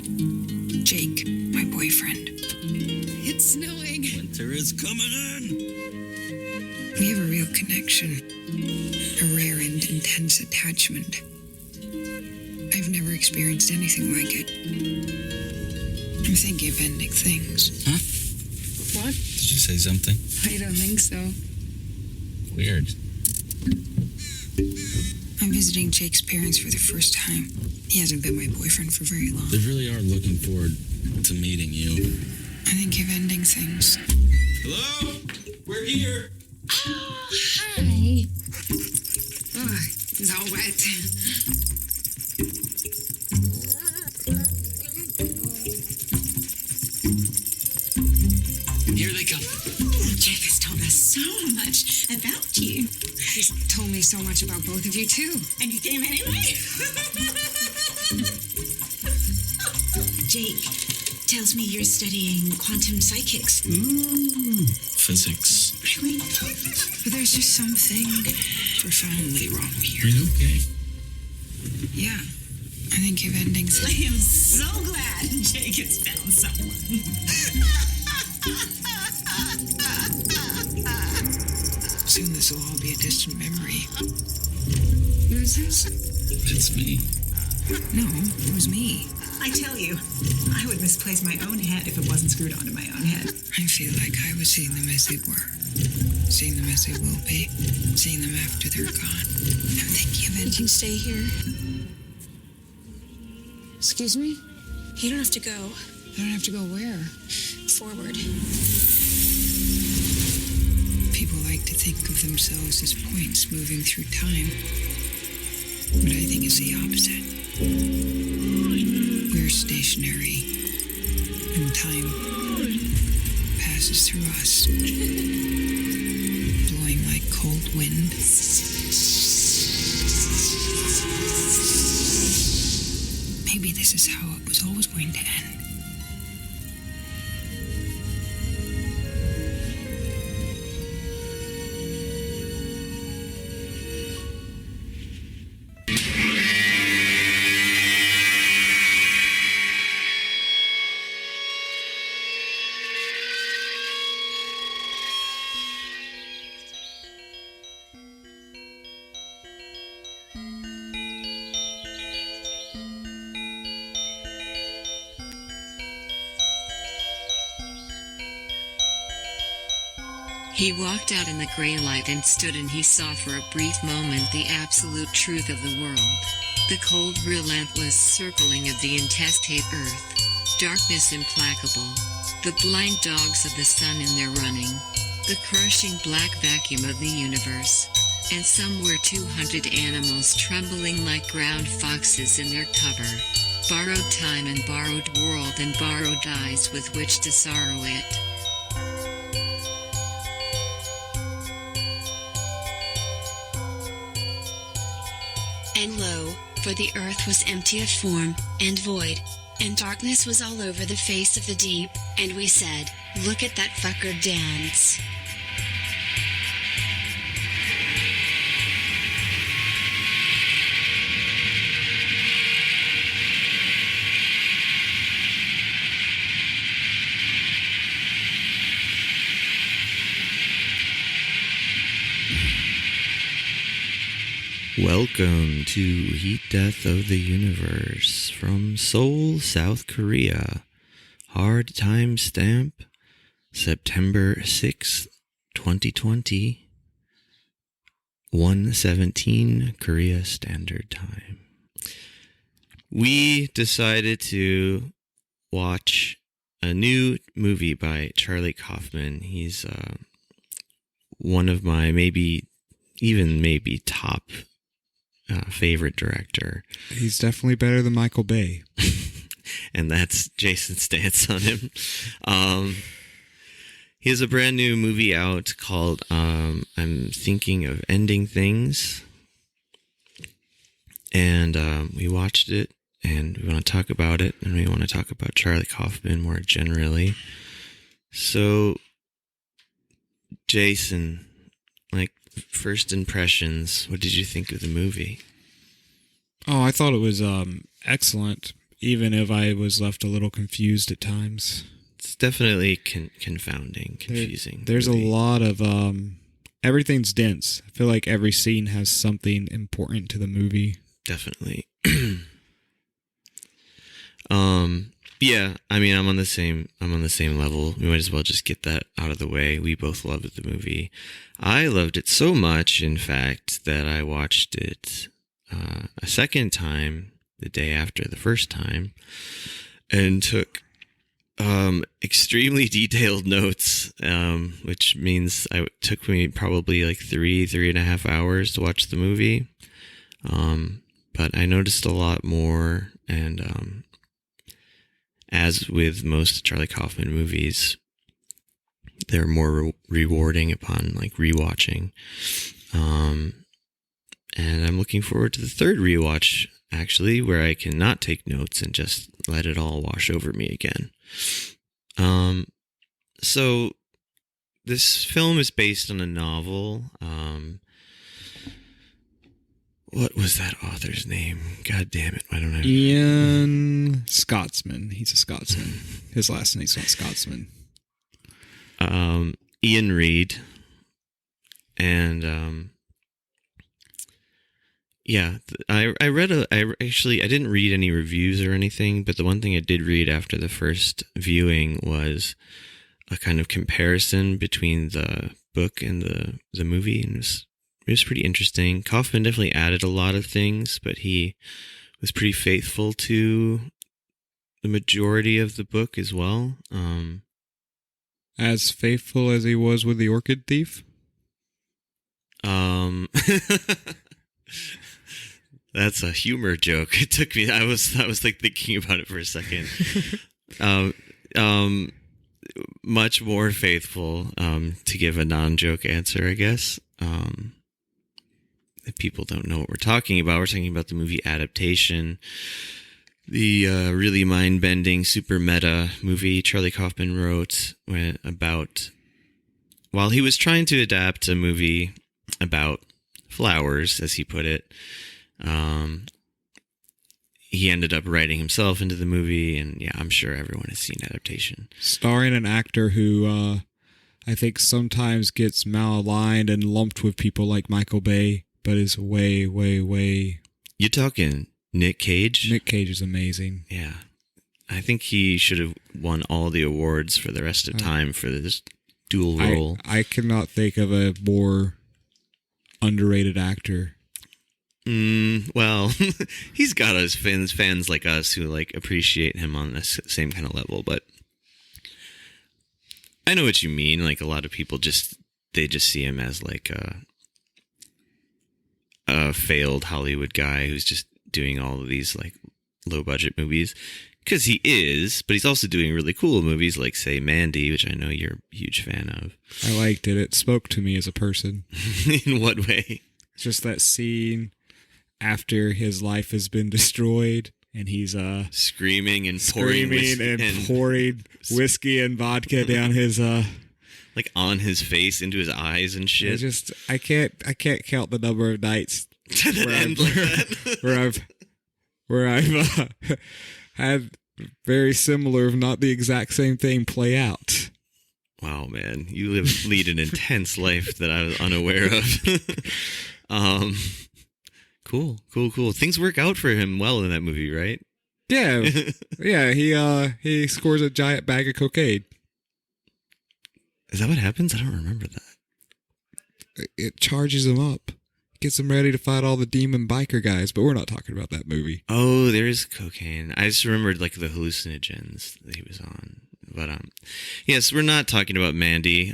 Jake, my boyfriend. It's snowing. Winter is coming in. We have a real connection, a rare and intense attachment. I've never experienced anything like it. I'm thinking of ending things. Huh? What? Did you say something? I don't think so. Weird. I'm visiting Jake's parents for the first time. He hasn't been my boyfriend for very long. They really are looking forward to meeting you. I think of ending things. Hello? We're here. Oh, hi. Oh, it's all wet. Here they come. Jake has told us so much about you. He's told me so much about both of you, too. And you came anyway? Jake tells me you're studying quantum psychics. Physics. Really? But there's just something profoundly wrong Are here. you okay? Yeah, I think of ending I things. am so glad Jake has found someone. Soon this will all be a distant memory. Who is this? It's me. No, it was me. I tell you, I would misplace my own head if it wasn't screwed onto my own head. I feel like I was seeing them as they were, seeing them as they will be, seeing them after they're gone. I'm thinking of You ending. can stay here. Excuse me? You don't have to go. I don't have to go where? Forward. People like to think of themselves as points moving through time, but I think it's the opposite. We're stationary, and time passes through us, blowing like cold wind. Maybe this is how it was always going to end. He walked out in the gray light and stood, and he saw for a brief moment the absolute truth of the world. The cold, relentless circling of the intestate earth. Darkness implacable. The blind dogs of the sun in their running. The crushing black vacuum of the universe. And somewhere 200 animals trembling like ground foxes in their cover. Borrowed time and borrowed world and borrowed eyes with which to sorrow it. And lo, for the earth was empty of form, and void, and darkness was all over the face of the deep, and we said, look at that fucker dance. Welcome to Heat Death of the Universe from Seoul, South Korea. Hard time stamp, September 6th, 2020, 1:17 Korea Standard Time. We decided to watch a new movie by Charlie Kaufman. He's one of my maybe top favorite director. He's definitely better than Michael Bay. And that's Jason's stance on him. He has a brand new movie out called I'm Thinking of Ending Things. And we watched it, and we want to talk about it, and we want to talk about Charlie Kaufman more generally. So, Jason, first impressions, what did you think of the movie? Oh, I thought it was excellent. even if I was left a little confused at times. It's definitely confounding, confusing. There's really. a lot of everything's dense. I feel like every scene has something important to the movie. Definitely. Yeah, I mean, I'm on the same level. We might as well just get that out of the way. We both loved the movie. I loved it so much, in fact, that I watched it a second time the day after the first time and took extremely detailed notes, which means it took me probably like 3.5 hours to watch the movie. But I noticed a lot more, and as with most Charlie Kaufman movies, they're more rewarding upon like rewatching. And I'm looking forward to the third rewatch, actually, where I can not take notes and just let it all wash over me again. So this film is based on a novel. What was that author's name? God damn it. I don't know. Ian Scotsman. He's a Scotsman. His last name's not Scotsman. Ian Reid. And, yeah, I didn't read any reviews or anything, but the one thing I did read after the first viewing was a kind of comparison between the book and the movie, and it was pretty interesting. Kaufman definitely added a lot of things, but he was pretty faithful to the majority of the book as well. As faithful as he was with the Orchid Thief? That's a humor joke. It took me. I was like thinking about it for a second. Much more faithful. To give a non-joke answer, I guess. If people don't know what we're talking about the movie adaptation, the really mind-bending, super meta movie Charlie Kaufman wrote while he was trying to adapt a movie about flowers, as he put it. He ended up writing himself into the movie, and yeah, I'm sure everyone has seen adaptation. Starring an actor who I think sometimes gets malaligned and lumped with people like Michael Bay, but is way, way, way... You talking Nick Cage? Nick Cage is amazing. Yeah. I think he should have won all the awards for the rest of time for this dual role. I cannot think of a more underrated actor. Well, he's got us fans like us who like appreciate him on the same kind of level, but I know what you mean. Like a lot of people they just see him as like a failed Hollywood guy who's just doing all of these like low budget movies, because he is, but he's also doing really cool movies like, say, Mandy, which I know you're a huge fan of. I liked it. It spoke to me as a person. In what way? Just that scene after his life has been destroyed and he's screaming and pouring whiskey and vodka down his like on his face, into his eyes and shit. I can't count the number of nights where I've had very similar, if not the exact same thing, play out. Wow, man, you lead an intense life that I was unaware of. Cool. Things work out for him well in that movie, right? Yeah, yeah. He scores a giant bag of cocaine. Is that what happens? I don't remember that. It charges him up, gets him ready to fight all the demon biker guys. But we're not talking about that movie. Oh, there is cocaine. I just remembered like the hallucinogens that he was on. But yes, we're not talking about Mandy.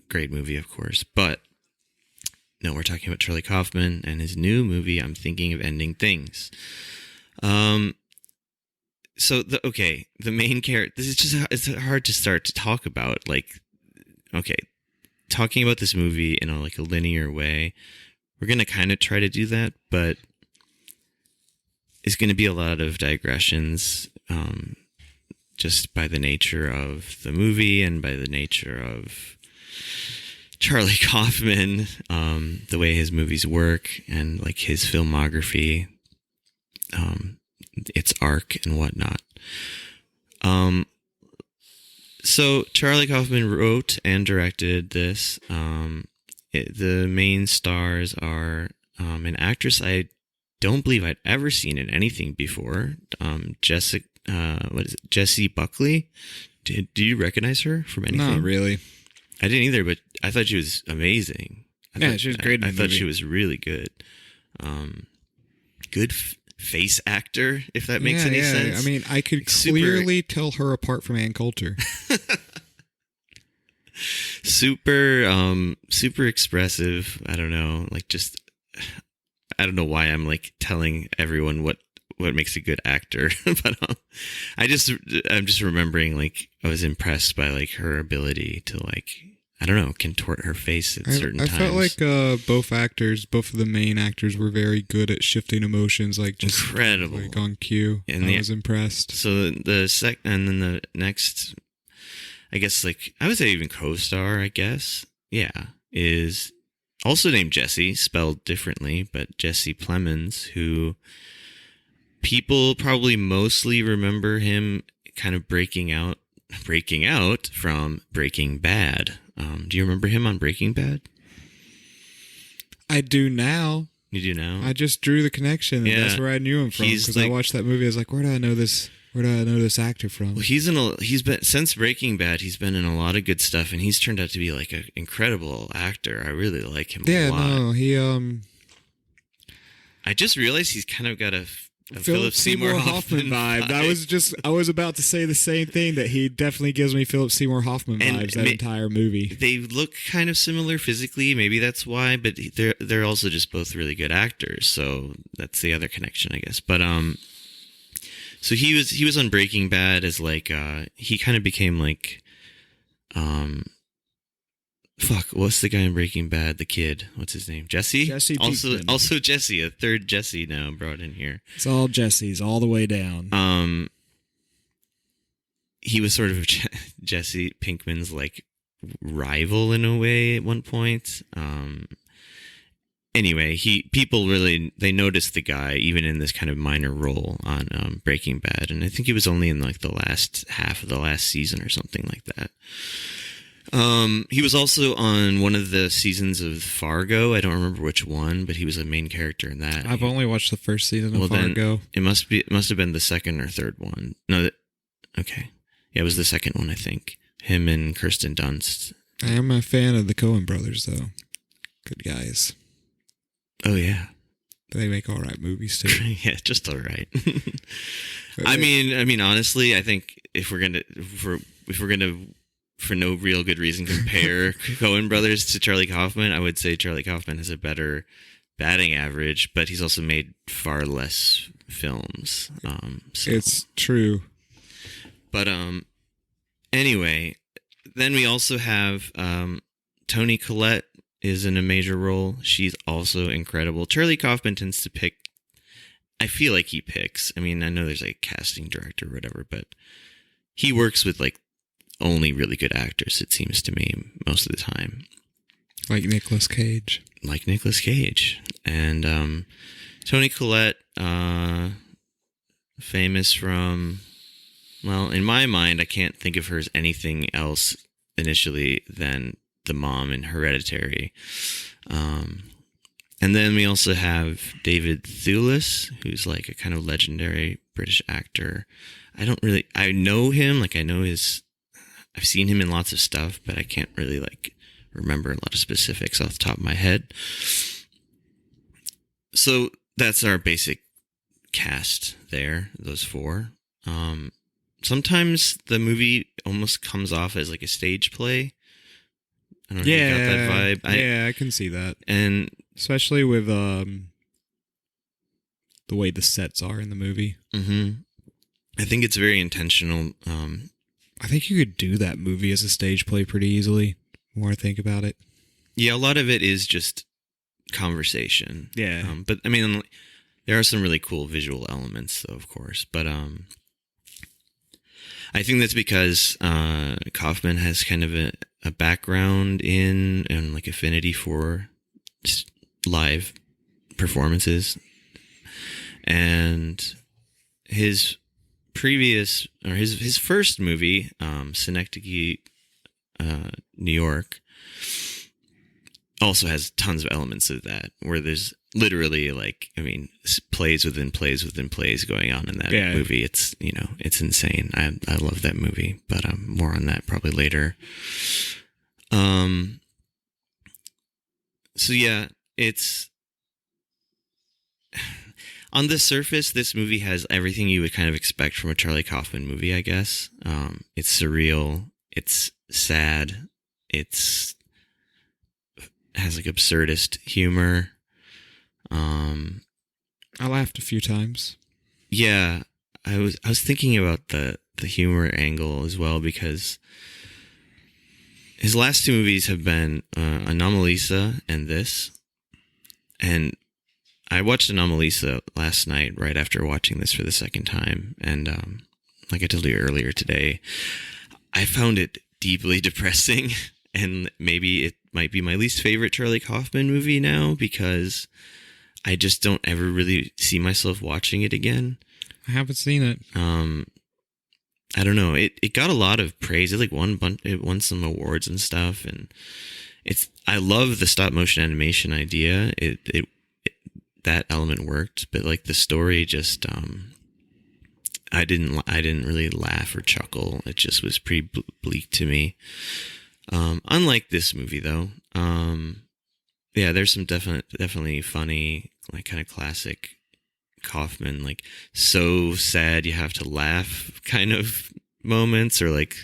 Great movie, of course, but. No, we're talking about Charlie Kaufman and his new movie, I'm Thinking of Ending Things. So the main character, it's hard to start to talk about, like, okay, talking about this movie in a linear way. We're going to kind of try to do that, but it's going to be a lot of digressions, just by the nature of the movie and by the nature of Charlie Kaufman, the way his movies work, and like his filmography. its arc and whatnot. So Charlie Kaufman wrote and directed this. The main stars are an actress I don't believe I'd ever seen in anything before. Jessie Buckley. Do you recognize her from anything? Not really. I didn't either, but I thought she was amazing. She was great. I thought she was really good. Good face actor, if that makes any sense. I mean, I could clearly tell her apart from Ann Coulter. super expressive. I don't know, I don't know why I'm like telling everyone what makes a good actor, but I'm just remembering like I was impressed by like her ability to like, I don't know, contort her face at certain times. I felt like both of the main actors were very good at shifting emotions, like just incredible, like on cue. And I was impressed. So and then the next, I guess like I would say even co-star, I guess, is also named Jesse, spelled differently, but Jesse Plemons, who people probably mostly remember him kind of breaking out from Breaking Bad. Do you remember him on Breaking Bad? I do now. You do now? I just drew the connection. And that's where I knew him from, because I watched that movie. I was like, where do I know this actor from? Well, he's been since Breaking Bad. He's been in a lot of good stuff, and he's turned out to be like an incredible actor. I really like him a lot. Yeah, no, he I just realized he's kind of got a Philip Seymour Hoffman vibe. I was about to say the same thing, that he definitely gives me Philip Seymour Hoffman vibes, that entire movie. They look kind of similar physically, maybe that's why, but they're also just both really good actors, so that's the other connection, I guess. But so he was on Breaking Bad as like he kind of became like what's the guy in Breaking Bad? The kid. What's his name? Jesse? Jesse Pinkman. Also Jesse, a third Jesse now brought in here. It's all Jesse's all the way down. He was sort of Jesse Pinkman's like rival in a way at one point. Anyway, people really noticed the guy even in this kind of minor role on Breaking Bad, and I think he was only in like the last half of the last season or something like that. He was also on one of the seasons of Fargo. I don't remember which one, but he was a main character in that. I've only watched the first season of Fargo. It must have been the second or third one. No, okay. Yeah, it was the second one, I think. Him and Kirsten Dunst. I am a fan of the Coen brothers, though. Good guys. Oh, yeah. They make all right movies, too. Yeah, I mean, honestly, I think if we're gonna for no real good reason compare Coen brothers to Charlie Kaufman, I would say Charlie Kaufman has a better batting average, but he's also made far less films. So. It's true. But anyway, then we also have Toni Collette is in a major role. She's also incredible. Charlie Kaufman tends to pick. I feel like he picks. I mean, I know there's like a casting director or whatever, but he works with like only really good actors, it seems to me, most of the time. Like Nicolas Cage. And Toni Collette, famous from, well, in my mind, I can't think of her as anything else initially than the mom in Hereditary. And then we also have David Thewlis, who's like a kind of legendary British actor. I know him, like I've seen him in lots of stuff, but I can't really like remember a lot of specifics off the top of my head. So that's our basic cast there, those four. Sometimes the movie almost comes off as like a stage play. I don't know if you got that vibe. I can see that. And especially with the way the sets are in the movie. Mm-hmm. I think it's very intentional. I think you could do that movie as a stage play pretty easily, the more I think about it. Yeah, a lot of it is just conversation. Yeah. But, I mean, there are some really cool visual elements, though, of course. But I think that's because Kaufman has kind of a background in and, like, affinity for live performances. And his previous, or his first movie, Synecdoche, New York, also has tons of elements of that, where there's literally like, I mean, plays within plays within plays going on in that movie. It's, you know, it's insane. I love that movie, but more on that probably later. So yeah, it's on the surface, this movie has everything you would kind of expect from a Charlie Kaufman movie, I guess. It's surreal. It's sad. It has like absurdist humor. I laughed a few times. Yeah, I was thinking about the humor angle as well, because his last two movies have been Anomalisa and this. And I watched Anomalisa last night right after watching this for the second time. And like I told you earlier today, I found it deeply depressing. And maybe it might be my least favorite Charlie Kaufman movie now, because I just don't ever really see myself watching it again. I haven't seen it. I don't know. It got a lot of praise. It won some awards and stuff, and I love the stop motion animation idea. That element worked, but like the story just I didn't really laugh or chuckle. It just was pretty bleak to me. Unlike this movie though. Yeah, there's some definitely funny, like kind of classic Kaufman, like so sad you have to laugh kind of moments, or like,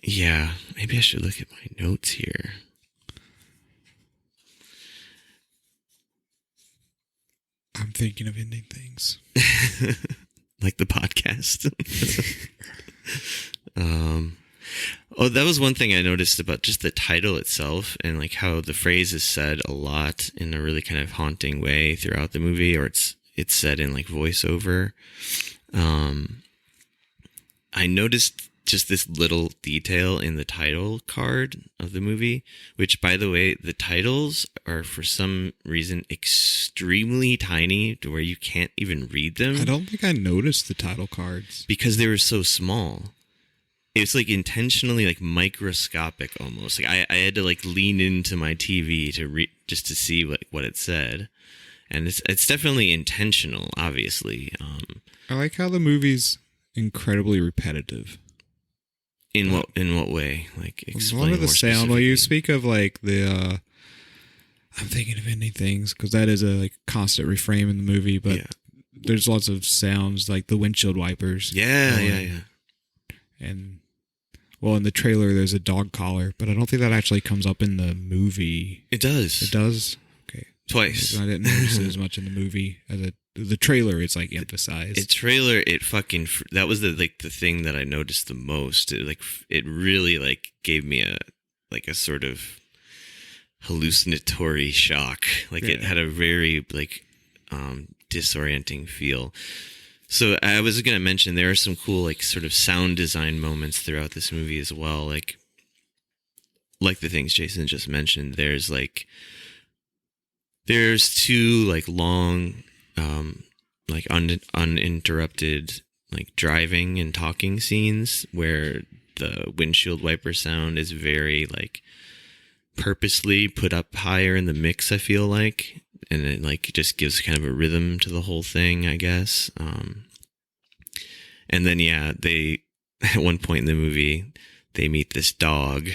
yeah, maybe I should look at my notes here. I'm thinking of ending things. Like the podcast. Oh, that was one thing I noticed about just the title itself, and like how the phrase is said a lot in a really kind of haunting way throughout the movie, or it's said in like voiceover. I noticed just this little detail in the title card of the movie, which, by the way, the titles are for some reason extremely tiny to where you can't even read them. I don't think I noticed the title cards because they were so small. It's like intentionally like microscopic almost. Like I had to like lean into my TV to read just to see what it said, and it's definitely intentional, obviously. I like how the movie's incredibly repetitive. In what way? Like explain one of the more sound. Well, you specifically. speak of like the. I'm thinking of ending things because that is a like constant refrain in the movie, but there's lots of sounds like the windshield wipers. Yeah. And well, in the trailer, there's a dog collar, but I don't think that actually comes up in the movie. It does. It does? Okay. Twice. I didn't notice it as much in the movie. The trailer, it's like emphasized. That was the thing that I noticed the most. It really like gave me a sort of hallucinatory shock. Like it had a very like disorienting feel. So I was going to mention there are some cool like sort of sound design moments throughout this movie as well. Like the things Jason just mentioned. There's two like long, like uninterrupted like driving and talking scenes where the windshield wiper sound is very like purposely put up higher in the mix, I feel like. And it like just gives kind of a rhythm to the whole thing, I guess. And then, they, at one point in the movie, they meet this dog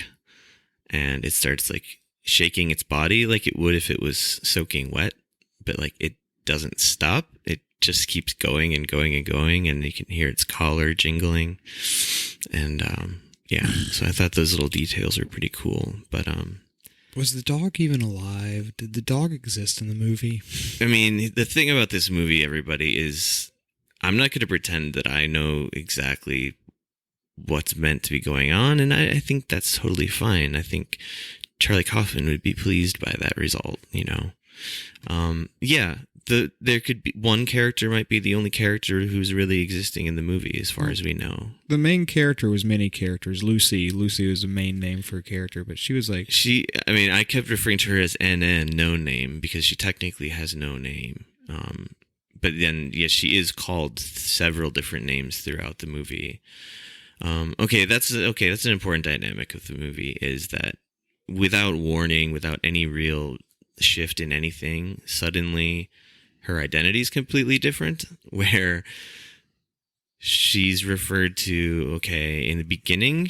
and it starts like shaking its body like it would if it was soaking wet, but like it doesn't stop. It just keeps going and going and going, and you can hear its collar jingling. And, so I thought those little details were pretty cool, but, was the dog even alive? Did the dog exist in the movie? I mean, the thing about this movie, everybody, is I'm not going to pretend that I know exactly what's meant to be going on, and I think that's totally fine. I think Charlie Kaufman would be pleased by that result, you know? There could be one character might be the only character who's really existing in the movie, as far as we know. The main character was many characters. Lucy was the main name for a character, but she was like... I kept referring to her as NN, no name, because she technically has no name. But then, yes, she is called several different names throughout the movie. That's an important dynamic of the movie, is that without warning, without any real shift in anything, suddenly her identity is completely different, where she's referred to, in the beginning,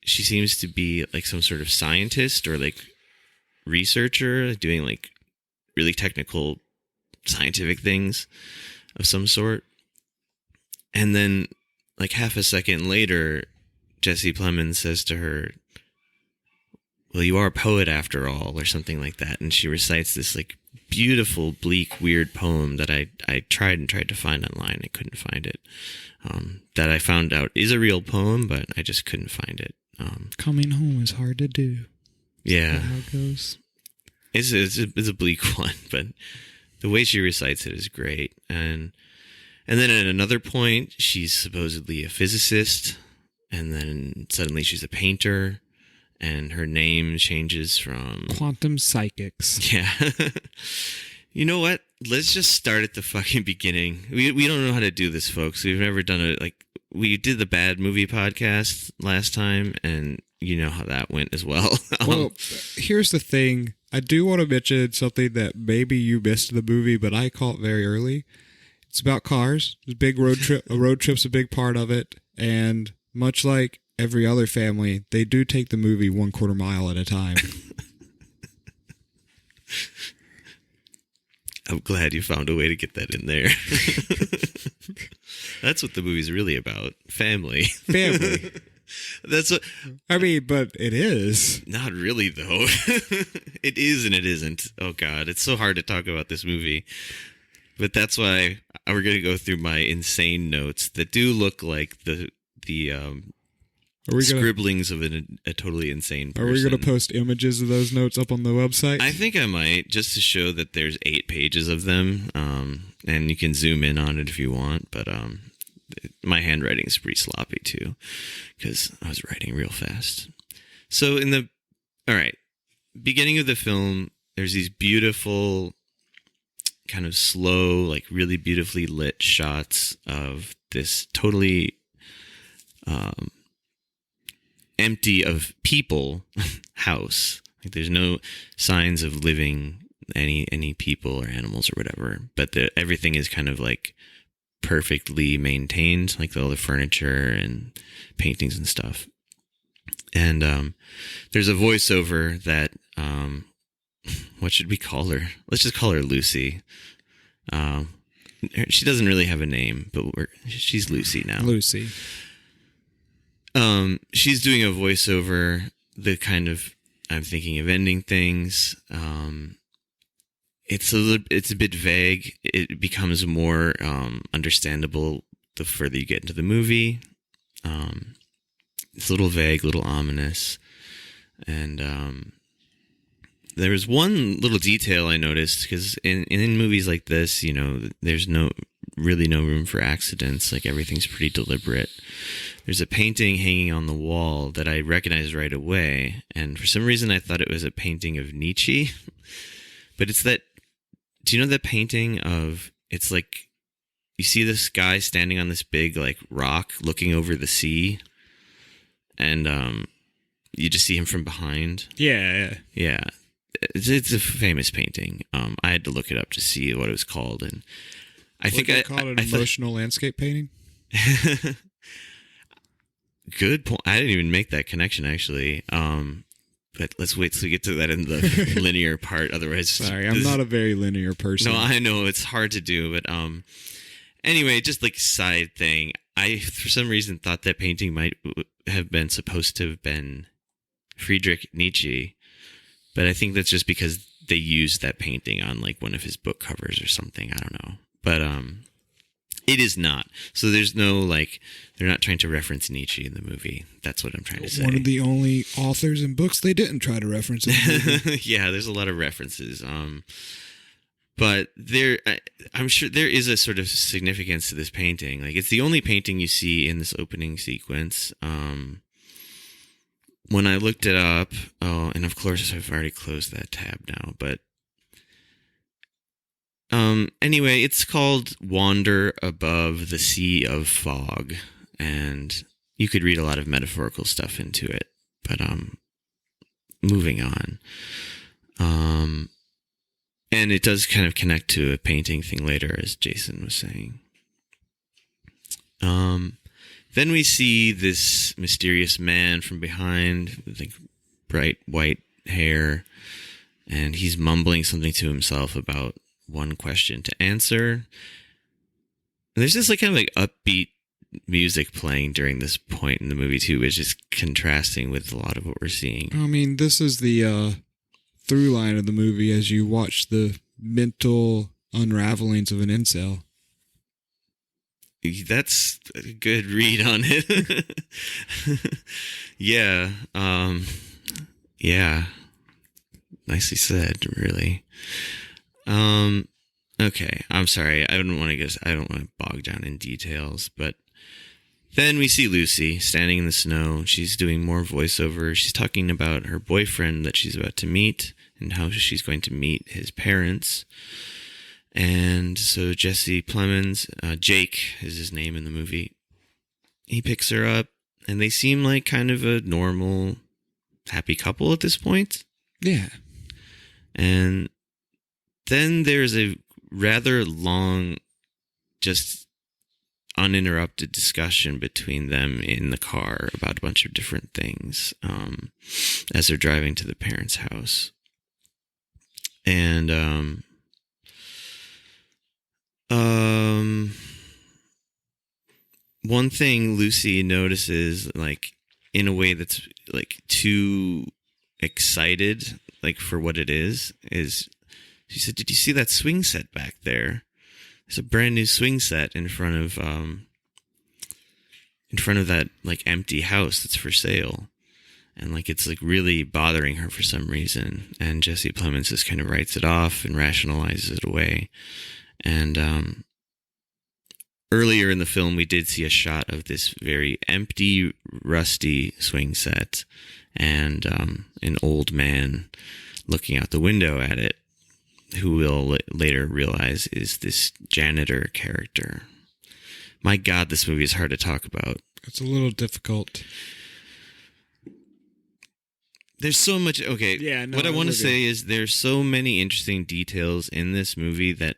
she seems to be like some sort of scientist or like researcher doing like really technical scientific things of some sort. And then like half a second later, Jesse Plemons says to her, well, you are a poet after all, or something like that. And she recites this like beautiful, bleak, weird poem that I tried to find online. I couldn't find it. That I found out is a real poem, but I just couldn't find it. Coming home is hard to do. Yeah. How it goes. It's a bleak one, but the way she recites it is great. And then at another point, she's supposedly a physicist, and then suddenly she's a painter, and her name changes from Quantum Psychics. Yeah. You know what? Let's just start at the fucking beginning. We don't know how to do this, folks. We've never done it. Like, we did the bad movie podcast last time, and you know how that went as well. Well, here's the thing. I do want to mention something that maybe you missed in the movie, but I caught very early. It's about cars. It's a big road trip. A road trip's a big part of it. And much like every other family, they do take the movie 1/4 mile at a time. I'm glad you found a way to get that in there. That's what the movie's really about. Family. Family. That's what I mean, but it is. Not really, though. It is and it isn't. Oh, God. It's so hard to talk about this movie. But that's why we're going to go through my insane notes that do look like the scribblings of a totally insane person. Are we going to post images of those notes up on the website? I think I might, just to show that there's 8 pages of them. And you can zoom in on it if you want. But my handwriting is pretty sloppy, too, because I was writing real fast. So all right, beginning of the film, there's these beautiful, kind of slow, like really beautifully lit shots of this totally empty of people house. Like there's no signs of living any people or animals or whatever, but everything is kind of like perfectly maintained, like all the furniture and paintings and stuff. And there's a voiceover that what should we call her? Let's just call her Lucy. She doesn't really have a name, but she's Lucy now. Lucy. She's doing a voiceover, the kind of I'm thinking of ending things. It's a bit vague. It becomes more understandable the further you get into the movie. It's a little vague, a little ominous, and there was one little detail I noticed, because in movies like this, you know, there's really no room for accidents. Like everything's pretty deliberate. There's a painting hanging on the wall that I recognized right away, and for some reason I thought it was a painting of Nietzsche. But it's that. Do you know that painting of? It's like you see this guy standing on this big like rock, looking over the sea, and you just see him from behind. Yeah. It's a famous painting. I had to look it up to see what it was called, and I think I call it an emotional landscape painting. Good point. I didn't even make that connection actually. But let's wait till we get to that in the linear part. Otherwise, sorry, I'm not a very linear person. No, I know it's hard to do, but anyway, just like side thing. I for some reason thought that painting might have been supposed to have been Friedrich Nietzsche. But I think that's just because they used that painting on like one of his book covers or something. I don't know. But it is not. So there's no like, they're not trying to reference Nietzsche in the movie. That's what I'm trying to say. One of the only authors and books they didn't try to reference in the movie. Yeah, there's a lot of references. But I'm sure there is a sort of significance to this painting. Like it's the only painting you see in this opening sequence. When I looked it up, and of course I've already closed that tab now, but Anyway, it's called Wander Above the Sea of Fog, and you could read a lot of metaphorical stuff into it, but moving on. And it does kind of connect to a painting thing later, as Jason was saying. Then we see this mysterious man from behind with like bright white hair, and he's mumbling something to himself about one question to answer. And there's this like kind of like upbeat music playing during this point in the movie too, which is contrasting with a lot of what we're seeing. I mean, this is the through line of the movie as you watch the mental unravelings of an incel. That's a good read on it. Yeah. Yeah. Nicely said, really. Okay. I'm sorry. I don't want to bog down in details, but then we see Lucy standing in the snow. She's doing more voiceover. She's talking about her boyfriend that she's about to meet and how she's going to meet his parents. And so Jesse Plemons, Jake is his name in the movie, he picks her up, and they seem like kind of a normal, happy couple at this point. Yeah. And then there's a rather long, just uninterrupted discussion between them in the car about a bunch of different things as they're driving to the parents' house. And one thing Lucy notices, like, in a way that's like too excited, like for what it is she said, "Did you see that swing set back there? There's a brand new swing set in front of that like empty house that's for sale." And like it's like really bothering her for some reason. And Jesse Plemons just kind of writes it off and rationalizes it away. And earlier in the film, we did see a shot of this very empty, rusty swing set and an old man looking out the window at it, who we'll later realize is this janitor character. My God, this movie is hard to talk about. It's a little difficult. There's so much. Okay. Yeah. No, what I want to say is there's so many interesting details in this movie that,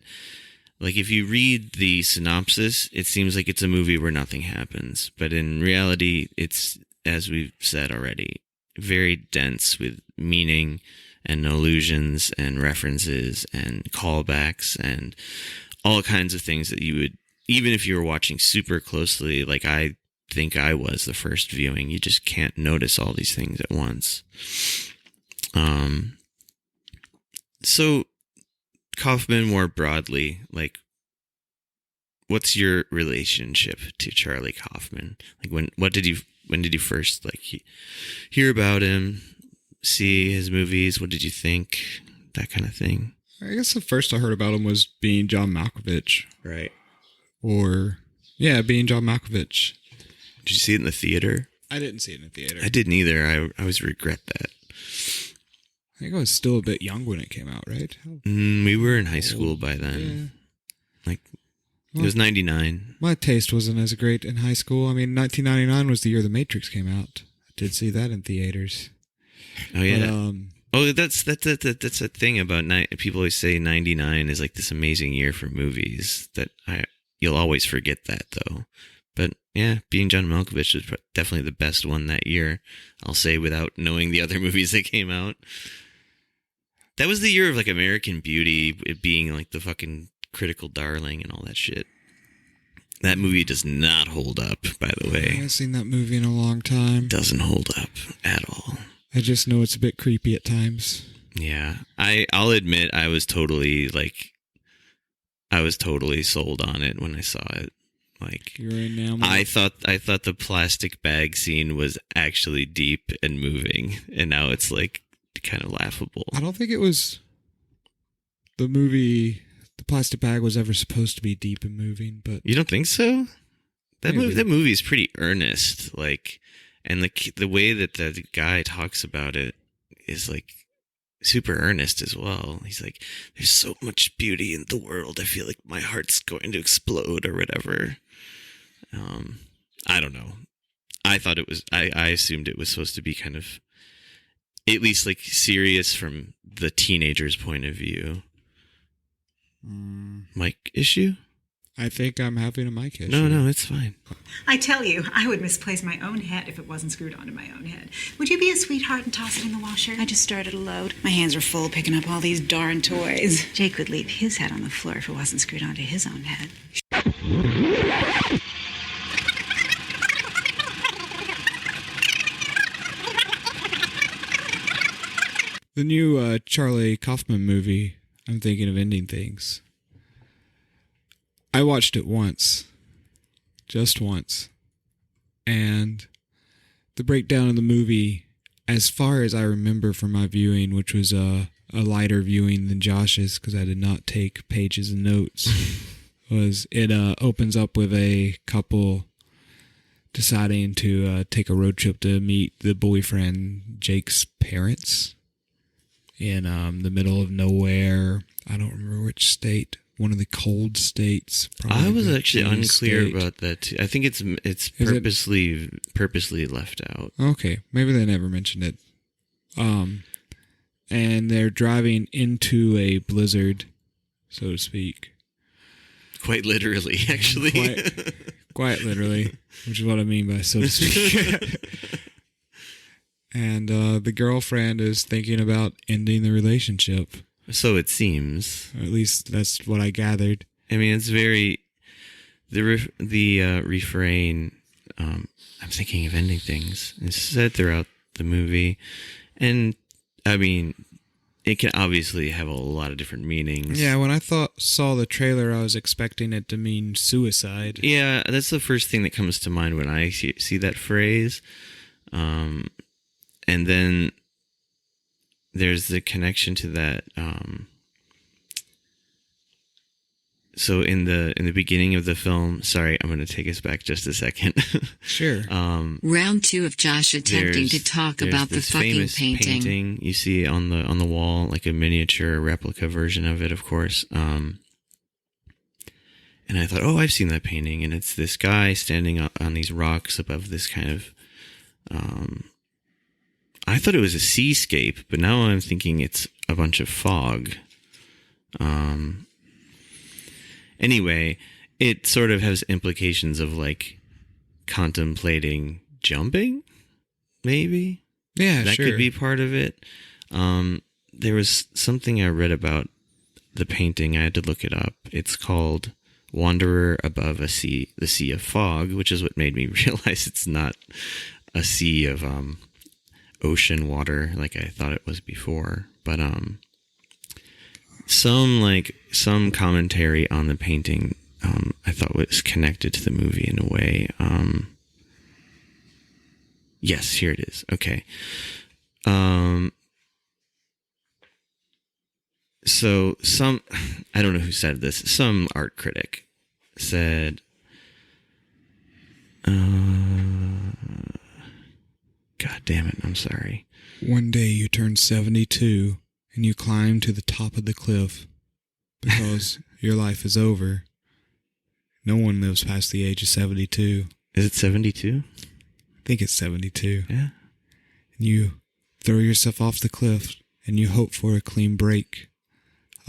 like, if you read the synopsis, it seems like it's a movie where nothing happens. But in reality, it's, as we've said already, very dense with meaning and allusions and references and callbacks and all kinds of things that you would, even if you were watching super closely, like I think I was the first viewing, you just can't notice all these things at once. So Kaufman, more broadly, like, what's your relationship to Charlie Kaufman? Like, when did you first like hear about him, see his movies? What did you think? That kind of thing. I guess the first I heard about him was Being John Malkovich. Right. Or, yeah, Being John Malkovich. Did you see it in the theater? I didn't see it in the theater. I didn't either. I always regret that. I think I was still a bit young when it came out, right? We were in high school by then. Yeah. Like, it was 99. My taste wasn't as great in high school. I mean, 1999 was the year The Matrix came out. I did see that in theaters. Oh, yeah. But, that's a thing about people always say 99 is like this amazing year for movies. You'll always forget that, though. But yeah, Being John Malkovich was definitely the best one that year. I'll say without knowing the other movies that came out. That was the year of like American Beauty, it being like the fucking critical darling and all that shit. That movie does not hold up, by the way. I haven't seen that movie in a long time. Doesn't hold up at all. I just know it's a bit creepy at times. Yeah, I'll admit I was totally sold on it when I saw it. Like, you're in now. I thought the plastic bag scene was actually deep and moving, and now it's like kind of laughable. I don't think it was the movie. The plastic bag was ever supposed to be deep and moving, but you don't think so? That movie is pretty earnest, like, and the way that the guy talks about it is like super earnest as well. He's like, there's so much beauty in the world. I feel like my heart's going to explode or whatever. I don't know. I thought it was, I assumed it was supposed to be kind of, at least like serious from the teenager's point of view. Mic issue? I think I'm having a mic issue. No, it's fine. I tell you, I would misplace my own head if it wasn't screwed onto my own head. Would you be a sweetheart and toss it in the washer? I just started a load. My hands are full picking up all these darn toys. Jake would leave his head on the floor if it wasn't screwed onto his own head. The new Charlie Kaufman movie, I'm thinking of ending things. I watched it once. Just once. And the breakdown of the movie, as far as I remember from my viewing, which was a lighter viewing than Josh's, because I did not take pages and notes, was it opens up with a couple deciding to take a road trip to meet the boyfriend Jake's parents in the middle of nowhere. I don't remember which state. One of the cold states. I was actually unclear about that too. I think it's purposely left out. Okay, maybe they never mentioned it. And they're driving into a blizzard, so to speak. Quite literally, actually. Quite literally, which is what I mean by so to speak. And the girlfriend is thinking about ending the relationship. So it seems. Or at least that's what I gathered. I mean, it's very the refrain. I'm thinking of ending things. It's said throughout the movie, and I mean, it can obviously have a lot of different meanings. Yeah, when I saw the trailer, I was expecting it to mean suicide. Yeah, that's the first thing that comes to mind when I see that phrase. And then there's the connection to that. So in the beginning of the film, sorry, I'm going to take us back just a second. Sure. Round 2 of Josh attempting to talk about the fucking famous painting. you see on the wall, like a miniature replica version of it, of course. And I thought, oh, I've seen that painting, and it's this guy standing on these rocks above this kind of. I thought it was a seascape, but now I'm thinking it's a bunch of fog. Anyway, it sort of has implications of like contemplating jumping, maybe. Yeah, that sure. could be part of it. There was something I read about the painting. I had to look it up. It's called Wanderer Above the Sea of Fog, which is what made me realize it's not a sea of ocean water like I thought it was before. But some commentary on the painting I thought was connected to the movie in a way. Yes, here it is. Okay. So I don't know who said this, some art critic said, God damn it, I'm sorry. One day you turn 72 and you climb to the top of the cliff because your life is over. No one lives past the age of 72. Is it 72? I think it's 72. Yeah. And you throw yourself off the cliff and you hope for a clean break.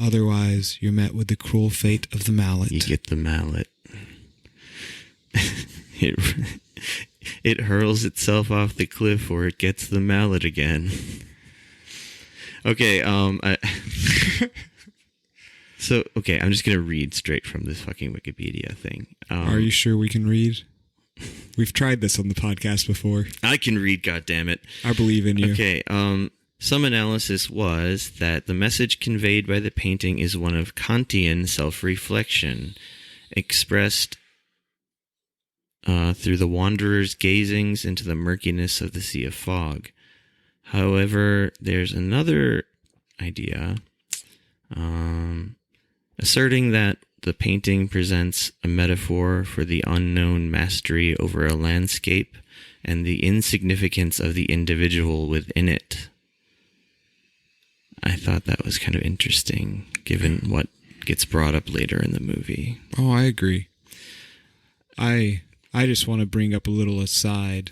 Otherwise, you're met with the cruel fate of the mallet. You get the mallet. It hurls itself off the cliff or it gets the mallet again. Okay, So, okay, I'm just going to read straight from this fucking Wikipedia thing. Are you sure we can read? We've tried this on the podcast before. I can read, goddammit. I believe in you. Okay, some analysis was that the message conveyed by the painting is one of Kantian self-reflection, expressed through the wanderer's gazings into the murkiness of the sea of fog. However, there's another idea asserting that the painting presents a metaphor for the unknown mastery over a landscape and the insignificance of the individual within it. I thought that was kind of interesting, given what gets brought up later in the movie. Oh, I agree. I just want to bring up a little aside.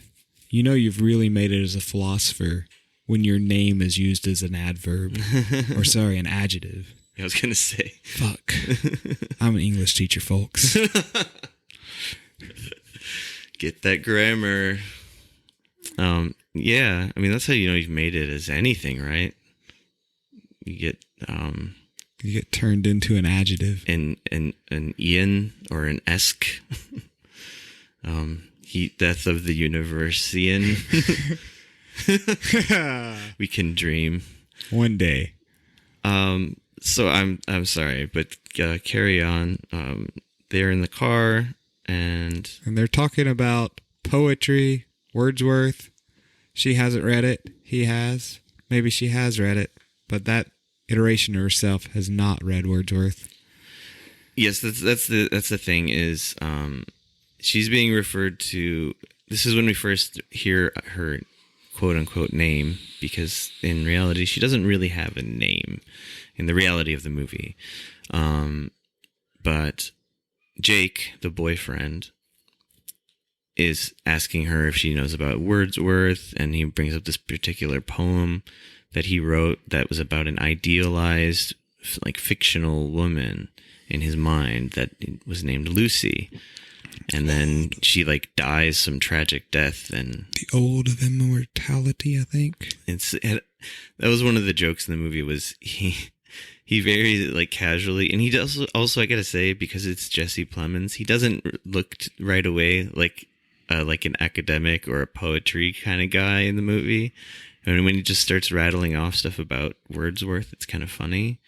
You know, you've really made it as a philosopher when your name is used as an adverb, or sorry, an adjective. I was gonna say, fuck. I'm an English teacher, folks. Get that grammar. Yeah, I mean, that's how you know you've made it as anything, right? You get turned into an adjective. An Ian or an esque. Heat death of the Universian. We can dream. One day. So I'm sorry, but carry on. They're in the car and they're talking about poetry, Wordsworth. She hasn't read it. He has. Maybe she has read it, but that iteration of herself has not read Wordsworth. Yes, that's the thing is, she's being referred to. This is when we first hear her quote unquote name, because in reality she doesn't really have a name in the reality of the movie. But Jake, the boyfriend, is asking her if she knows about Wordsworth, and he brings up this particular poem that he wrote that was about an idealized, like, fictional woman in his mind that was named Lucy. And then she, like, dies some tragic death, and the old of immortality, I think. That was one of the jokes in the movie, was he very, like, casually, and he also I gotta say, because it's Jesse Plemons, he doesn't look right away like an academic or a poetry kind of guy in the movie. And when he just starts rattling off stuff about Wordsworth, it's kind of funny,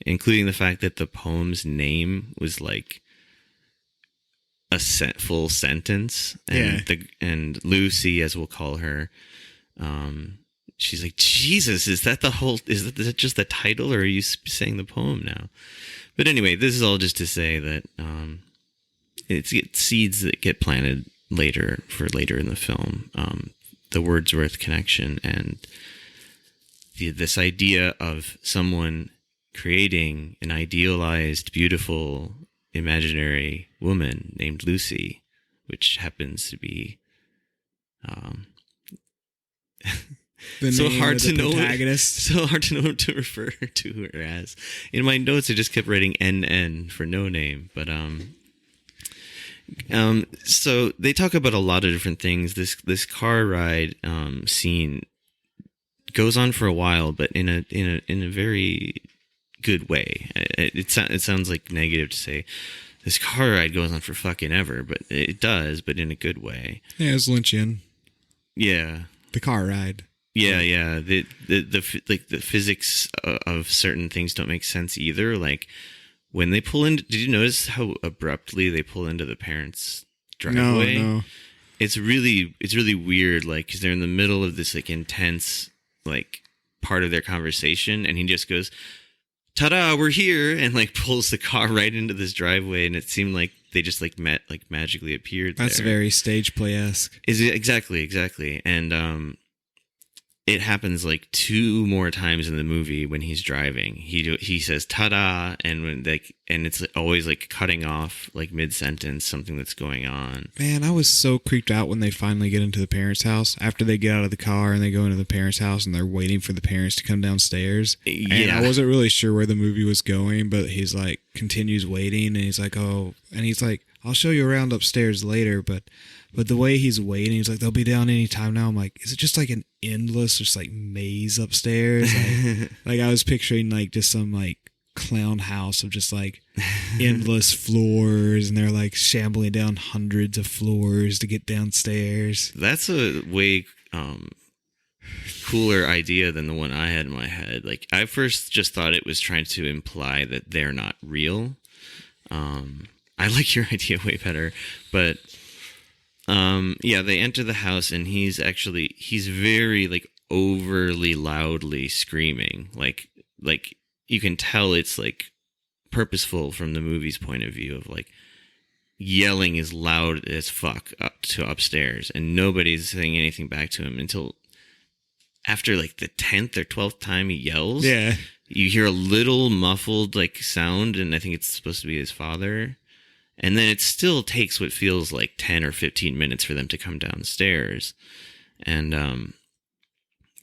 including the fact that the poem's name was like a full sentence, and and Lucy, as we'll call her, she's like, Jesus, is that just the title, or are you saying the poem now? But anyway, this is all just to say that it's seeds that get planted later in the film, the Wordsworth connection, and this idea of someone creating an idealized, beautiful, imaginary woman named Lucy, which happens to be so hard to know what to refer to her as. In my notes, I just kept writing NN for no name, but so they talk about a lot of different things. This car ride scene goes on for a while, but in a very good way. It sounds like negative to say this car ride goes on for fucking ever, but it does, but in a good way. Yeah, it's Lynchian. Yeah, the car ride. Yeah. The physics of certain things don't make sense either. Like, when they pull in, did you notice how abruptly they pull into the parents' driveway? No. It's really weird, like, because they're in the middle of this, like, intense, like, part of their conversation, and he just goes, ta-da, we're here, and, like, pulls the car right into this driveway, and it seemed like they just, like, magically appeared there. That's very stage play-esque. Is it? Exactly. And, it happens like 2 more times in the movie when he's driving. He says "ta-da," and it's always like cutting off like mid-sentence something that's going on. Man, I was so creeped out when they finally get into the parents' house. After they get out of the car and they go into the parents' house and they're waiting for the parents to come downstairs. Yeah. And I wasn't really sure where the movie was going, but he's like continues waiting, and he's like, "Oh," and he's like, "I'll show you around upstairs later," but the way he's waiting, he's like, "They'll be down any time now." I'm like, is it just like an endless, just like maze upstairs? Like I was picturing like just some like clown house of just like endless floors, and they're like shambling down hundreds of floors to get downstairs. That's a way cooler idea than the one I had in my head. Like, I first just thought it was trying to imply that they're not real. I like your idea way better, but yeah, they enter the house, and he's very like overly loudly screaming, like you can tell it's like purposeful from the movie's point of view of like yelling as loud as fuck up to upstairs, and nobody's saying anything back to him until after like the 10th or 12th time he yells, Yeah. you hear a little muffled like sound, and I think it's supposed to be his father. And then it still takes what feels like 10 or 15 minutes for them to come downstairs. And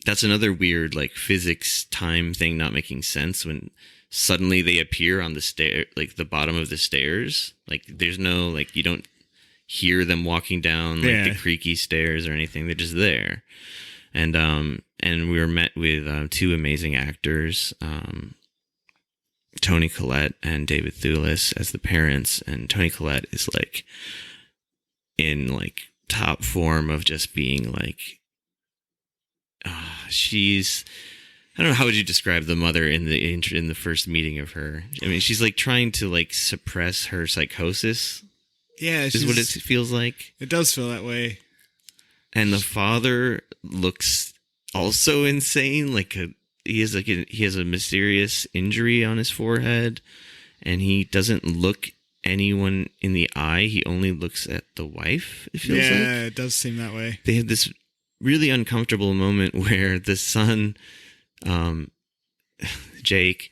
that's another weird like physics time thing not making sense when suddenly they appear on the stair, like the bottom of the stairs. Like there's no, like you don't hear them walking down like the creaky stairs or anything. They're just there. And we were met with two amazing actors, Toni Collette and David Thewlis as the parents. And Toni Collette is like in like top form of just being like, she's, I don't know, how would you describe the mother in the first meeting of her? I mean, she's like trying to like suppress her psychosis. Yeah, is what it feels like. It does feel that way. And the father looks also insane. Like he has a mysterious injury on his forehead, and he doesn't look anyone in the eye. He only looks at the wife. It feels like. Yeah, it does seem that way. They have this really uncomfortable moment where the son, Jake,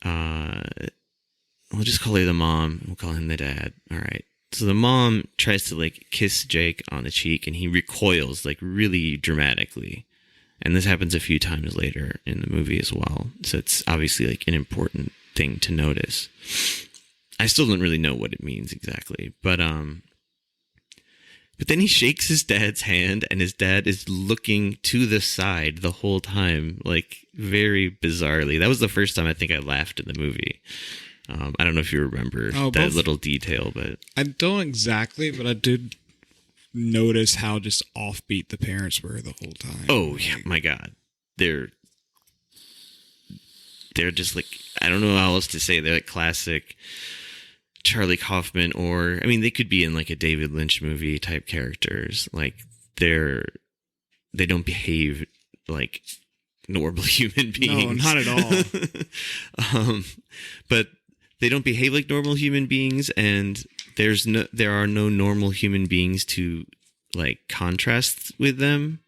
we'll just call her the mom. We'll call him the dad. All right. So the mom tries to like kiss Jake on the cheek, and he recoils like really dramatically. And this happens a few times later in the movie as well. So it's obviously like an important thing to notice. I still don't really know what it means exactly, but then he shakes his dad's hand, and his dad is looking to the side the whole time, like very bizarrely. That was the first time I think I laughed in the movie. I don't know if you remember that little detail, but I don't exactly, but I did notice how just offbeat the parents were the whole time. Oh yeah, my God, they're just like, I don't know how else to say. They're like classic Charlie Kaufman, or I mean, they could be in like a David Lynch movie type characters. Like they don't behave like normal human beings. No, not at all. But they don't behave like normal human beings, and there are no normal human beings to like contrast with them.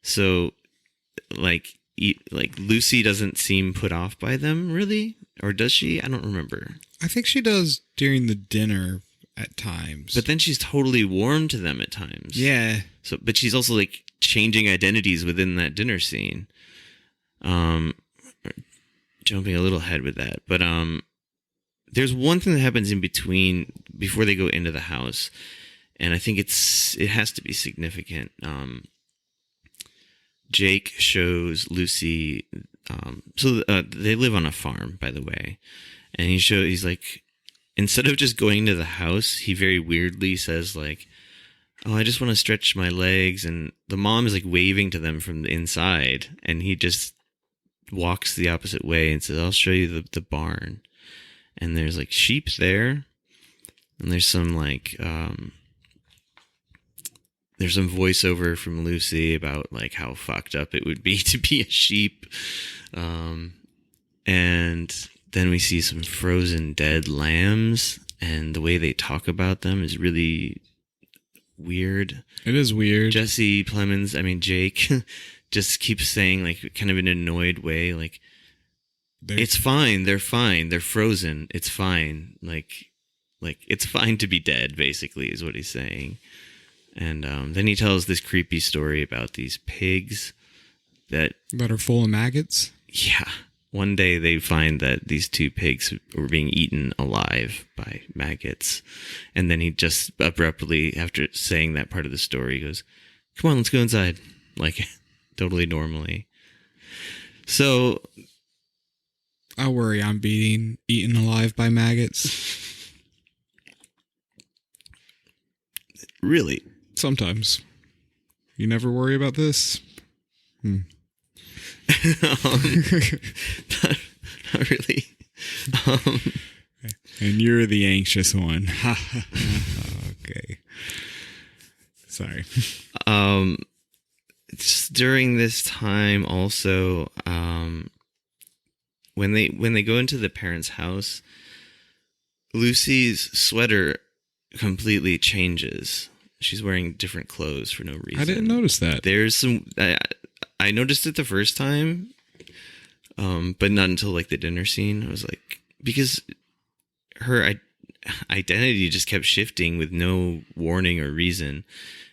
So like Lucy doesn't seem put off by them, really, or does she? I don't remember. I think she does during the dinner at times, but then she's totally warm to them at times. Yeah. So, but she's also like changing identities within that dinner scene. Jumping a little ahead with that, but there's one thing that happens in between before they go into the house, and I think it has to be significant. Jake shows Lucy. So they live on a farm, by the way, and he's like, instead of just going to the house, he very weirdly says like, "Oh, I just want to stretch my legs," and the mom is like waving to them from the inside, and he just walks the opposite way and says, "I'll show you the barn." And there's like sheep there, and there's some like there's some voiceover from Lucy about like how fucked up it would be to be a sheep, and then we see some frozen dead lambs, and the way they talk about them is really weird. It is weird. Jesse Plemons, I mean Jake, just keeps saying like kind of in an annoyed way, like, it's fine. They're fine. They're frozen. It's fine. Like it's fine to be dead, basically, is what he's saying. And then he tells this creepy story about these pigs that are full of maggots. Yeah. One day they find that these two pigs were being eaten alive by maggots. And then he just abruptly, after saying that part of the story, goes, "Come on, let's go inside." Like totally normally. So I worry I'm being eaten alive by maggots. Really? Sometimes. You never worry about this? Not really. And you're the anxious one. Okay. Sorry. During this time also, when they go into the parents' house, Lucy's sweater completely changes. She's wearing different clothes for no reason. I didn't notice that. There's some. I noticed it the first time, but not until like the dinner scene. I was like, because her identity just kept shifting with no warning or reason.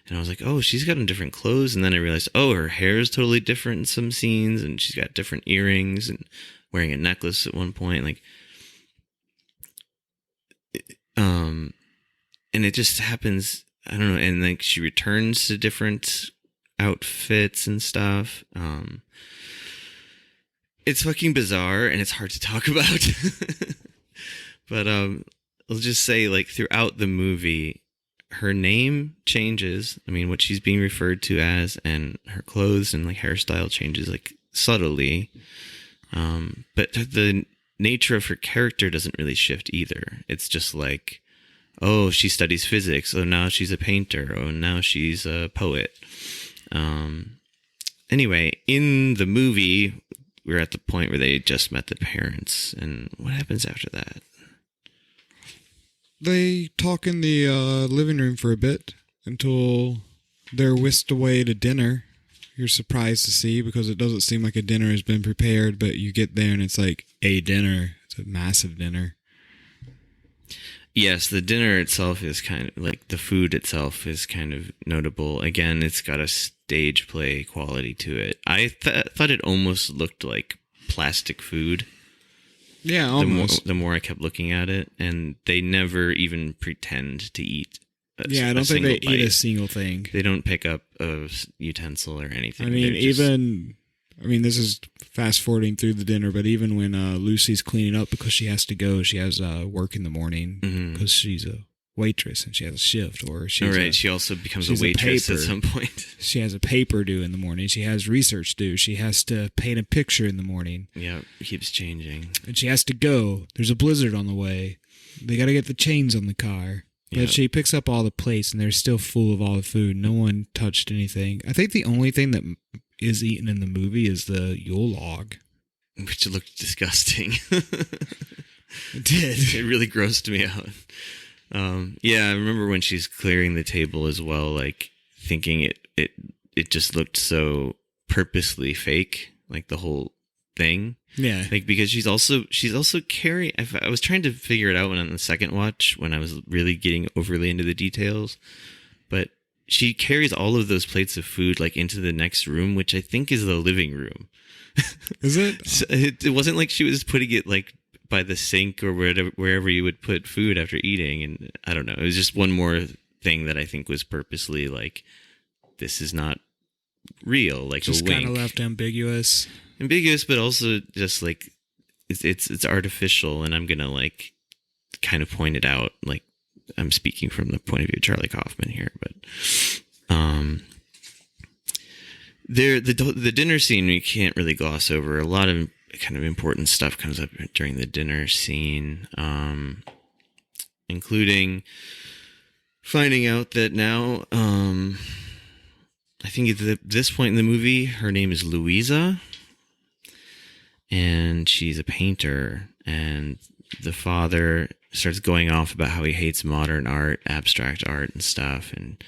And I was like, oh, she's got on different clothes. And then I realized, oh, her hair is totally different in some scenes. And she's got different earrings and wearing a necklace at one point. Like, and it just happens. I don't know. And like she returns to different outfits and stuff. It's fucking bizarre and it's hard to talk about. But I'll just say, like, throughout the movie, her name changes. I mean, what she's being referred to as, and her clothes and like hairstyle changes like subtly. But the nature of her character doesn't really shift either. It's just like, oh, she studies physics. Oh, now she's a painter. Oh, now she's a poet. Anyway, in the movie, we're at the point where they just met the parents. And what happens after that? They talk in the living room for a bit until they're whisked away to dinner. You're surprised to see because it doesn't seem like a dinner has been prepared, but you get there and it's like a dinner. It's a massive dinner. Yes, the dinner itself is kind of like the food itself is kind of notable. Again, it's got a stage play quality to it. I thought it almost looked like plastic food. Yeah, almost. The more I kept looking at it, and they never even pretend to eat. I don't think they eat a single thing. They don't pick up a utensil or anything. I mean, this is fast forwarding through the dinner, but even when Lucy's cleaning up because she has to go, she has work in the morning because she's a waitress and she has a shift, or she also becomes a waitress at some point. She has a paper due in the morning. She has research due. She has to paint a picture in the morning. Yeah, it keeps changing. And she has to go. There's a blizzard on the way. They got to get the chains on the car. But she picks up all the plates and they're still full of all the food. No one touched anything. I think the only thing that is eaten in the movie is the Yule log. Which looked disgusting. It did. It really grossed me out. I remember when she's clearing the table as well, like thinking it just looked so purposely fake, like the whole thing. Yeah. Like, because she's also carrying, I was trying to figure it out on the second watch when I was really getting overly into the details, but she carries all of those plates of food like into the next room, which I think is the living room. Is it? So it wasn't like she was putting it like by the sink or wherever you would put food after eating. And I don't know. It was just one more thing that I think was purposely like, this is not real. Like just a wink. Kind of left ambiguous, but also just like it's artificial. And I'm going to like kind of point it out. Like I'm speaking from the point of view of Charlie Kaufman here, but, the dinner scene we can't really gloss over. A lot of kind of important stuff comes up during the dinner scene, including finding out that now, I think at this point in the movie, her name is Louisa, and she's a painter, and the father starts going off about how he hates modern art, abstract art and stuff, and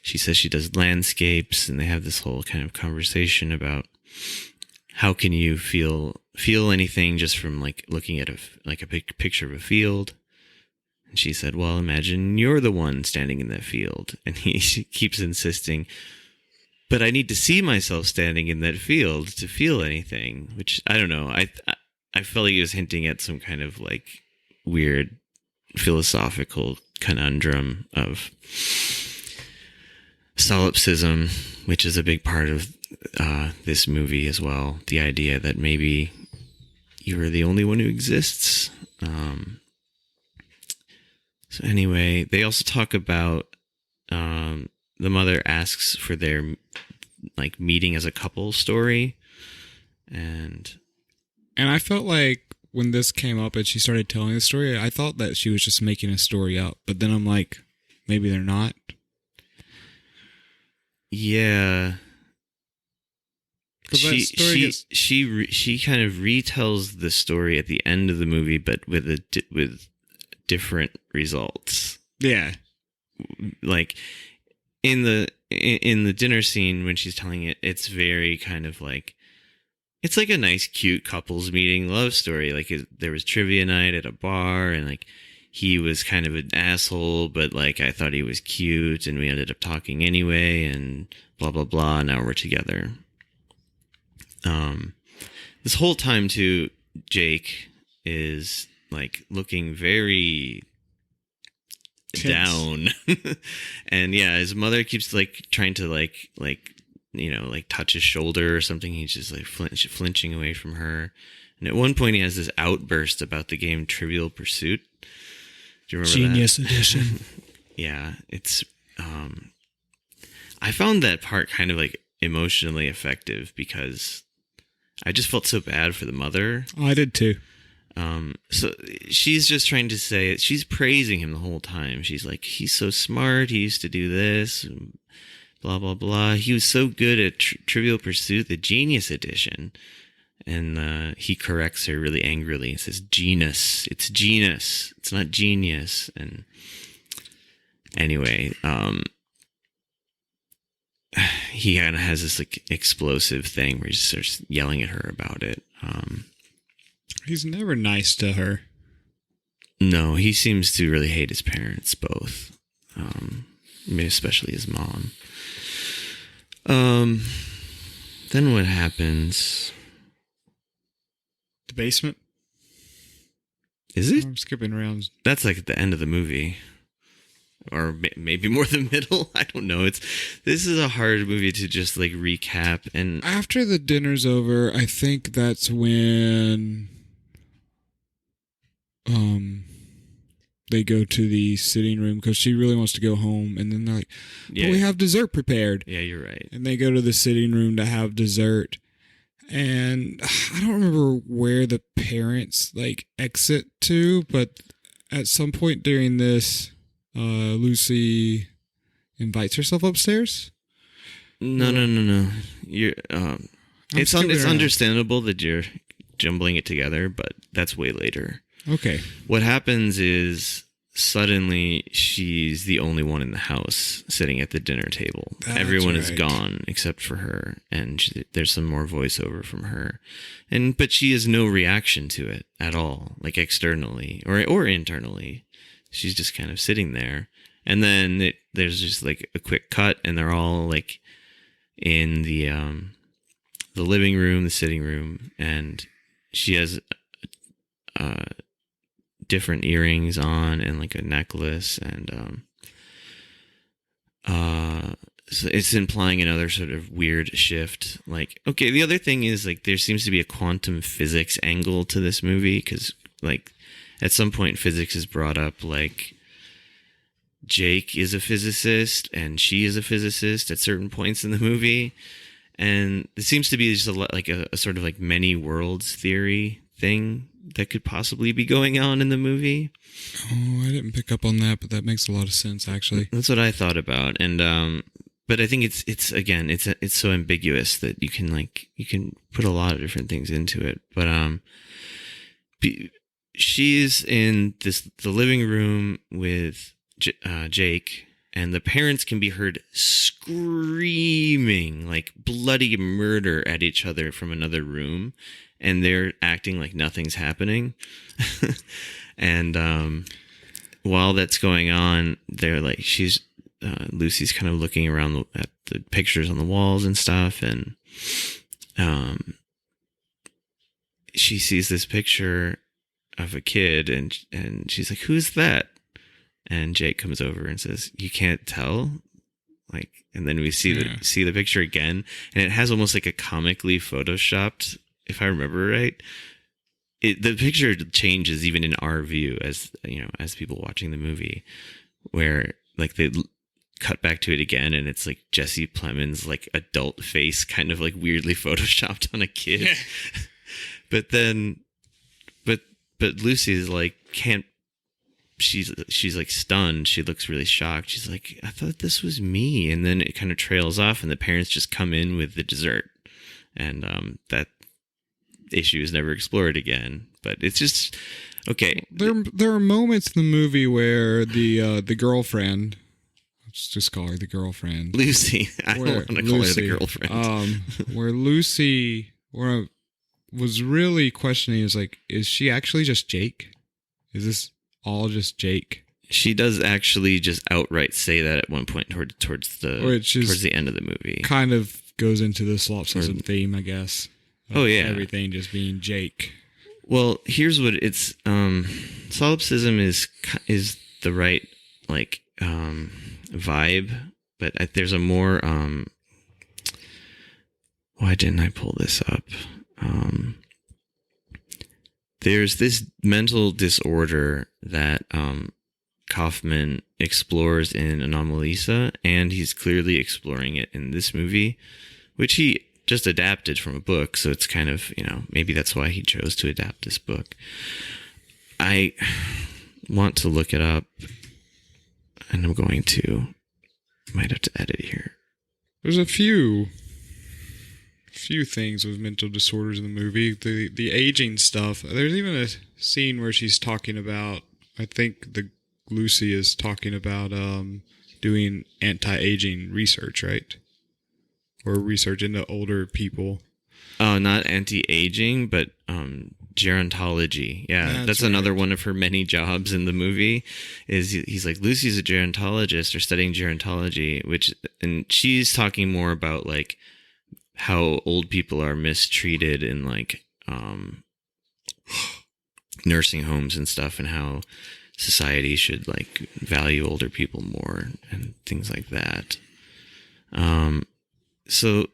she says she does landscapes, and they have this whole kind of conversation about how can you feel anything just from like looking at a picture of a field. And she said, well, imagine you're the one standing in that field. And she keeps insisting, but I need to see myself standing in that field to feel anything, which I don't know. I felt like he was hinting at some kind of like weird philosophical conundrum of solipsism, which is a big part of this movie as well. The idea that maybe you're the only one who exists. So anyway, they also talk about the mother asks for their like meeting as a couple story, and I felt like when this came up and she started telling the story, I thought that she was just making a story up, but then I'm like, maybe they're not. Yeah. She kind of retells the story at the end of the movie, but with different results. Yeah. Like in the dinner scene when she's telling it, it's very kind of like, it's like a nice, cute couples meeting love story. Like there was trivia night at a bar, and like he was kind of an asshole, but like I thought he was cute, and we ended up talking anyway, and blah blah blah. Now we're together. This whole time too, Jake is like looking very down, and yeah, his mother keeps like trying to like touch his shoulder or something. He's just like flinching away from her, and at one point he has this outburst about the game Trivial Pursuit. Do you remember Genius that? Edition. Yeah, it's I found that part kind of like emotionally effective because I just felt so bad for the mother. Oh, I did too. So she's just trying to say, she's praising him the whole time. She's like, he's so smart. He used to do this, and blah, blah, blah. He was so good at Trivial Pursuit, the Genius Edition. And he corrects her really angrily and says, genus. It's genus. It's not genius. And anyway, he kind of has this like explosive thing where he just starts yelling at her about it. He's never nice to her. No, he seems to really hate his parents, both. I mean, especially his mom. Then what happens? The basement? Is it? I'm skipping around. That's like at the end of the movie. Or maybe more the middle. I don't know. This is a hard movie to just like recap. And after the dinner's over, I think that's when they go to the sitting room because she really wants to go home, and then they're like, but we have dessert prepared. Yeah, you're right. And they go to the sitting room to have dessert. And I don't remember where the parents like exit to, but at some point during this, Lucy invites herself upstairs. No. You're it's understandable that you're jumbling it together, but that's way later. Okay. What happens is suddenly she's the only one in the house sitting at the dinner table. Everyone is gone except for her, and there's some more voiceover from her, but she has no reaction to it at all, like externally or internally. She's just kind of sitting there, and then there's just like a quick cut, and they're all like in the living room, the sitting room, and she has different earrings on and like a necklace, and so it's implying another sort of weird shift. Like, okay, the other thing is like there seems to be a quantum physics angle to this movie, because like at some point physics is brought up, like Jake is a physicist and she is a physicist at certain points in the movie, and it seems to be just a sort of like many worlds theory thing that could possibly be going on in the movie. Oh, I didn't pick up on that, but that makes a lot of sense, actually. That's what I thought about, and but I think it's so ambiguous that you can put a lot of different things into it. But she's in the living room with Jake, and the parents can be heard screaming like bloody murder at each other from another room, and they're acting like nothing's happening. And while that's going on, they're like, Lucy's kind of looking around at the pictures on the walls and stuff, and she sees this picture of a kid, and she's like, "Who's that?" And Jake comes over and says, "You can't tell?" Like, and then we see the picture again, and it has almost like a comically photoshopped, if I remember right. The picture changes even in our view as people watching the movie, where like they cut back to it again, and it's like Jesse Plemons' like adult face kind of like weirdly photoshopped on a kid. Yeah. But Lucy's like she's like stunned. She looks really shocked. She's like, "I thought this was me." And then it kind of trails off, and the parents just come in with the dessert, and that issue is never explored again. But it's just okay. There are moments in the movie where the girlfriend, let's just call her the girlfriend. Lucy. I don't want to call her the girlfriend. Where Lucy was really questioning is she actually just Jake? Is this all just Jake? She does actually just outright say that at one point towards the end of the movie. Kind of goes into the solipsism theme, I guess. Oh yeah, everything just being Jake. Well, here's what it's solipsism is the right vibe, but there's a more why didn't I pull this up? There's this mental disorder that Kaufman explores in Anomalisa, and he's clearly exploring it in this movie, which he just adapted from a book, so it's kind of, maybe that's why he chose to adapt this book. I want to look it up, and I'm going to. Might have to edit here. There's a few things with mental disorders in the movie. The aging stuff. There's even a scene where she's talking about, I think Lucy is talking about doing anti-aging research, right? Or research into older people. Oh, not anti-aging, but gerontology. Yeah, that's right. Another one of her many jobs in the movie. He's like, Lucy's a gerontologist or studying gerontology, and she's talking more about how old people are mistreated in nursing homes and stuff, and how society should value older people more and things like that. So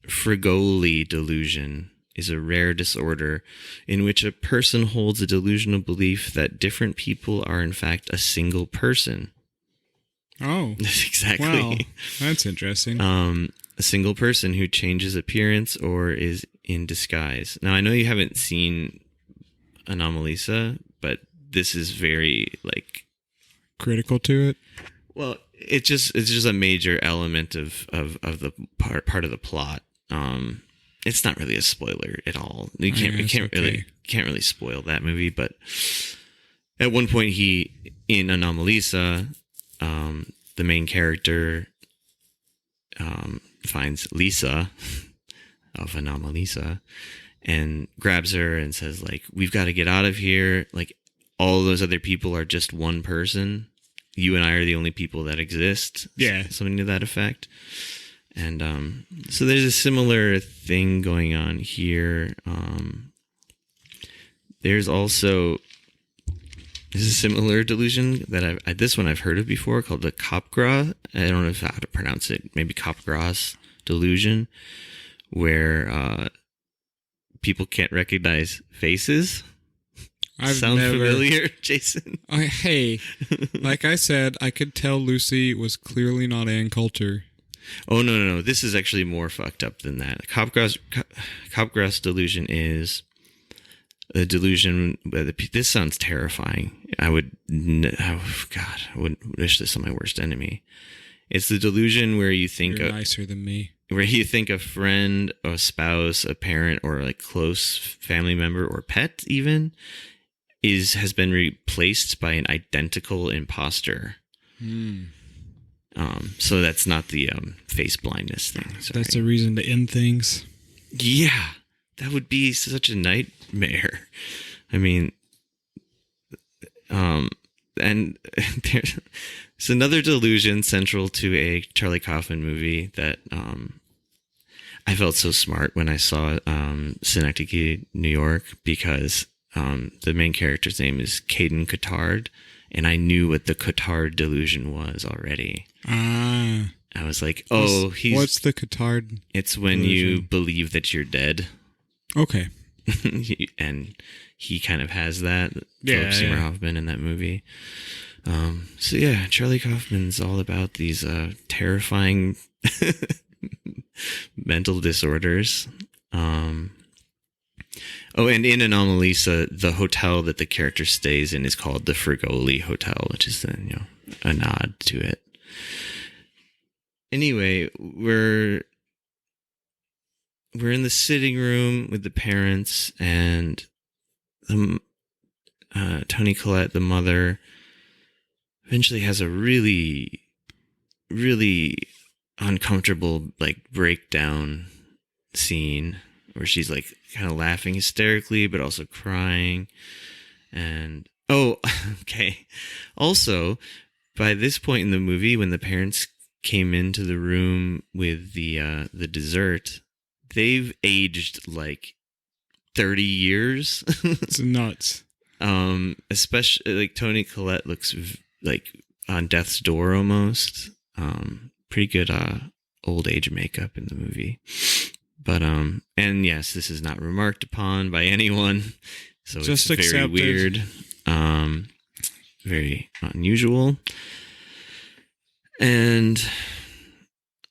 Frigoli delusion is a rare disorder in which a person holds a delusional belief that different people are in fact a single person. Oh, exactly. Wow, that's interesting. A single person who changes appearance or is in disguise. Now, I know you haven't seen Anomalisa, but this is very critical to it. Well, it's just a major element of the part of the plot. It's not really a spoiler at all. You can't really spoil that movie. But at one point, in Anomalisa, the main character finds Lisa of Anomalisa and grabs her and says, we've got to get out of here. All those other people are just one person. You and I are the only people that exist. Yeah. Something to that effect. And so there's a similar thing going on here. There's a similar delusion that this one I've heard of before, called the Capgras. I don't know how to pronounce it. Maybe Capgras delusion, where people can't recognize faces. Sound familiar, Jason? Hey, like I said, I could tell Lucy was clearly not Ann Coulter. Oh, no. This is actually more fucked up than that. Capgras delusion is a delusion. This sounds terrifying. I wouldn't wish this on my worst enemy. It's the delusion where you think You're nicer than me. Where you think a friend, a spouse, a parent, or close family member or pet even has been replaced by an identical imposter. So that's not the face blindness thing. Sorry. That's a reason to end things. Yeah, that would be such a nightmare. I mean, and there's another delusion central to a Charlie Kaufman movie that I felt so smart when I saw Synecdoche, New York, because the main character's name is Caden Cotard, and I knew what the Cotard delusion was already. I was like, what's the Cotard? It's when delusion? You believe that you're dead. Okay. And he kind of has that. Yeah, Philip Seymour Hoffman in that movie. So yeah, Charlie Kaufman's all about these terrifying mental disorders. And in Anomalisa, the hotel that the character stays in is called the Frigoli Hotel, which is then, a nod to it. Anyway, we're in the sitting room with the parents, and Toni Collette, the mother, eventually has a really really uncomfortable like breakdown scene where she's like kind of laughing hysterically but also crying. And okay, also by this point in the movie, when the parents came into the room with the dessert, they've aged like 30 years. It's nuts. Especially like Toni Collette looks like on death's door almost. Pretty good old age makeup in the movie. But and yes, this is not remarked upon by anyone, so just it's very accepted. weird, very unusual. And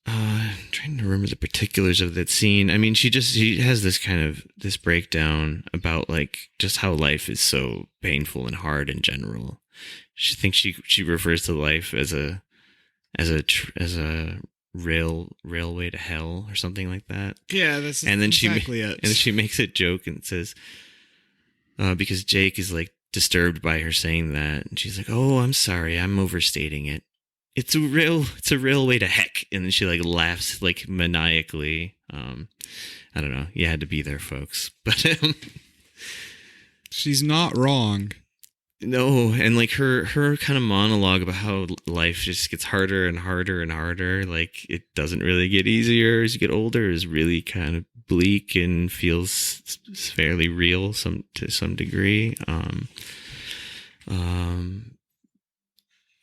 I'm trying to remember the particulars of that scene. I mean, she has this breakdown about like just how life is so painful and hard in general. She thinks she refers to life as a railway to hell or something like that. Yeah, that's and then exactly it. And she makes a joke and says, because Jake is like disturbed by her saying that, and she's like, "Oh, I'm sorry, I'm overstating it. It's a railway to heck." And then she like laughs like maniacally. I don't know. You had to be there, folks. But she's not wrong. No, and like her kind of monologue about how life just gets harder and harder and harder. Like it doesn't really get easier as you get older is really kind of bleak and feels fairly real to some degree.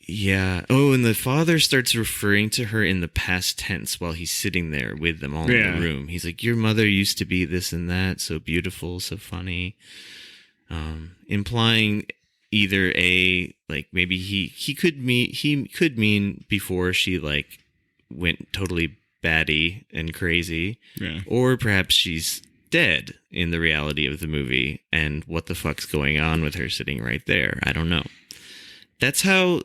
Yeah. Oh, and the father starts referring to her in the past tense while he's sitting there with them all in the room. He's like, "Your mother used to be this and that, so beautiful, so funny," implying either like maybe he could mean before she like went totally batty and crazy, or perhaps she's dead in the reality of the movie, and what the fuck's going on with her sitting right there? I don't know. That's how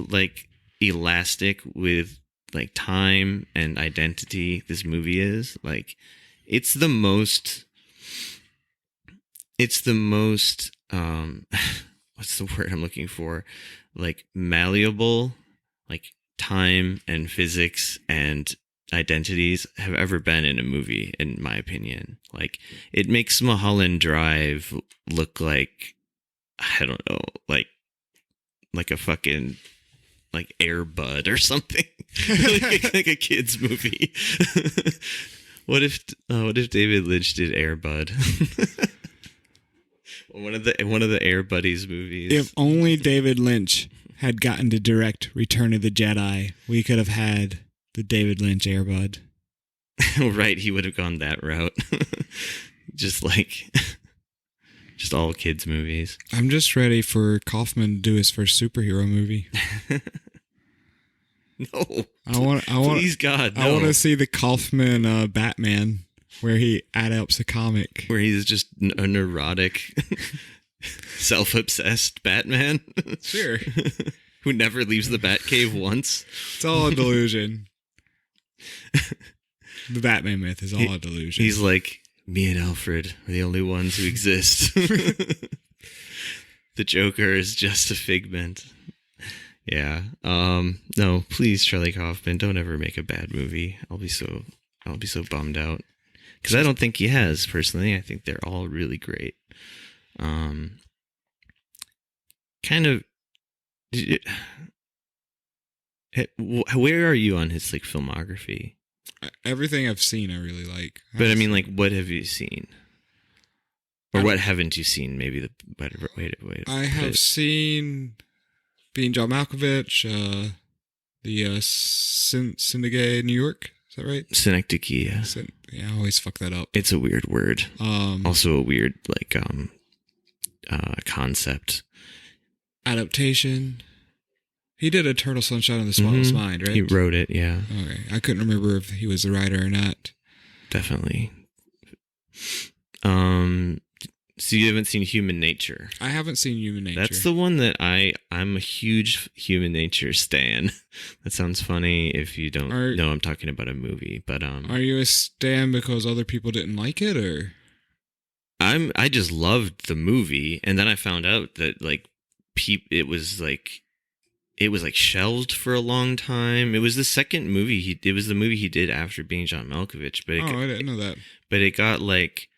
like elastic with like time and identity this movie is. Like it's the most what's the word I'm looking for? Like malleable, like time and physics and identities have ever been in a movie, in my opinion. Like it makes Mulholland Drive look like, I don't know, like a fucking like Air Bud or something. like a kid's movie. What if David Lynch did Air Bud? One of the Air Buddies movies. If only David Lynch had gotten to direct Return of the Jedi, we could have had the David Lynch Air Bud. Right, he would have gone that route. Just all kids movies. I'm just ready for Kaufman to do his first superhero movie. No, please God, no. I want to see the Kaufman Batman, where he adapts a comic, where he's just a neurotic, self-obsessed Batman. Sure, who never leaves the Batcave once. It's all a delusion. The Batman myth is all a delusion. He's like, me and Alfred are the only ones who exist. The Joker is just a figment. Yeah. No, please, Charlie Kaufman, don't ever make a bad movie. I'll be so bummed out. Because I don't think he has, personally. I think they're all really great. Kind of... Where are you on his like filmography? Everything I've seen, I really like. But I mean, like, what have you seen? Or what haven't you seen? Maybe the better way to put it. I have seen Being John Malkovich, the Syndicate New York. Is that right? Synecdoche, yeah. Yeah, I always fuck that up. It's a weird word. Also a weird, like, concept. Adaptation. He did Eternal Sunshine of the Spotless Mind, right? He wrote it, yeah. Okay. I couldn't remember if he was the writer or not. Definitely. So you haven't seen Human Nature? I haven't seen Human Nature. That's the one that I'm a huge Human Nature stan. That sounds funny if you don't know I'm talking about a movie, but Are you a stan because other people didn't like it, or? I just loved the movie, and then I found out that like it was like it was like shelved for a long time. It was the second movie it was the movie he did after being John Malkovich, but I didn't know that. But it got like,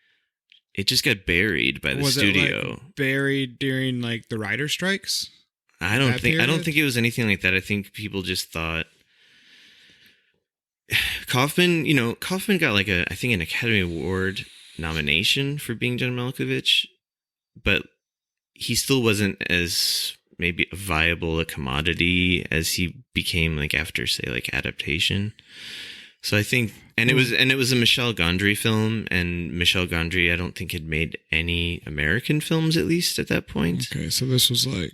it just got buried by the studio. It like buried during like the writer strikes? I don't think it was anything like that. I think people just thought Kaufman got like I think an Academy Award nomination for being John Malkovich, but he still wasn't as maybe viable a commodity as he became like after, say, like Adaptation. So I think, and it was a Michel Gondry film, and Michel Gondry I don't think had made any American films, at least at that point. Okay, so this was like,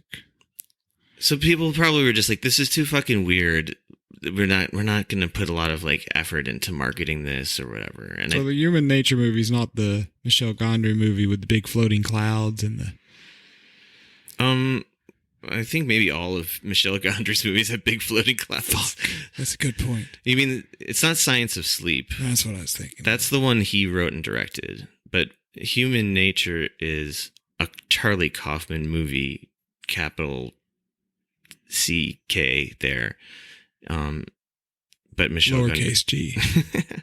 so people probably were just like, this is too fucking weird. We're not going to put a lot of like effort into marketing this or whatever. And so the Human Nature movie is not the Michel Gondry movie with the big floating clouds and the. I think maybe all of Michel Gondry's movies have big floating clouds. Fuck, that's a good point. You mean it's not Science of Sleep? That's what I was thinking. That's the one he wrote and directed. But Human Nature is a Charlie Kaufman movie, capital CK there. But Michel lowercase Gondry. g.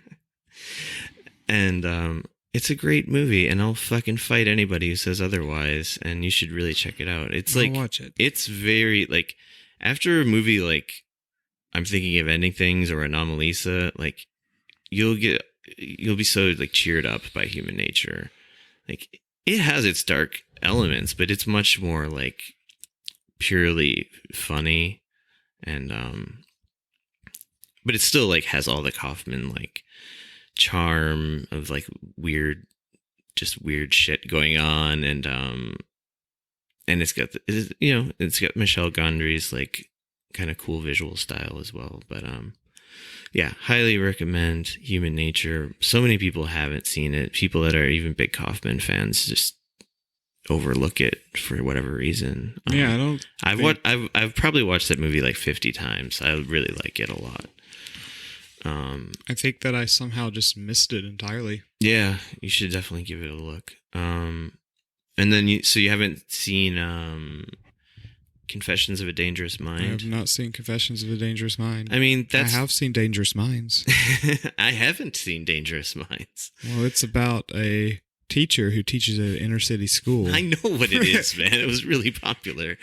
And it's a great movie, and I'll fucking fight anybody who says otherwise, and you should really check it out. It's I'll like, watch it. It's very, like, after a movie like I'm Thinking of Ending Things or Anomalisa, like, you'll be so, like, cheered up by Human Nature. Like, it has its dark elements, but it's much more, like, purely funny, and, but it still, like, has all the Kaufman, like, charm of like weird shit going on, and it's got it's got Michel Gondry's like kind of cool visual style as well. But yeah, highly recommend Human Nature. So many people haven't seen it. People that are even big Kaufman fans just overlook it for whatever reason. Yeah, I've probably watched that movie like 50 times. I really like it a lot. I think that I somehow just missed it entirely. Yeah, you should definitely give it a look. And then you haven't seen Confessions of a Dangerous Mind? I have not seen Confessions of a Dangerous Mind. I mean, I have seen Dangerous Minds. I haven't seen Dangerous Minds. Well, it's about a teacher who teaches at an inner city school. I know what it is, man. It was really popular.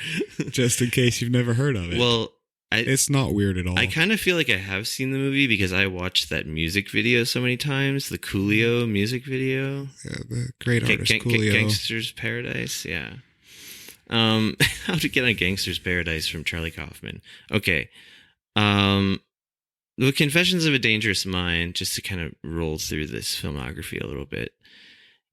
Just in case you've never heard of it. Well, it's not weird at all. I kind of feel like I have seen the movie because I watched that music video so many times, the Coolio music video. Yeah, the great artist Coolio. Gangster's Paradise, yeah. How to Get on Gangster's Paradise from Charlie Kaufman. Okay. The Confessions of a Dangerous Mind, just to kind of roll through this filmography a little bit,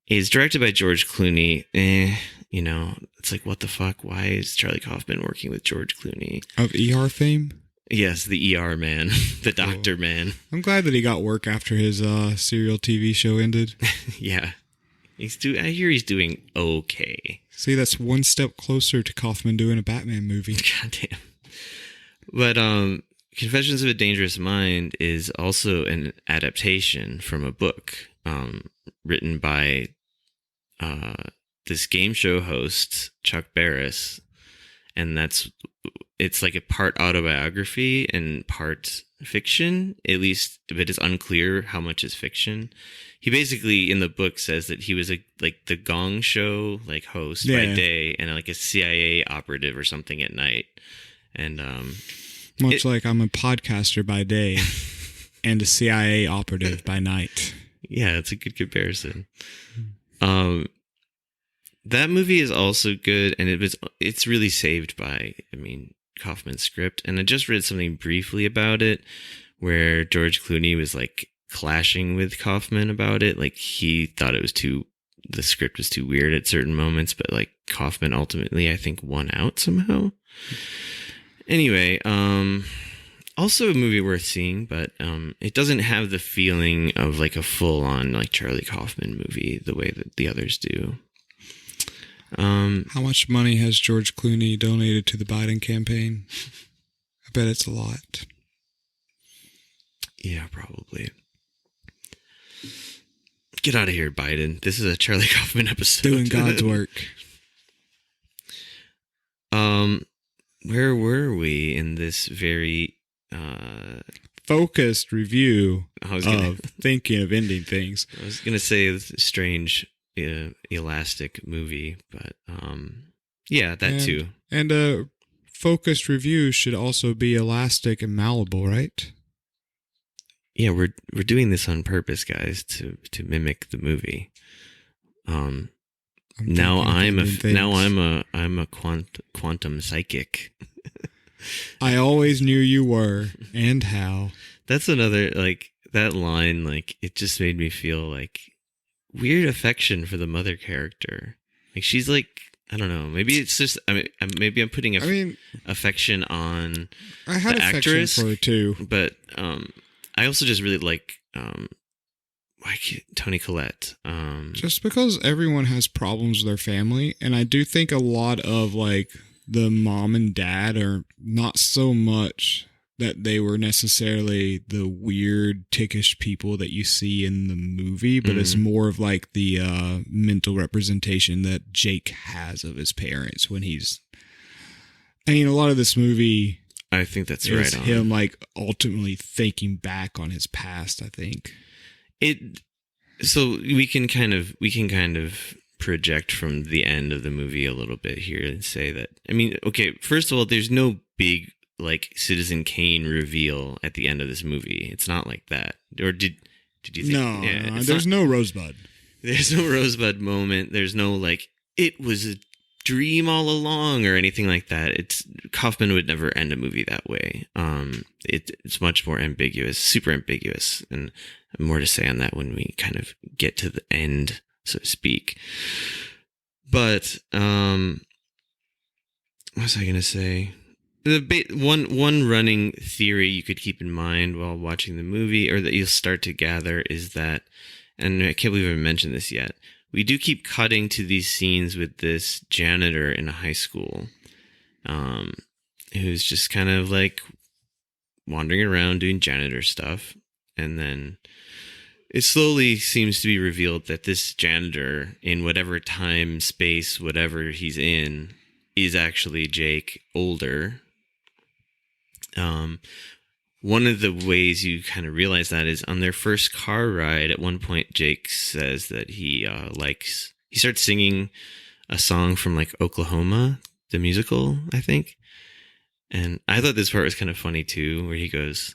is directed by George Clooney. It's like, what the fuck? Why is Charlie Kaufman working with George Clooney? Of ER fame? Yes, the ER man, the doctor man. I'm glad that he got work after his serial TV show ended. Yeah. I hear he's doing okay. See, that's one step closer to Kaufman doing a Batman movie. Goddamn. But Confessions of a Dangerous Mind is also an adaptation from a book written by this game show host, Chuck Barris, and it's like a part autobiography and part fiction, at least, but it's unclear how much is fiction. He basically in the book says that he was like the Gong Show like host by day and like a CIA operative or something at night, and like I'm a podcaster by day and a CIA operative by night. Yeah, it's a good comparison. That movie is also good, and it's really saved by, Kaufman's script. And I just read something briefly about it, where George Clooney was like clashing with Kaufman about it. Like he thought the script was too weird at certain moments, but like Kaufman ultimately, I think, won out somehow. Anyway, also a movie worth seeing, but it doesn't have the feeling of like a full-on like Charlie Kaufman movie the way that the others do. How much money has George Clooney donated to the Biden campaign? I bet it's a lot. Yeah, probably. Get out of here, Biden. This is a Charlie Kaufman episode. Doing God's work. where were we in this very focused review of thinking of ending things? I was gonna say it's a strange, elastic movie, but yeah, that too. And a focused review should also be elastic and malleable, right? Yeah, we're doing this on purpose, guys, to mimic the movie. I'm a quantum psychic. I always knew you were, and how. That's another, like, that line, like, it just made me feel like weird affection for the mother character. Like, she's like, I don't know, maybe it's just, maybe I'm putting affection on I had the affection actress for her too, but I also just really like Toni Collette. Just because everyone has problems with their family, and I do think a lot of like the mom and dad are not so much that they were necessarily the weird tickish people that you see in the movie, but it's more of like the mental representation that Jake has of his parents when he's. I mean, a lot of this movie, I think that's is right. Him like ultimately thinking back on his past. I think so we can kind of project from the end of the movie a little bit here and say that, I mean, okay, first of all, there's no big like Citizen Kane reveal at the end of this movie. It's not like that. Or did you think? No, there's no Rosebud. There's no Rosebud moment. There's no like it was a dream all along or anything like that. Kaufman would never end a movie that way. It's much more ambiguous, super ambiguous, and more to say on that when we kind of get to the end, so to speak. But what was I going to say? One running theory you could keep in mind while watching the movie, or that you'll start to gather, is that, and I can't believe I haven't mentioned this yet, we do keep cutting to these scenes with this janitor in a high school, who's just kind of like wandering around doing janitor stuff. And then it slowly seems to be revealed that this janitor, in whatever time, space, whatever he's in, is actually Jake, older. One of the ways you kind of realize that is on their first car ride. At one point, Jake says that he starts singing a song from like Oklahoma, the musical, I think. And I thought this part was kind of funny too, where he goes,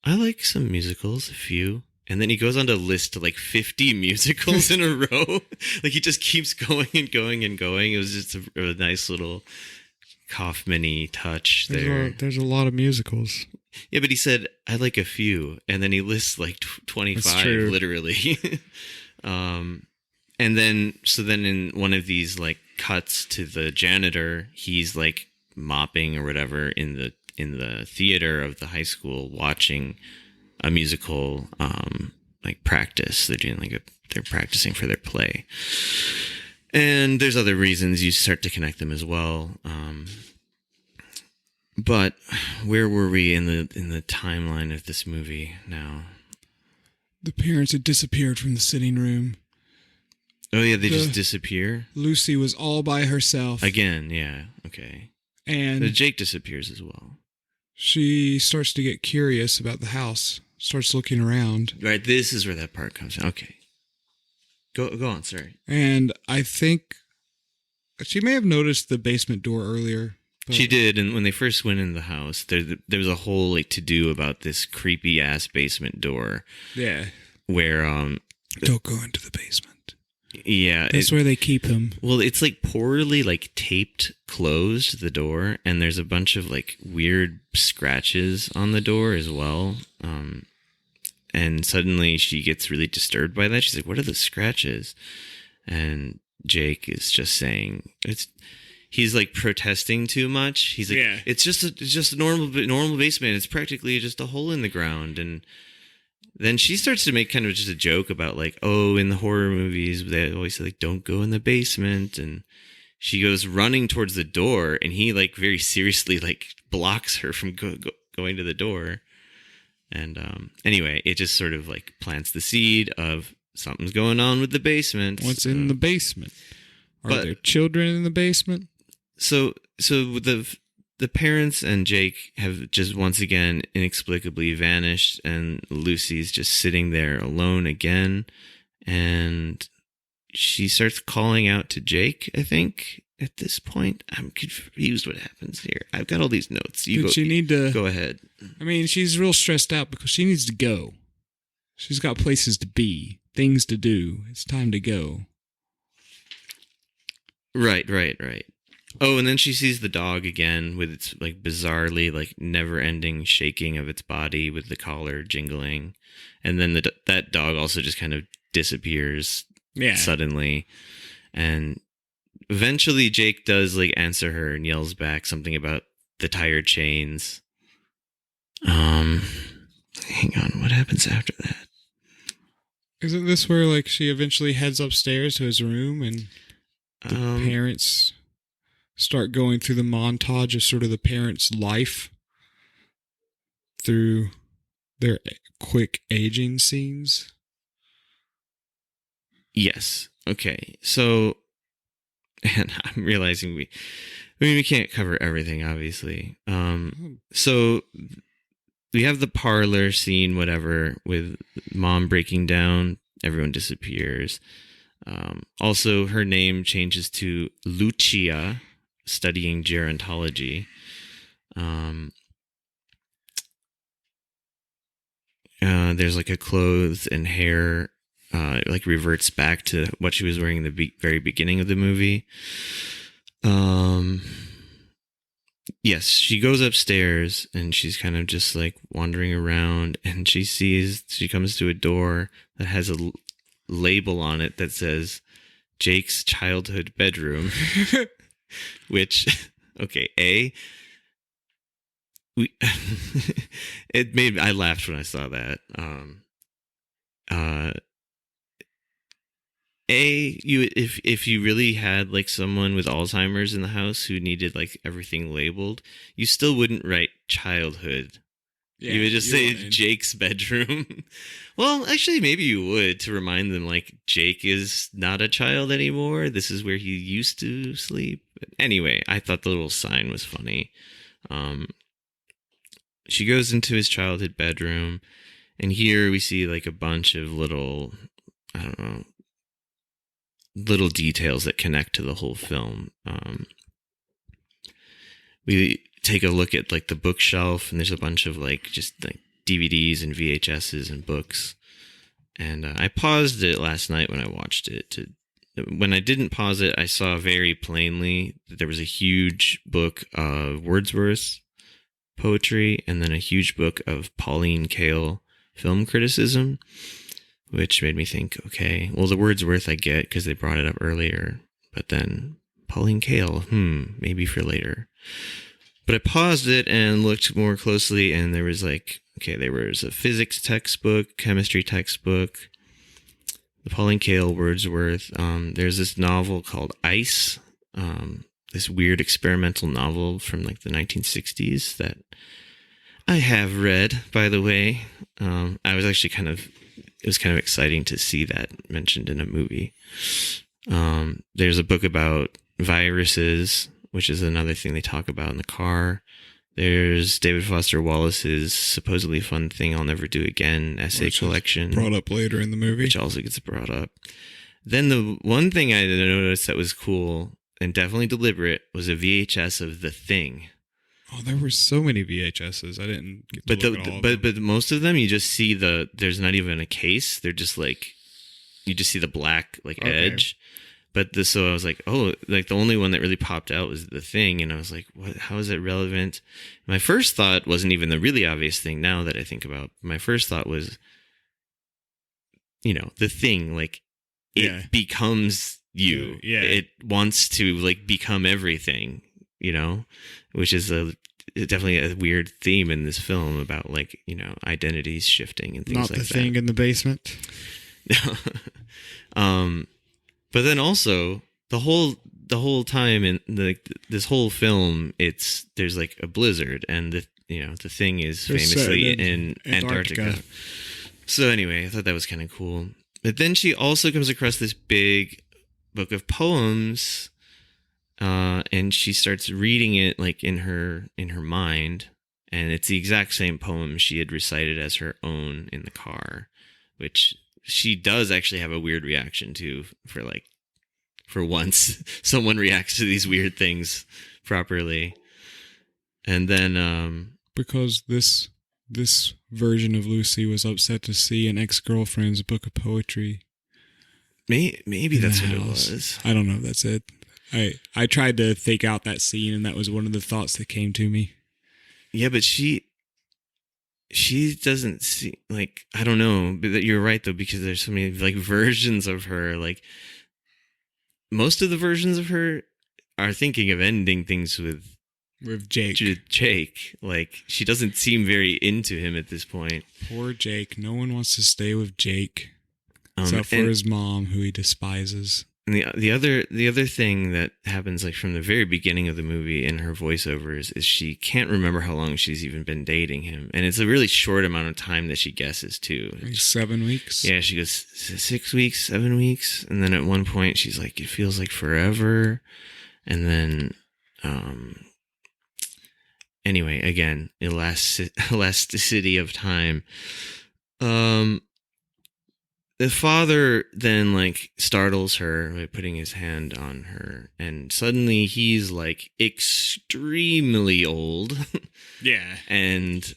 I like some musicals, a few. And then he goes on to list like 50 musicals in a row. Like he just keeps going and going and going. It was just a nice little Kaufman-y touch there. There's a lot of musicals. Yeah, but he said, I like a few. And then he lists like 25, literally. And then in one of these like cuts to the janitor, he's like mopping or whatever in the theater of the high school, watching a musical like practice. They're doing they're practicing for their play. And there's other reasons you start to connect them as well. But where were we in the timeline of this movie now? The parents had disappeared from the sitting room. Oh yeah, they just disappear? Lucy was all by herself. Again, yeah, okay. And Jake disappears as well. She starts to get curious about the house, starts looking around. Right, this is where that part comes in. Okay. Go on, sorry. And I think she may have noticed the basement door earlier. She did, and when they first went in the house, there was a whole like to-do about this creepy ass basement door. Yeah. Where don't go into the basement. Yeah. That's where they keep him. Well, it's like poorly like taped closed, the door, and there's a bunch of like weird scratches on the door as well. And suddenly she gets really disturbed by that. She's like, what are the scratches? And Jake is just saying he's like protesting too much. He's like, yeah. It's just a normal basement. It's practically just a hole in the ground. And then she starts to make kind of just a joke about like, oh, in the horror movies, they always say like, don't go in the basement. And she goes running towards the door, and he like very seriously like blocks her from going to the door. And anyway, it just sort of like plants the seed of something's going on with the basement. What's in the basement? Are there children in the basement? So so the parents and Jake have just once again inexplicably vanished, and Lucy's just sitting there alone again, and she starts calling out to Jake, I think, at this point. I'm confused what happens here. I've got all these notes. Go ahead. I mean, she's real stressed out because she needs to go. She's got places to be, things to do. It's time to go. Right. Oh, and then she sees the dog again with its like bizarrely like never-ending shaking of its body with the collar jingling, and then that dog also just kind of disappears suddenly, and eventually Jake does like answer her and yells back something about the tire chains. Hang on, what happens after that? Isn't this where like she eventually heads upstairs to his room and the parents start going through the montage of sort of the parents' life through their quick aging scenes? Yes. Okay. So, and I'm realizing we can't cover everything, obviously. So we have the parlor scene, whatever, with mom breaking down. Everyone disappears. Also, her name changes to Lucia, studying gerontology. There's like a clothes and hair like reverts back to what she was wearing in the very beginning of the movie. Yes, she goes upstairs and she's kind of just like wandering around, and she comes to a door that has a label on it that says Jake's childhood bedroom. Which, okay, I laughed when I saw that. If you really had like someone with Alzheimer's in the house who needed like everything labeled, you still wouldn't write childhood. Yeah, you would just say Jake's bedroom. Well, actually, maybe you would, to remind them like Jake is not a child anymore. This is where he used to sleep. But anyway, I thought the little sign was funny. She goes into his childhood bedroom, and here we see like a bunch of little, I don't know, little details that connect to the whole film. We take a look at like the bookshelf, and there's a bunch of like just like DVDs and VHSs and books. And I paused it last night when I watched it. When I didn't pause it, I saw very plainly that there was a huge book of Wordsworth's poetry and then a huge book of Pauline Kael film criticism, which made me think, okay, well, the Wordsworth I get because they brought it up earlier, but then Pauline Kael, maybe for later. But I paused it and looked more closely, and there was like, okay, there was a physics textbook, chemistry textbook, the Pauline Kael Wordsworth. There's this novel called Ice, this weird experimental novel from like the 1960s that I have read, by the way. I was actually it was kind of exciting to see that mentioned in a movie. There's a book about viruses, which is another thing they talk about in the car. There's David Foster Wallace's supposedly fun thing I'll never do again essay collection, brought up later in the movie, which also gets brought up. Then the one thing I noticed that was cool and definitely deliberate was a VHS of The Thing. Oh, there were so many VHSs. I didn't get to look at all of them. But most of them, you just see there's not even a case. They're just like, you just see the black like edge. But so I was like, oh, like the only one that really popped out was The Thing. And I was like, what? How is it relevant? My first thought wasn't even the really obvious thing now that I think about. My first thought was, The Thing, like it becomes you. Yeah. It wants to like become everything, which is definitely a weird theme in this film about like, identities shifting and things like that. Not the thing in the basement. But then also the whole time in this whole film, there's like a blizzard, and the Thing is famously in Antarctica. So anyway, I thought that was kind of cool. But then she also comes across this big book of poems and she starts reading it like in her mind, and it's the exact same poem she had recited as her own in the car, which she does actually have a weird reaction to. For once, someone reacts to these weird things properly. And then because this version of Lucy was upset to see an ex-girlfriend's book of poetry. Maybe that's what it was. I don't know if that's it. I tried to fake out that scene, and that was one of the thoughts that came to me. Yeah, but she doesn't see, like, I don't know, but you're right though, because there's so many like versions of her. Like, most of the versions of her are thinking of ending things with Jake. Like, she doesn't seem very into him at this point. Poor Jake. No one wants to stay with Jake except for his mom, who he despises. And the other thing that happens, like, from the very beginning of the movie in her voiceovers, is she can't remember how long she's even been dating him, and it's a really short amount of time that she guesses too. Like 7 weeks. Yeah, she goes 6 weeks, 7 weeks, and then at one point she's like, it feels like forever, and then anyway, again, elasticity of time. The father then, like, startles her by putting his hand on her, and suddenly he's, like, extremely old. Yeah. And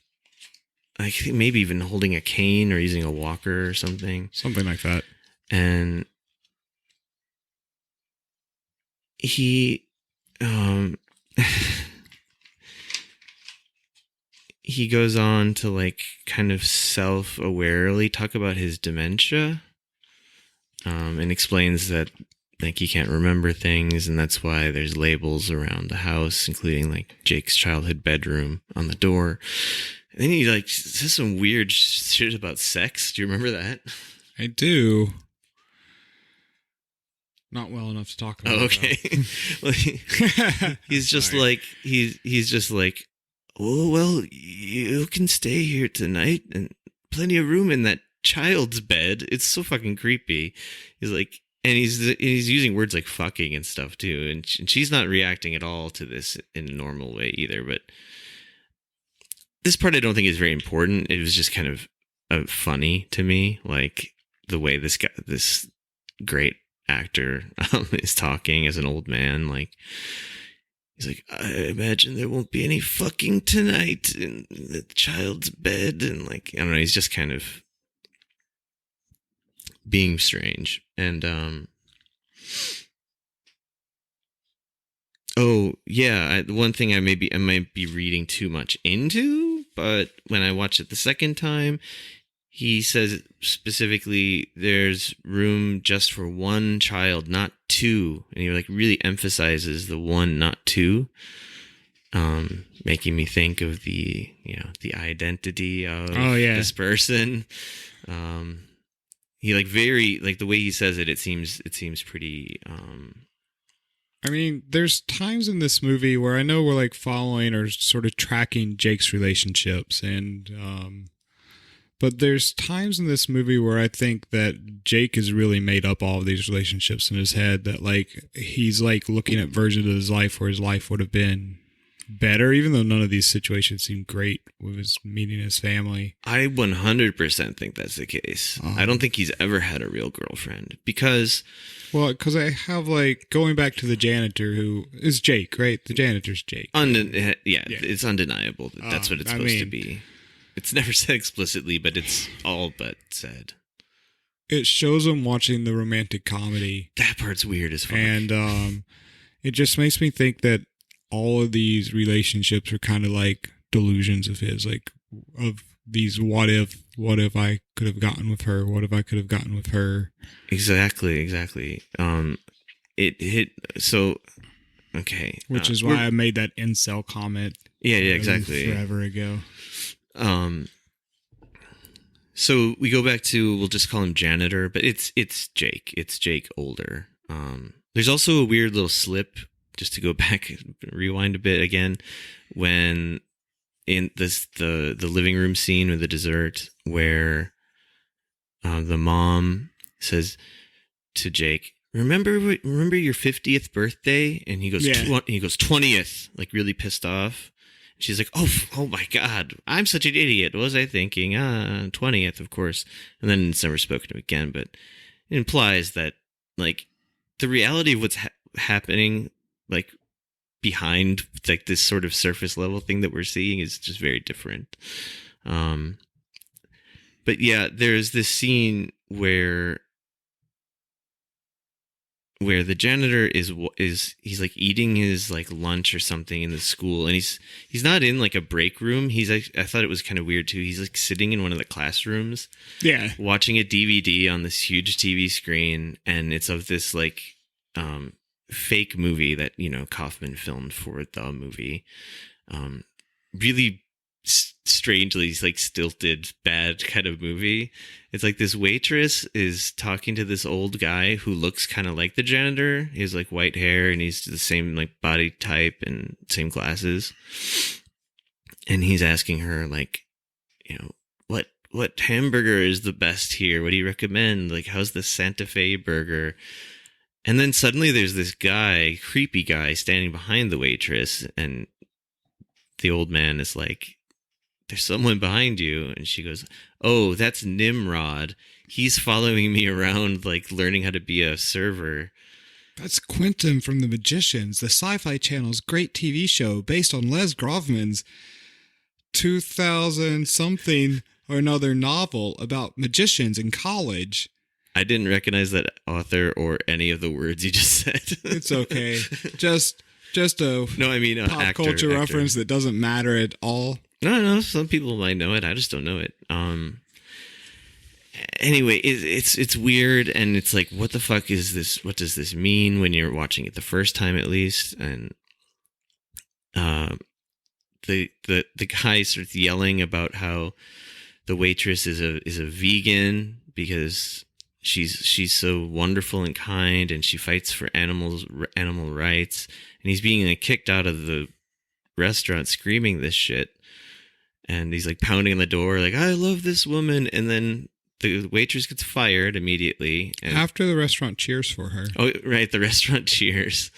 I think maybe even holding a cane or using a walker or something. Something like that. And he he goes on to, like, kind of self-awarely talk about his dementia, and explains that, like, he can't remember things, and that's why there's labels around the house, including, like, Jake's childhood bedroom on the door. And then he, like, says some weird shit about sex. Do you remember that? I do. Not well enough to talk about. Oh, okay. Well, he's just like, he's just like, oh, well, you can stay here tonight, and plenty of room in that child's bed. It's so fucking creepy. He's like, and he's using words like fucking and stuff too, and she's not reacting at all to this in a normal way either. But this part I don't think is very important. It was just kind of funny to me, like the way this great actor is talking as an old man, like. He's like, I imagine there won't be any fucking tonight in the child's bed. And, like, I don't know, he's just kind of being strange. And, oh, yeah, one thing I might be reading too much into, but when I watched it the second time, he says specifically there's room just for one child, not two. And he, like, really emphasizes the one, not two, making me think of the identity of this person. He, like, very, like, the way he says it seems pretty. I mean, there's times in this movie where I know we're, like, following or sort of tracking Jake's relationships, and but there's times in this movie where I think that Jake has really made up all of these relationships in his head, that, like, he's, like, looking at versions of his life where his life would have been better, even though none of these situations seem great with his meeting his family. I 100% think that's the case. I don't think he's ever had a real girlfriend because... Well, because I have, like, going back to the janitor who is Jake, right? The janitor's Jake. It's undeniable that that's what it's supposed to be. It's never said explicitly, but it's all but said. It shows him watching the romantic comedy. That part's weird as fuck. And it just makes me think that all of these relationships are kind of like delusions of his, like, of these what if I could have gotten with her, what if I could have gotten with her. Exactly. It hit, so, okay. Which is why I made that incel comment. Yeah, exactly. Forever ago. So we go back to, we'll just call him janitor, but it's Jake. It's Jake older. There's also a weird little slip, just to go back, rewind a bit again, when in the living room scene with the dessert, where the mom says to Jake, remember your 50th birthday? And he goes, Yeah. he goes 20th, like really pissed off. She's like, oh my God, I'm such an idiot. What was I thinking? 20th, of course. And then it's never spoken to again, but it implies that like the reality of what's happening, like behind like this sort of surface level thing that we're seeing is just very different. But yeah, there's this scene where the janitor is he's like eating his like lunch or something in the school, and he's not in like a break room. He's like, I thought it was kind of weird too. He's like sitting in one of the classrooms, watching a DVD on this huge TV screen, and it's of this like fake movie that Kaufman filmed for the movie. Really strangely like stilted, bad kind of movie. It's like this waitress is talking to this old guy who looks kind of like the janitor. He has like white hair and he's the same like body type and same glasses. And he's asking her like, what hamburger is the best here? What do you recommend? Like, how's the Santa Fe burger? And then suddenly there's this guy, creepy guy, standing behind the waitress, and the old man is like, there's someone behind you. And she goes, oh, that's Nimrod. He's following me around, like learning how to be a server. That's Quentin from The Magicians, the Sci-Fi Channel's great TV show based on Les Groffman's 2000-something or another novel about magicians in college. I didn't recognize that author or any of the words you just said. It's okay. Just a pop culture reference that doesn't matter at all. No, some people might know it. I just don't know it. Anyway, it's weird, and it's like, what the fuck is this? What does this mean when you're watching it the first time, at least? And the guy starts yelling about how the waitress is a vegan because she's so wonderful and kind, and she fights for animal rights, and he's being like kicked out of the restaurant screaming this shit. And he's like pounding on the door, like, I love this woman. And then the waitress gets fired immediately. And after the restaurant cheers for her. Oh, right. The restaurant cheers.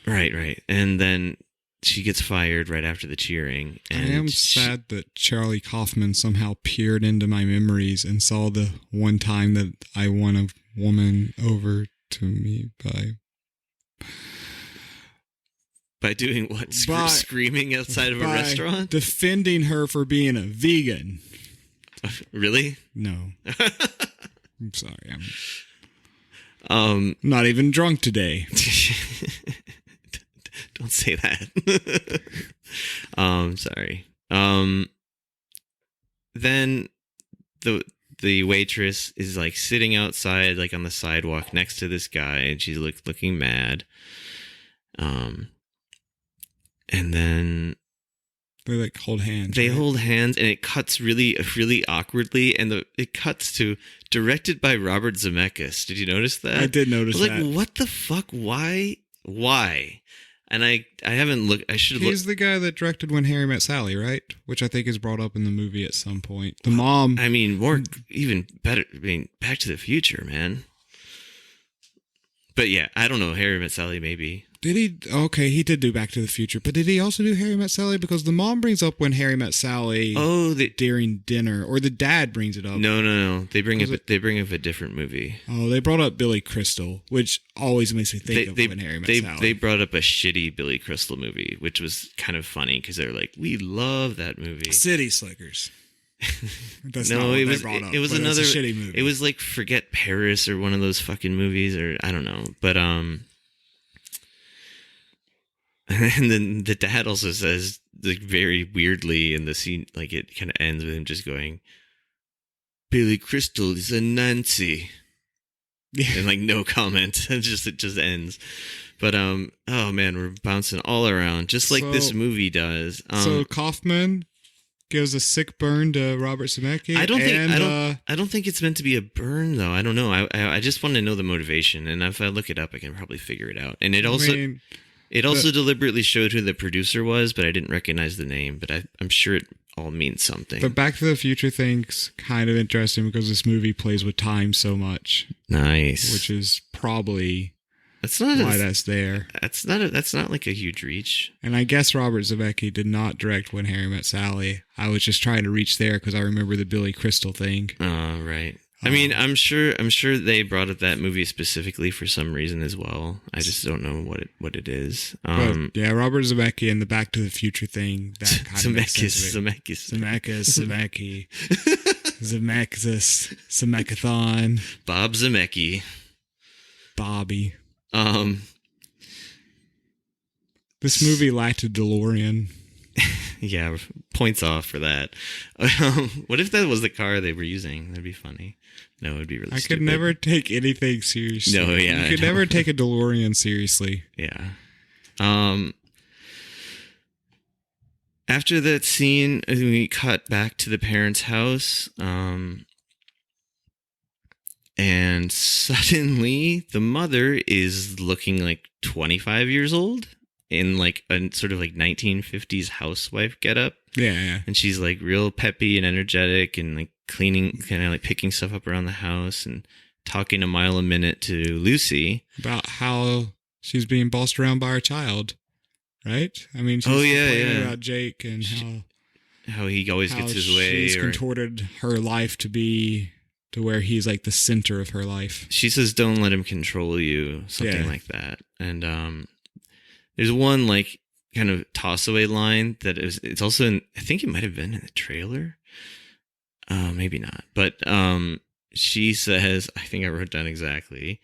Right. And then she gets fired right after the cheering. And I am sad that Charlie Kaufman somehow peered into my memories and saw the one time that I won a woman over to me by doing what? Screaming outside of a restaurant? Defending her for being a vegan. Really? No. I'm sorry. I'm not even drunk today. Don't say that. Sorry. Then the waitress is like sitting outside, like on the sidewalk next to this guy, and she's looking mad. And then they like hold hands. They hold hands, and it cuts really, really awkwardly, and it cuts to directed by Robert Zemeckis. Did you notice that? I did notice that. Like, what the fuck? Why? And I haven't looked. I should look. He's the guy that directed When Harry Met Sally, right? Which I think is brought up in the movie at some point. The mom. I mean, even better. I mean, Back to the Future, man. But yeah, I don't know. Harry Met Sally, maybe. Did he? Okay, he did do Back to the Future, but did he also do Harry Met Sally? Because the mom brings up When Harry Met Sally. During dinner, or the dad brings it up. No. They bring up a different movie. Oh, they brought up Billy Crystal, which always makes me think of When Harry Met Sally. They brought up a shitty Billy Crystal movie, which was kind of funny because they're like, we love that movie. City Slickers. It was another shitty movie. It was like Forget Paris or one of those fucking movies, or I don't know, but and then the dad also says, like, very weirdly in the scene, like it kind of ends with him just going, Billy Crystal is a Nancy. And like no comment. It just ends. But oh man, we're bouncing all around, just like this movie does. So Kaufman gives a sick burn to Robert Zemeckis. I don't think it's meant to be a burn though. I don't know. I just want to know the motivation, and if I look it up, I can probably figure it out. And it also deliberately showed who the producer was, but I didn't recognize the name. But I'm sure it all means something. The Back to the Future thing's kind of interesting because this movie plays with time so much. Nice. Which is probably that's not why that's there. That's not like a huge reach. And I guess Robert Zemeckis did not direct When Harry Met Sally. I was just trying to reach there because I remember the Billy Crystal thing. Oh, right. I mean, I'm sure they brought up that movie specifically for some reason as well. I just don't know what it is. But yeah, Robert Zemeckis and the Back to the Future thing. That kind of makes sense of it. Zemeckis-thon. Bob Zemeckis. Bobby. This movie lacked a DeLorean. Yeah, points off for that. What if that was the car they were using? That'd be funny. No, it'd be really stupid. I could never take anything seriously. No, yeah. You could never take a DeLorean seriously. Yeah. After that scene, we cut back to the parents' house. And suddenly the mother is looking like 25 years old in like a sort of like 1950s housewife getup. Yeah. And she's like real peppy and energetic and like cleaning, kind of like picking stuff up around the house and talking a mile a minute to Lucy about how she's being bossed around by her child, right? I mean, she's complaining about Jake and how he always gets his way. She's contorted her life to be to where he's like the center of her life. She says, "Don't let him control you," something like that. And there's one like kind of toss away line that it's also in, I think it might have been in the trailer. Maybe not. But she says, I think I wrote down exactly,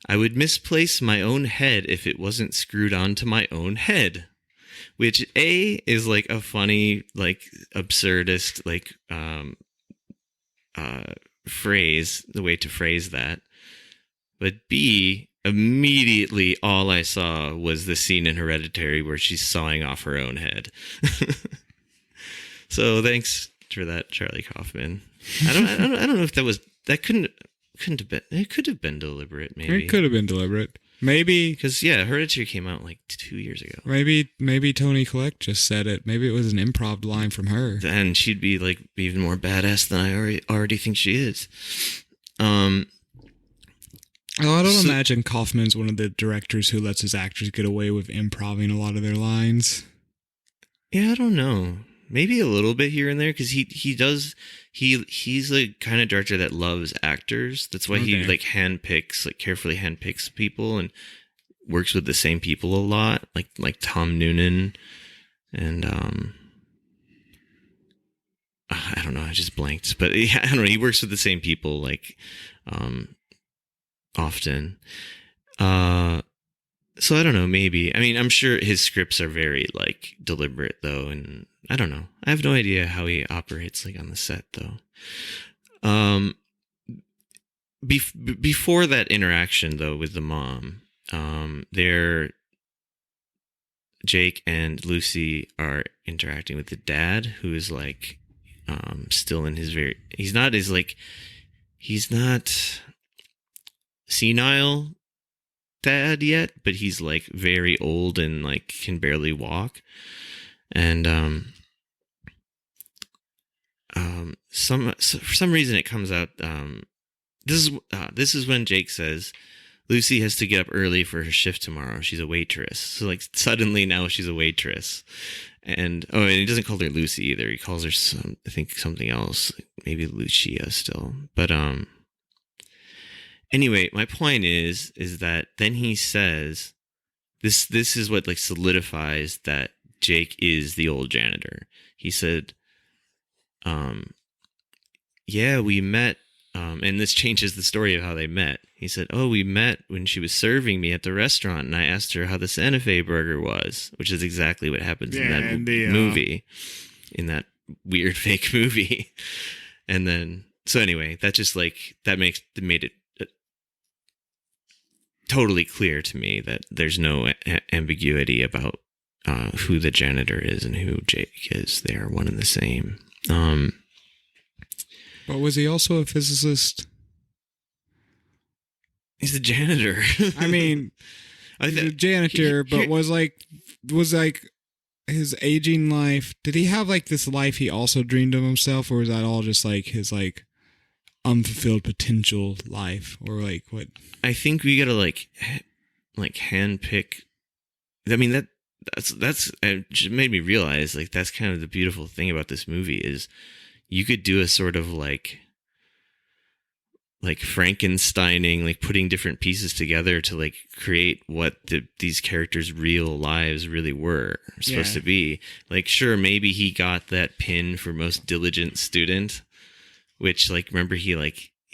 "I would misplace my own head if it wasn't screwed onto my own head." Which is like a funny, like absurdist, like phrase, the way to phrase that. But B, immediately all I saw was the scene in Hereditary where she's sawing off her own head. So thanks for that, Charlie Kaufman. I don't know if that couldn't have been, it could have been deliberate, maybe. It could have been deliberate. Maybe. Because, yeah, Hereditary came out like 2 years ago. Maybe Toni Collette just said it. Maybe it was an improv line from her. Then she'd be like even more badass than I already think she is. I don't imagine Kaufman's one of the directors who lets his actors get away with improving a lot of their lines. Yeah, I don't know. Maybe a little bit here and there, because he's the kind of director that loves actors. That's why he like carefully handpicks people and works with the same people a lot, like Tom Noonan and I don't know, I just blanked, but yeah, I don't know. He works with the same people like often. So I don't know, maybe. I mean, I'm sure his scripts are very like deliberate though, and I don't know. I have no idea how he operates like on the set though. Before that interaction though with the mom, Jake and Lucy are interacting with the dad, who is like still in his he's not senile dad yet, but he's like very old and like can barely walk. And for some reason it comes out this is when Jake says Lucy has to get up early for her shift tomorrow. She's a waitress. So like suddenly now she's a waitress. And he doesn't call her Lucy either. He calls her something else, maybe Lucia still. But anyway, my point is that then he says this is what like solidifies that Jake is the old janitor. He said, yeah, we met, and this changes the story of how they met. He said, we met when she was serving me at the restaurant, and I asked her how the Santa Fe burger was, which is exactly what happens in that movie, in that weird fake movie. And then, so anyway, that just like, made it totally clear to me that there's no ambiguity about who the janitor is and who Jake is. They are one and the same. But was he also a physicist? He's a janitor. I mean, he's a janitor, but was like his aging life, did he have like this life he also dreamed of himself, or was that all just like his like unfulfilled potential life, or like what? I think we gotta like handpick. I mean that's it just made me realize like that's kind of the beautiful thing about this movie is you could do a sort of like Frankensteining, like putting different pieces together to like create what these characters' real lives really were supposed to be. Like, sure, maybe he got that pin for most diligent student, which like, remember he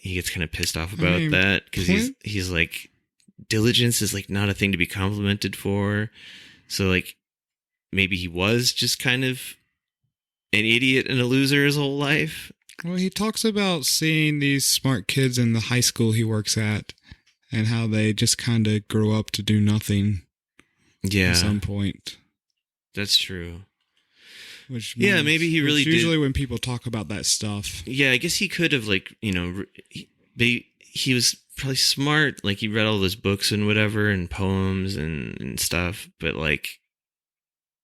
gets kind of pissed off about that because he's like, diligence is like not a thing to be complimented for. So like, maybe he was just kind of an idiot and a loser his whole life. Well, he talks about seeing these smart kids in the high school he works at and how they just kind of grow up to do nothing at some point. That's true. Which maybe he really did. Usually when people talk about that stuff. Yeah, I guess he could have like, he was probably smart. Like he read all those books and whatever and poems and stuff. But like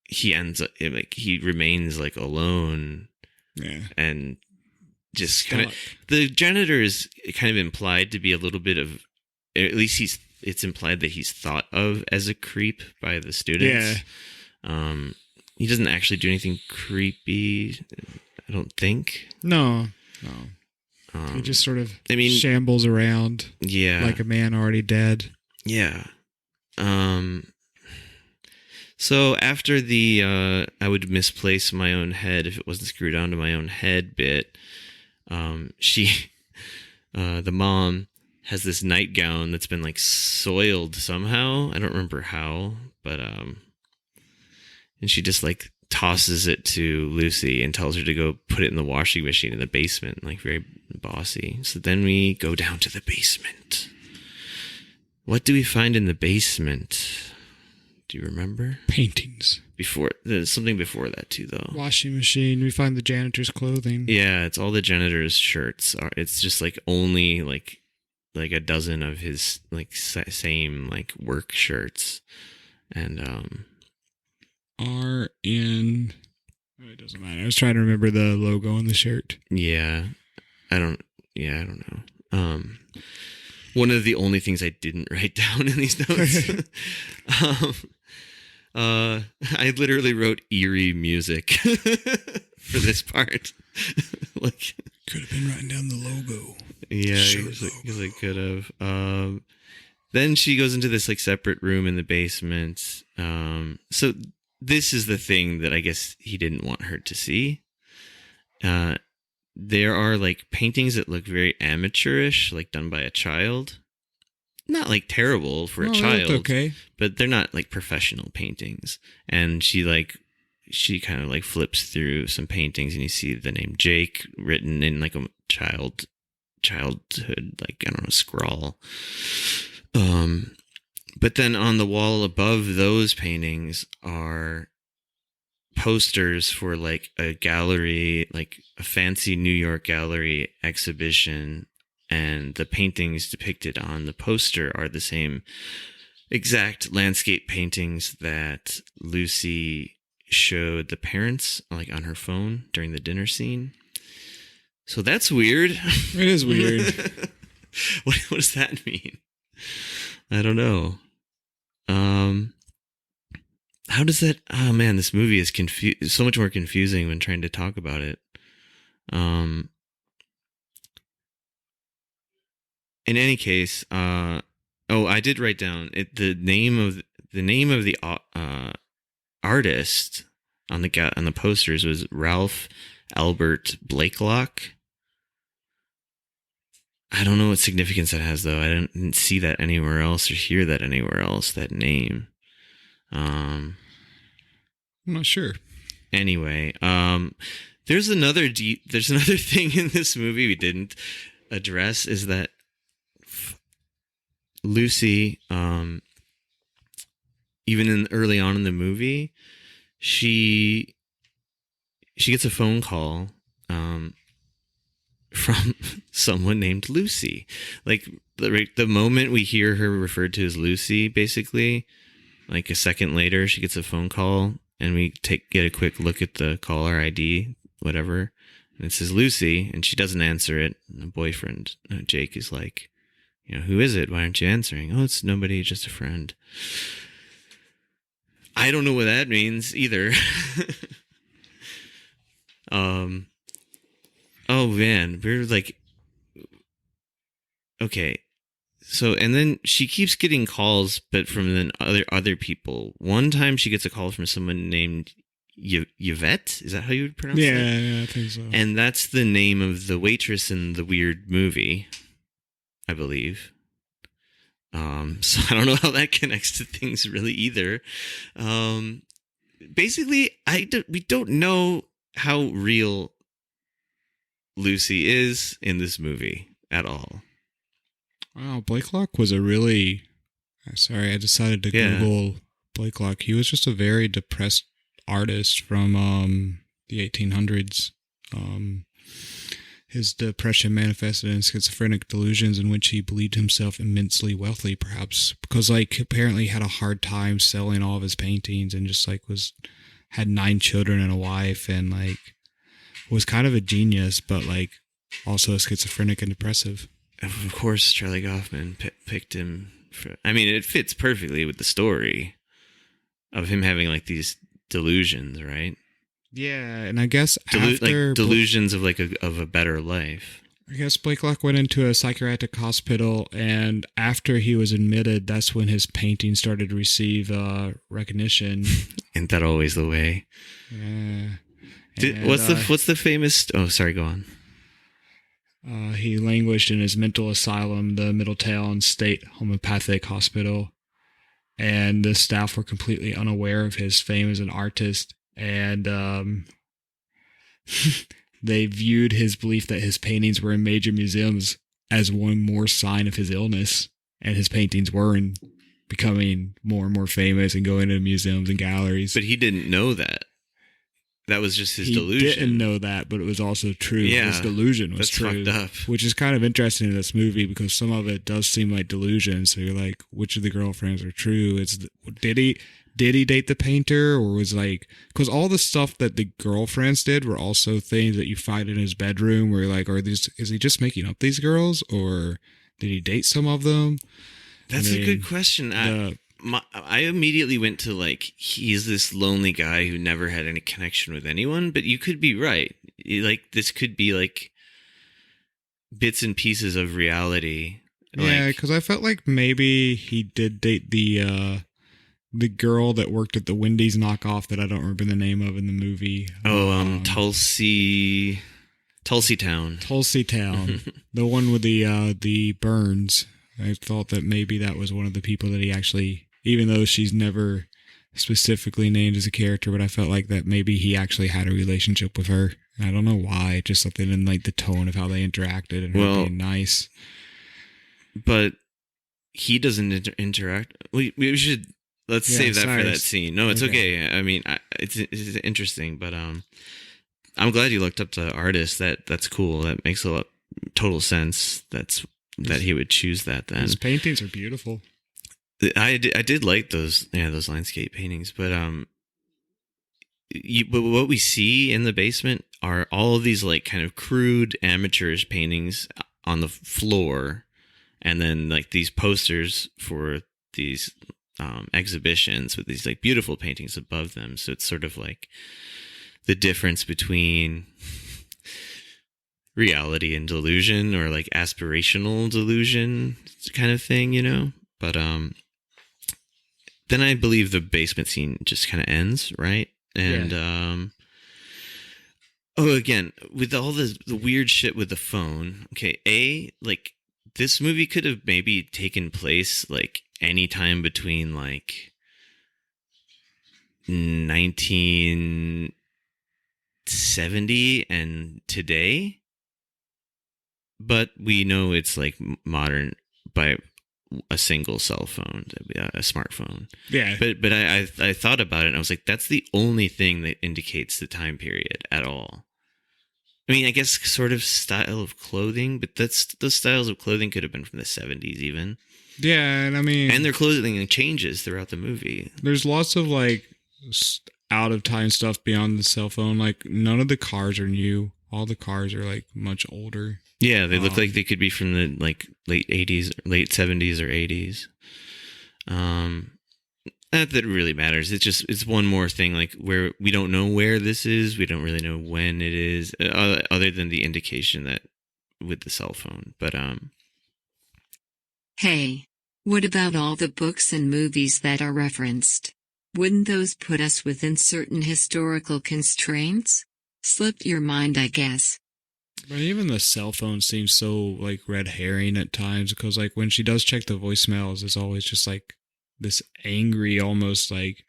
he ends up like he remains like alone. Yeah. And just kind of the janitor is kind of implied to be a little bit of, at least it's implied that he's thought of as a creep by the students. Yeah. He doesn't actually do anything creepy, I don't think. No. He just sort of shambles around. Yeah. Like a man already dead. Yeah. So after the I would misplace my own head if it wasn't screwed onto my own head bit, she, the mom, has this nightgown that's been like soiled somehow. I don't remember how, but and she just like tosses it to Lucy and tells her to go put it in the washing machine in the basement, like very bossy. So then we go down to the basement. What do we find in the basement? Do you remember? Paintings. There's something before that too, though. Washing machine. We find the janitor's clothing. Yeah, it's all the janitor's shirts. It's just like only like a dozen of his like same like work shirts, and it doesn't matter. I was trying to remember the logo on the shirt. Yeah, I don't know. One of the only things I didn't write down in these notes. I literally wrote eerie music for this part. Like, could have been writing down the logo. Yeah, because I could have. Then she goes into this like separate room in the basement. So this is the thing that I guess he didn't want her to see. There are like paintings that look very amateurish, like done by a child. Not like terrible for a child, okay, but they're not like professional paintings. And she kind of like flips through some paintings, and you see the name Jake written in like a childhood, like I don't know, scrawl. But then on the wall above those paintings are posters for like a gallery, like a fancy New York gallery exhibition. And the paintings depicted on the poster are the same exact landscape paintings that Lucy showed the parents, like on her phone during the dinner scene. So that's weird. It is weird. What does that mean? I don't know. How does that? Oh man, this movie is so much more confusing when trying to talk about it. In any case, I did write down the name of the artist on the posters was Ralph Albert Blakelock. I don't know what significance that has, though. I didn't see that anywhere else or hear that anywhere else. That name. I'm not sure. Anyway, there's another thing in this movie we didn't address is that Lucy, even early on in the movie, she gets a phone call from someone named Lucy. Like the moment we hear her referred to as Lucy, basically, like a second later, she gets a phone call and we get a quick look at the caller ID, whatever, and it says Lucy, and she doesn't answer it. And the boyfriend, Jake, is like, who is it? Why aren't you answering? Oh, it's nobody, just a friend. I don't know what that means either. Oh man, we're like, okay. So, and then she keeps getting calls, but from then other people. One time she gets a call from someone named Yvette. Is that how you would pronounce it? Yeah, I think so. And that's the name of the waitress in the weird movie, I believe. So I don't know how that connects to things really either. Basically, we don't know how real Lucy is in this movie at all. Wow, Blakelock was a really... Sorry, I decided to Google Blakelock. He was just a very depressed artist from the 1800s. His depression manifested in schizophrenic delusions in which he believed himself immensely wealthy, perhaps because apparently he had a hard time selling all of his paintings, and just had 9 children and a wife, and was kind of a genius, but also schizophrenic and depressive. Of course, Charlie Kaufman picked him. It fits perfectly with the story of him having these delusions, right? Yeah, and I guess after delusions of a better life. I guess Blakelock went into a psychiatric hospital, and after he was admitted, that's when his painting started to receive recognition. Isn't that always the way? Yeah. What's the famous? Oh, sorry, go on. He languished in his mental asylum, the Middletown State Homeopathic Hospital, and the staff were completely unaware of his fame as an artist, and they viewed his belief that his paintings were in major museums as one more sign of his illness, and his paintings were becoming more and more famous and going to museums and galleries. But he didn't know that. That was just his delusion. He didn't know that, but it was also true. Yeah, his delusion was true. That's fucked up. Which is kind of interesting in this movie because some of it does seem like delusion. So you're like, which of the girlfriends are true? Did he date the painter, or was because all the stuff that the girlfriends did were also things that you find in his bedroom where you're like, is he just making up these girls, or did he date some of them? That's a good question. I immediately went to he's this lonely guy who never had any connection with anyone, but you could be right. This could be bits and pieces of reality. Yeah, because I felt like maybe he did date the girl that worked at the Wendy's knockoff that I don't remember the name of in the movie. Tulsey Town. Tulsey Town. The one with the burns. I thought that maybe that was one of the people that he actually, even though she's never specifically named as a character, but I felt like that maybe he actually had a relationship with her. I don't know why, just something in the tone of how they interacted and her being nice. But he doesn't interact. We should save that for that scene. No, it's okay. It's interesting, but I'm glad you looked up the artist. That's cool. That makes total sense. That he would choose that then. His paintings are beautiful. I did like those landscape paintings, but but what we see in the basement are all of these kind of crude amateurish paintings on the floor, and then these posters for these exhibitions with these beautiful paintings above them. So it's sort of the difference between reality and delusion, or aspirational delusion kind of thing, but then I believe the basement scene just kind of ends, right? And again, with all the weird shit with the phone, okay, this movie could have maybe taken place any time between 1970 and today. But we know it's modern by a single cell phone, a smartphone. Yeah. But I thought about it, and I was like, that's the only thing that indicates the time period at all. I guess sort of style of clothing, but those styles of clothing could have been from the 70s even. Yeah, and and their clothing changes throughout the movie. There's lots of out of time stuff beyond the cell phone. Like, none of the cars are new. All the cars are like much older. Yeah, they look like they could be from the like late 80s, late 70s or 80s. Not that it really matters. It's one more thing, like, where we don't know where this is. We don't really know when it is, other than the indication that with the cell phone. But Hey, what about all the books and movies that are referenced? Wouldn't those put us within certain historical constraints? Slipped your mind, I guess. But even the cell phone seems so like red herring at times, because like when she does check the voicemails, it's always just like this angry, almost like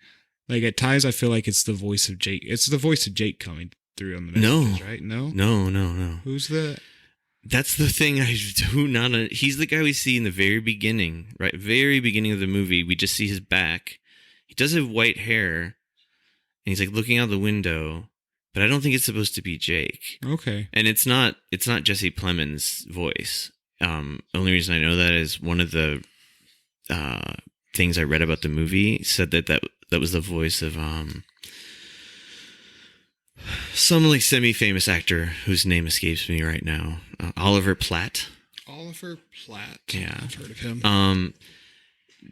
at times I feel like it's the voice of Jake. It's the voice of Jake coming through on the messages, right? No. Who's the? That's the thing. He's the guy we see in the very beginning, right? Very beginning of the movie. We just see his back. He does have white hair, and he's like looking out the window. But I don't think it's supposed to be Jake. Okay. And it's not Jesse Plemons' voice. Only reason I know that is one of the things I read about the movie said that was the voice of some like semi-famous actor whose name escapes me right now. Oliver Platt. Oliver Platt. Yeah. I've heard of him.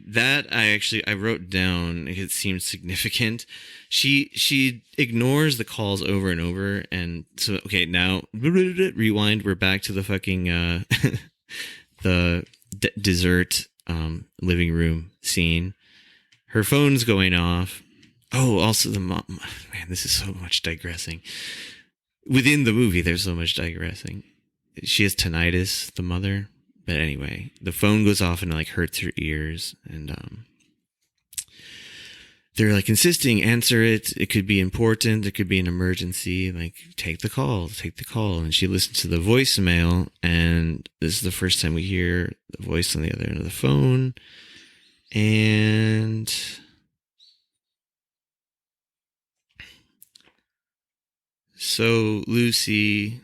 That I wrote down. It seemed significant. She ignores the calls over and over, and so okay, now rewind. We're back to the fucking the dessert living room scene. Her phone's going off. Oh, also the mom. Man, this is so much digressing. Within the movie, there's so much digressing. She has tinnitus, the mother. But anyway, the phone goes off and it like hurts her ears, and they're like insisting, answer it. It could be important. It could be an emergency. Like, take the call. And she listens to the voicemail, and this is the first time we hear the voice on the other end of the phone. And so Lucy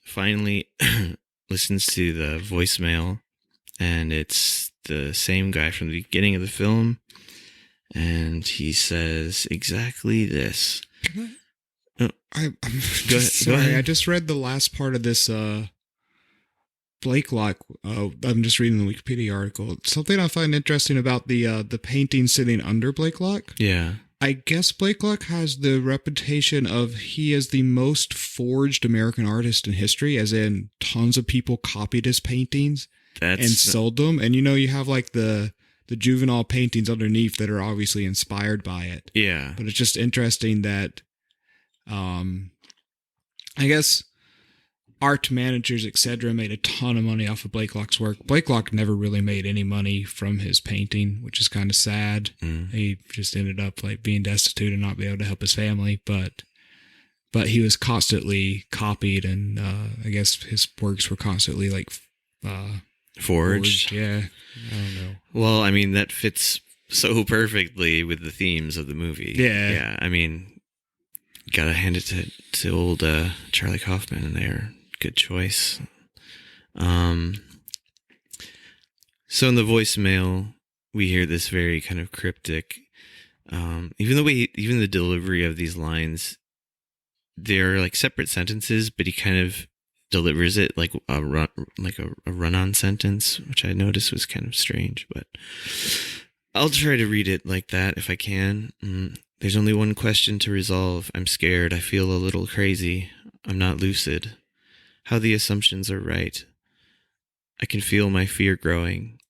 finally listens to the voicemail, and it's the same guy from the beginning of the film, and he says exactly this. I'm Go sorry. ahead. I just read the last part of this Blake Lock. I'm just reading the Wikipedia article. Something I find interesting about the painting sitting under Blake Lock. Yeah. I guess Blake Lock has the reputation of he is the most forged American artist in history, as in tons of people copied his paintings and sold them. And you have like the juvenile paintings underneath that are obviously inspired by it. Yeah. But it's just interesting that, I guess art managers, etc., made a ton of money off of Blake Lock's work. Blake Lock never really made any money from his painting, which is kind of sad. He just ended up like being destitute and not be able to help his family. But he was constantly copied, and I guess his works were constantly like forged. Yeah, I don't know. Well, I mean, that fits so perfectly with the themes of the movie. Yeah. I mean, gotta hand it to old Charlie Kaufman there. Good choice. So in the voicemail, we hear this very kind of cryptic, even the delivery of these lines, they're like separate sentences, but he kind of delivers it like a run-on sentence, which I noticed was kind of strange, but I'll try to read it like that if I can. There's only one question to resolve. I'm scared. I feel a little crazy. I'm not lucid. How the assumptions are right. I can feel my fear growing.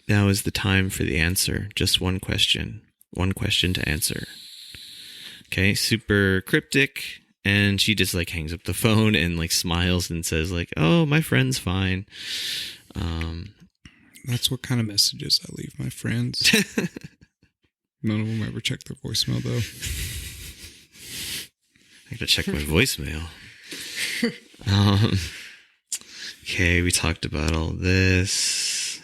Now is the time for the answer. Just one question. One question to answer. Okay, super cryptic. And she just like hangs up the phone and like smiles and says like, oh, my friend's fine. That's what kind of messages I leave my friends. None of them ever check their voicemail, though. I gotta check my voicemail. Okay, we talked about all this.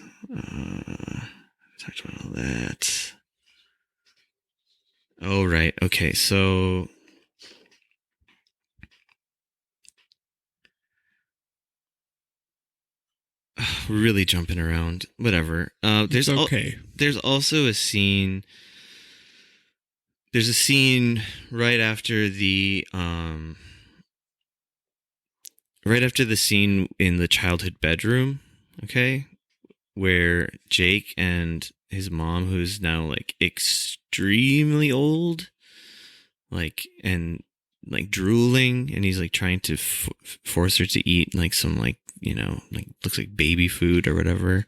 Talked about all that. Oh, right. Okay, so we're really jumping around. Whatever. There's okay. There's also a scene there's a scene right after the scene in the childhood bedroom, okay, where Jake and his mom, who's now like extremely old, like, and like drooling, and he's like trying to force her to eat like some, like, you know, like looks like baby food or whatever,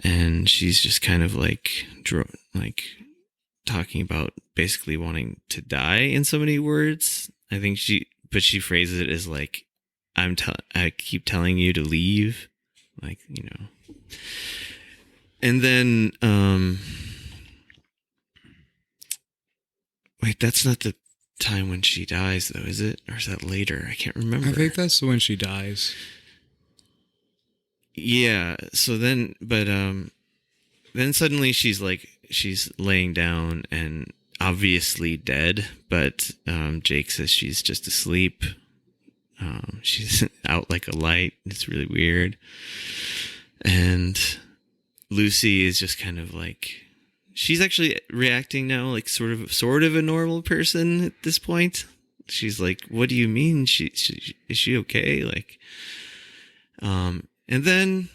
and she's just kind of like talking about basically wanting to die in so many words. I think she phrases it as like, I keep telling you to leave, like, you know. And then wait, that's not the time when she dies though, is it? Or is that later? I can't remember. I think that's when she dies. Yeah, so then suddenly she's laying down and obviously dead, but Jake says she's just asleep. She's out like a light. It's really weird. And Lucy is just kind of like, she's actually reacting now like sort of a normal person at this point. She's like, what do you mean? Is she okay? Like, and then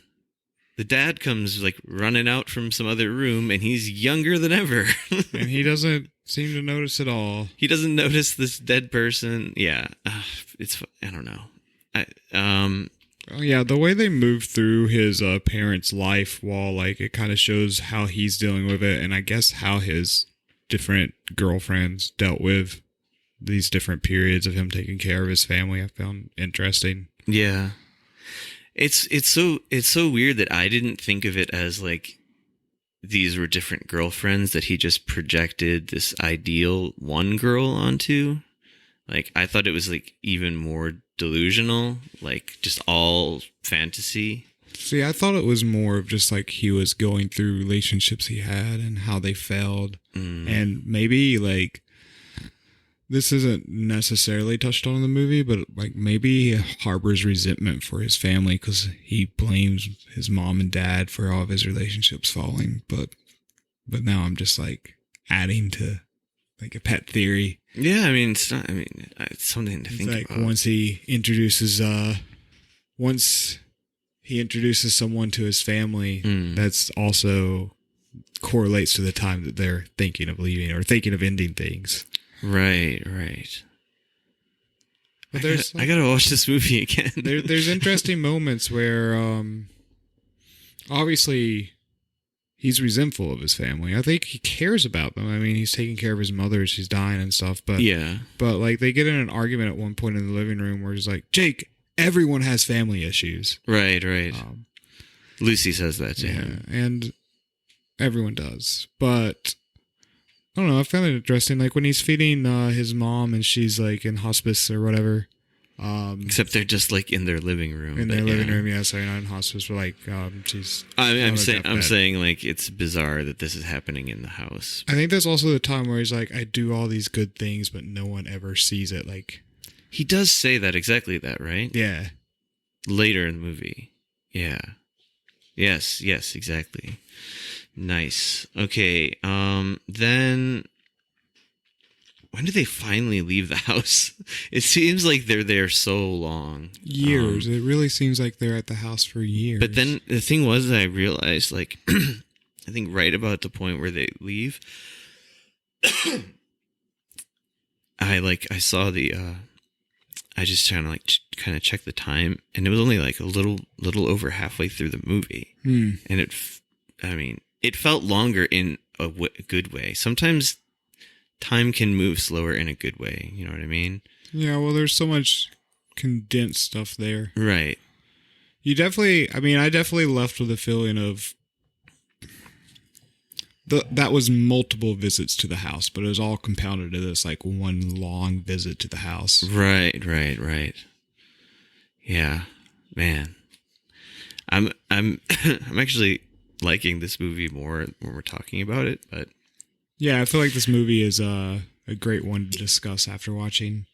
the dad comes like running out from some other room, and he's younger than ever. And he doesn't seem to notice at all. He doesn't notice this dead person. Yeah. I don't know. Oh yeah, the way they move through his parents' life, while like it kind of shows how he's dealing with it, and I guess how his different girlfriends dealt with these different periods of him taking care of his family, I found interesting. Yeah. It's so weird that I didn't think of it as like these were different girlfriends that he just projected this ideal one girl onto. Like, I thought it was like even more delusional, like just all fantasy. See, I thought it was more of just like he was going through relationships he had and how they failed. And maybe like, this isn't necessarily touched on in the movie, but like maybe he harbors resentment for his family because he blames his mom and dad for all of his relationships falling. But now I'm just like adding to like a pet theory. Yeah, I mean, it's not. I mean, it's something to think like about. Once he introduces someone to his family, that's also correlates to the time that they're thinking of leaving or thinking of ending things. Right. But I gotta watch this movie again. There's interesting moments where, obviously, he's resentful of his family. I think he cares about them. I mean, he's taking care of his mother; she's dying and stuff. But yeah. But like, they get in an argument at one point in the living room where he's like, "Jake, everyone has family issues." Right. Lucy says that to him, and everyone does. But I don't know. I found it interesting. Like when he's feeding his mom and she's like in hospice or whatever. Except they're just like in their living room. In their living room, yeah. Sorry, not in hospice, but like she's. I'm saying like it's bizarre that this is happening in the house. I think that's also the time where he's like, I do all these good things, but no one ever sees it. Like he does say that, exactly that, right? Yeah. Later in the movie, yeah. Yes, exactly. Nice. Okay. Then when do they finally leave the house? It seems like they're there so long. Years. It really seems like they're at the house for years. But then the thing was that I realized, like, I think right about the point where they leave, I saw the, I just kind of checked the time, and it was only like a little over halfway through the movie. And it felt longer in a good way. Sometimes time can move slower in a good way. You know what I mean? Yeah, well, there's so much condensed stuff there. Right. I definitely left with a feeling of that was multiple visits to the house, but it was all compounded to this like one long visit to the house. Right. Yeah, man. I'm actually liking this movie more when we're talking about it, but yeah, I feel like this movie is a great one to discuss after watching.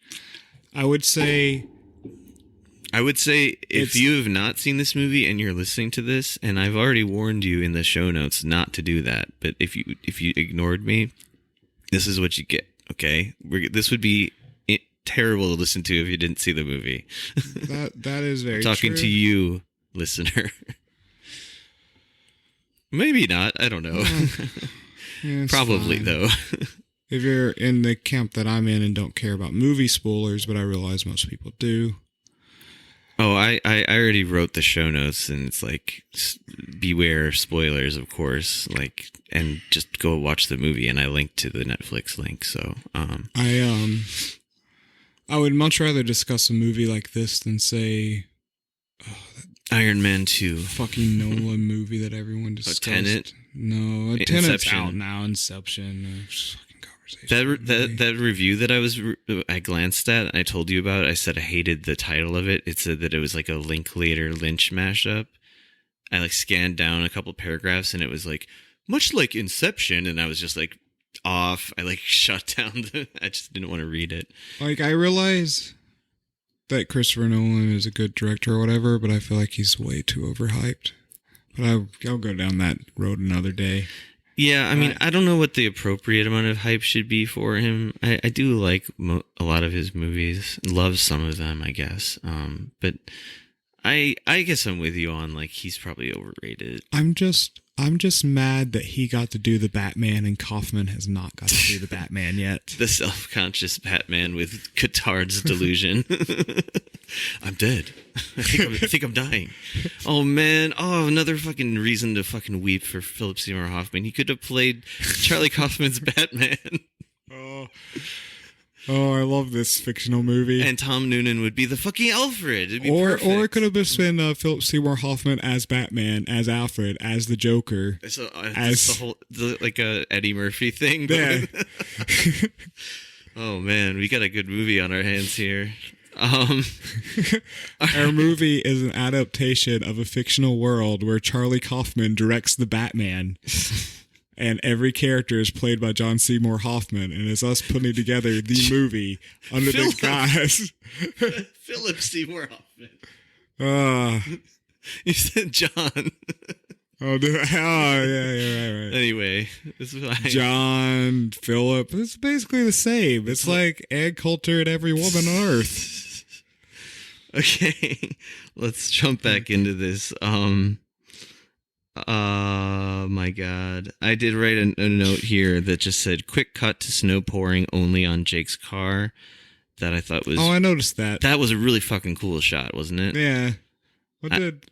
I would say if you have not seen this movie and you're listening to this, and I've already warned you in the show notes not to do that, but if you ignored me, This is what you get. Okay, this would be terrible to listen to if you didn't see the movie. That is very talking true. to you, listener. Maybe not. I don't know. Yeah, Probably fine. though. If you're in the camp that I'm in and don't care about movie spoilers, but I realize most people do. Oh, I already wrote the show notes, and it's like, beware spoilers, of course. Like, and just go watch the movie, and I linked to the Netflix link. So, I would much rather discuss a movie like this than say Iron Man 2. fucking Nolan movie that everyone discussed. Tenet? No, Tenet's Inception. out now. Inception. Fucking conversation. That review that I glanced at, and I told you about, I said I hated the title of it. It said that it was like a Linklater Lynch mashup. I like scanned down a couple paragraphs, and it was like, much like Inception, and I was just like off. I like shut down I just didn't want to read it. Like, I realize that Christopher Nolan is a good director or whatever, but I feel like he's way too overhyped. But I'll go down that road another day. Yeah, I mean, I don't know what the appropriate amount of hype should be for him. I do like a lot of his movies, love some of them, I guess. But I guess I'm with you on, like, he's probably overrated. I'm just mad that he got to do the Batman and Kaufman has not got to do the Batman yet. The self-conscious Batman with Cotard's delusion. I'm dead. I think I'm dying. Oh, man. Oh, another fucking reason to fucking weep for Philip Seymour Hoffman. He could have played Charlie Kaufman's Batman. Oh, I love this fictional movie. And Tom Noonan would be the fucking Alfred. It'd be or perfect. it could have just been Philip Seymour Hoffman as Batman, as Alfred, as the Joker. So, as the whole, like a Eddie Murphy thing. Yeah. Oh, man. We got a good movie on our hands here. Our movie is an adaptation of a fictional world where Charlie Kaufman directs the Batman. And every character is played by John Seymour Hoffman, and it's us putting together the movie under the guise. Philip Seymour Hoffman. You said John. Yeah, right. Anyway, this is why. John, Philip, it's basically the same. It's like Ann Coulter and every woman on Earth. Okay, let's jump back into this. My God. I did write a note here that just said, quick cut to snow pouring only on Jake's car. That I thought was... Oh, I noticed that. That was a really fucking cool shot, wasn't it? Yeah.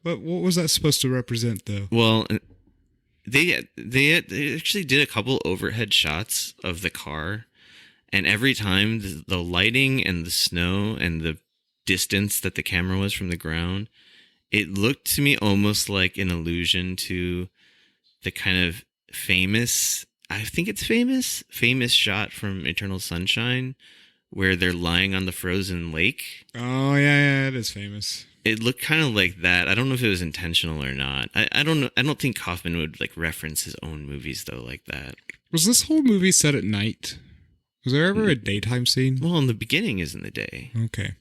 What was that supposed to represent, though? Well, they actually did a couple overhead shots of the car. And every time the lighting and the snow and the distance that the camera was from the ground, it looked to me almost like an allusion to the kind of famous shot from Eternal Sunshine where they're lying on the frozen lake. Oh, yeah, it is famous. It looked kind of like that. I don't know if it was intentional or not. I don't know. I don't think Kaufman would like reference his own movies though like that. Was this whole movie set at night? Was there ever a daytime scene? Well, in the beginning is in the day. Okay.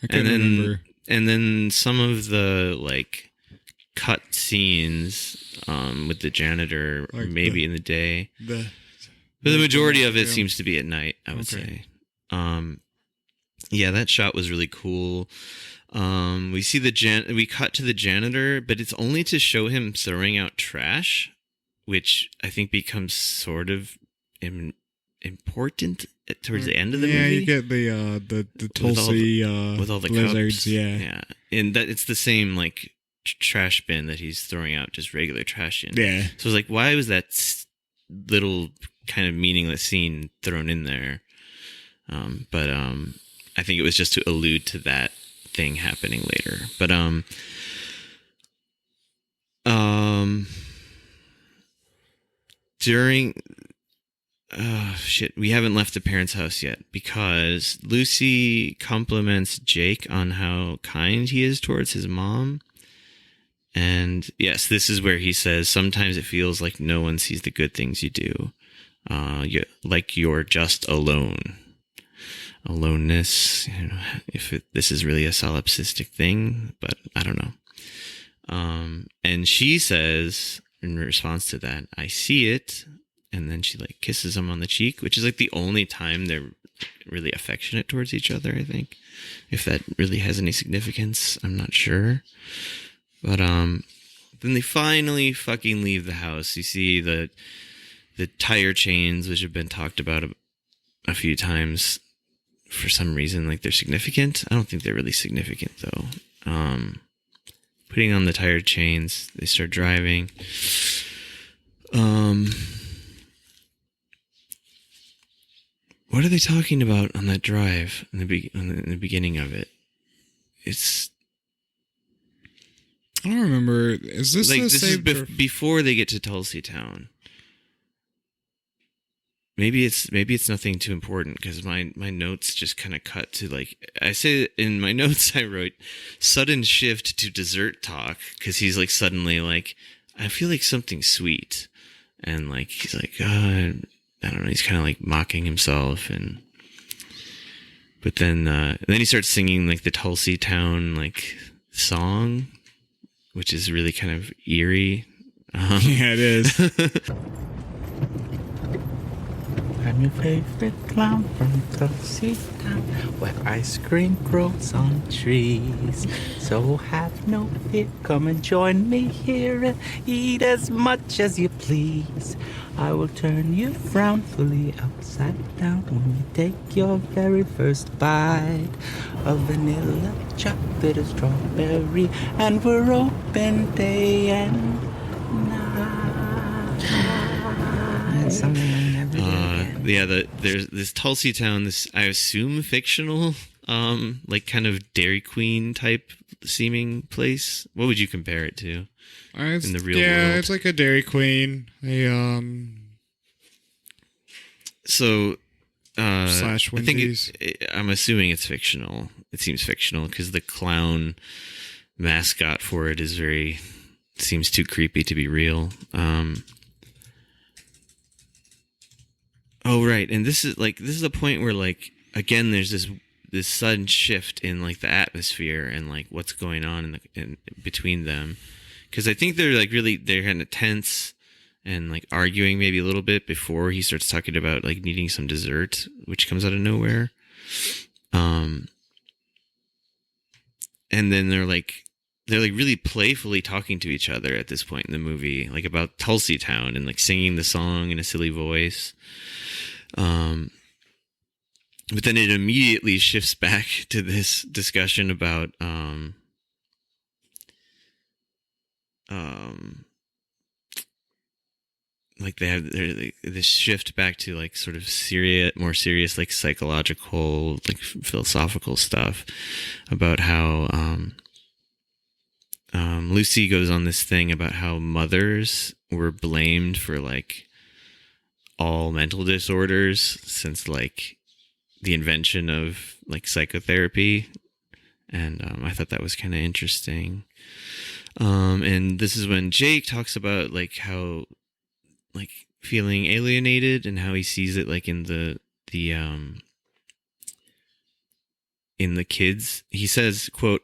I can't remember. And then some of the like cut scenes with the janitor Like maybe in the day. But the majority of it seems to be at night, I would say. Yeah, that shot was really cool. We see we cut to the janitor, but it's only to show him throwing out trash, which I think becomes sort of important towards the end of the movie. Yeah, you get the Tulsi with all the lizards. cups. Yeah, and that it's the same like trash bin that he's throwing out, just regular trash in. Yeah. So it's like, why was that little kind of meaningless scene thrown in there? But I think it was just to allude to that thing happening later. But during we haven't left the parents' house yet because Lucy compliments Jake on how kind he is towards his mom. And yes, this is where he says, sometimes it feels like no one sees the good things you do. Like you're just alone. Aloneness, this is really a solipsistic thing, but I don't know. And she says, in response to that, I see it, and then she like kisses him on the cheek, which is like the only time they're really affectionate towards each other, I think. If that really has any significance, I'm not sure. But then they finally fucking leave the house. You see the tire chains, which have been talked about a few times for some reason, like they're significant. I don't think they're really significant though. Putting on the tire chains, they start driving. What are they talking about on that drive in the beginning of it? It's, I don't remember. Is this like the this same? is before they get to Tulsi Town. Maybe it's nothing too important because my notes just kind of cut to like, I say in my notes I wrote sudden shift to dessert talk because he's like suddenly like, I feel like something sweet, and like he's like I don't know, he's kind of like mocking himself, but then he starts singing like the Tulsi Town like song, which is really kind of eerie. Yeah, it is. I'm your favorite clown from Tulsi Town, where ice cream grows on trees. So have no fear, come and join me here and eat as much as you please. I will turn you frownfully upside down when you take your very first bite of vanilla, chocolate, or strawberry, and we're open day and night. Something I never did. Yeah, there's this Tulsi Town, this I assume fictional, like kind of Dairy Queen type seeming place. What would you compare it to in the real world? Yeah, it's like a Dairy Queen. So, slash Wendy's. I think I'm assuming it's fictional. It seems fictional because the clown mascot for it seems too creepy to be real. Oh, right. And this is a point where like, again, there's this sudden shift in like the atmosphere and like what's going on in between them. Cause I think they're kind of tense and like arguing maybe a little bit before he starts talking about like needing some dessert, which comes out of nowhere. And then they're really playfully talking to each other at this point in the movie, like about Tulsi Town and like singing the song in a silly voice. But then it immediately shifts back to this discussion about, like this shift back to like sort of more serious, like psychological, like philosophical stuff about how, Lucy goes on this thing about how mothers were blamed for like all mental disorders since like the invention of like psychotherapy. And I thought that was kind of interesting. And this is when Jake talks about like how like feeling alienated and how he sees it like in the kids. He says, quote,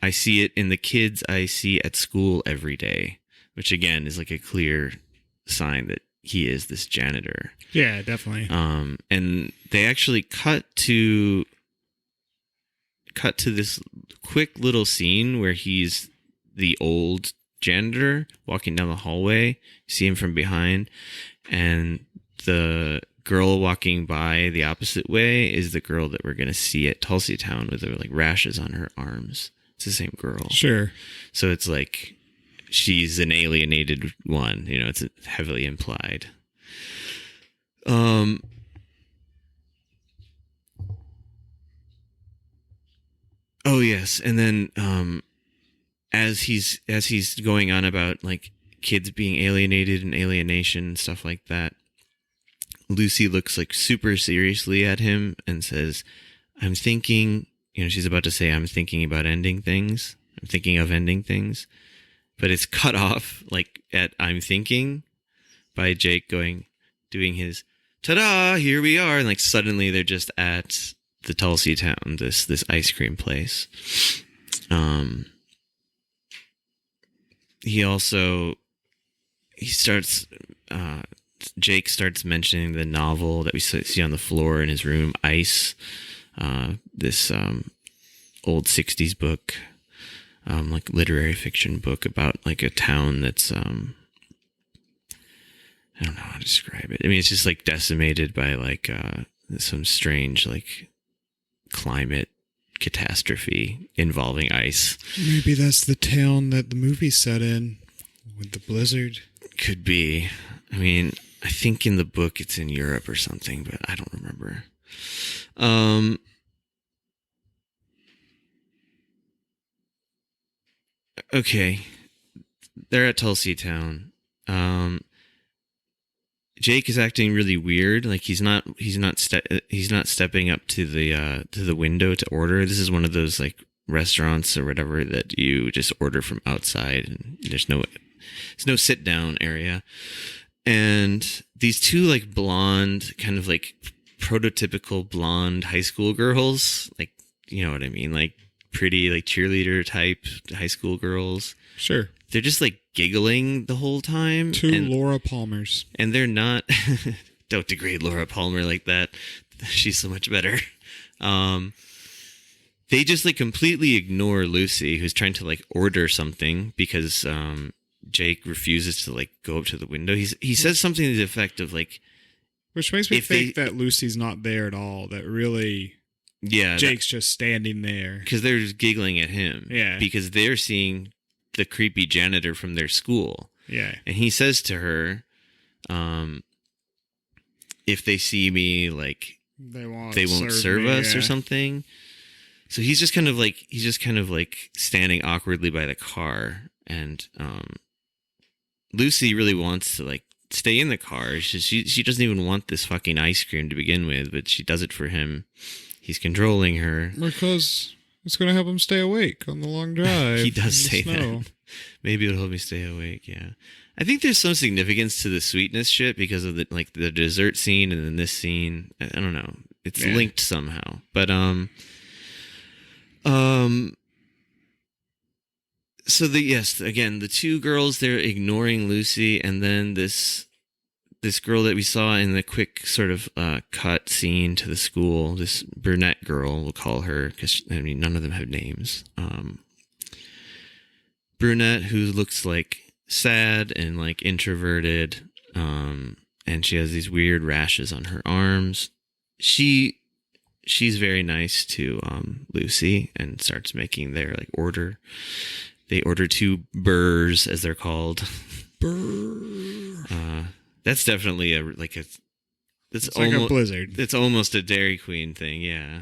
"I see it in the kids I see at school every day," which again is like a clear sign that he is this janitor. Yeah, definitely. And they actually cut to this quick little scene where he's the old janitor walking down the hallway. You see him from behind, and the girl walking by the opposite way is the girl that we're going to see at Tulsi Town with her like rashes on her arms. It's the same girl. Sure. So it's like she's an alienated one, you know, it's heavily implied. Oh yes, and then as he's going on about like kids being alienated and alienation and stuff like that, Lucy looks like super seriously at him and says, "I'm thinking," you know, she's about to say, "I'm thinking about ending things. I'm thinking of ending things." But it's cut off like at "I'm thinking" by Jake doing his "ta-da, here we are," and like suddenly they're just at the Tulsi Town, this ice cream place. He starts Jake starts mentioning the novel that we see on the floor in his room, Ice, this old 60s book, like literary fiction book about like a town that's I don't know how to describe it. I mean, it's just like decimated by like some strange like climate catastrophe involving ice. Maybe that's the town that the movie's set in with the blizzard. Could be. I mean, I think in the book it's in Europe or something, but I don't remember. Okay. They're at Tulsi Town. Jake is acting really weird. Like he's not stepping up to the window to order. This is one of those like restaurants or whatever that you just order from outside, and there's no sit down area. And these two like blonde, kind of like prototypical blonde high school girls, like, you know what I mean, like pretty like cheerleader type high school girls. Sure. They're just like giggling the whole time. Two Laura Palmers. And they're not, don't degrade Laura Palmer like that. She's so much better. They just like completely ignore Lucy, who's trying to like order something because Jake refuses to like go up to the window. He says something to the effect of like, which makes me think that Lucy's not there at all. That really, Jake's just standing there because they're just giggling at him. Yeah, because they're seeing the creepy janitor from their school. Yeah, and he says to her, if they see me, like they won't serve us or something. So he's just kind of like standing awkwardly by the car, and Lucy really wants to like stay in the car. She doesn't even want this fucking ice cream to begin with, but she does it for him. He's controlling her because it's going to help him stay awake on the long drive. He does say that. Maybe it'll help me stay awake. Yeah, I think there's some significance to the sweetness shit because of the dessert scene and then this scene. I don't know. It's linked somehow, but so the two girls, they're ignoring Lucy, and then this girl that we saw in the quick sort of cut scene to the school, this brunette girl, we'll call her, because I mean none of them have names. Brunette who looks like sad and like introverted, and she has these weird rashes on her arms. She's very nice to Lucy and starts making their like order. They order 2 burrs, as they're called. Burr. That's definitely it's like a Blizzard. It's almost a Dairy Queen thing, yeah.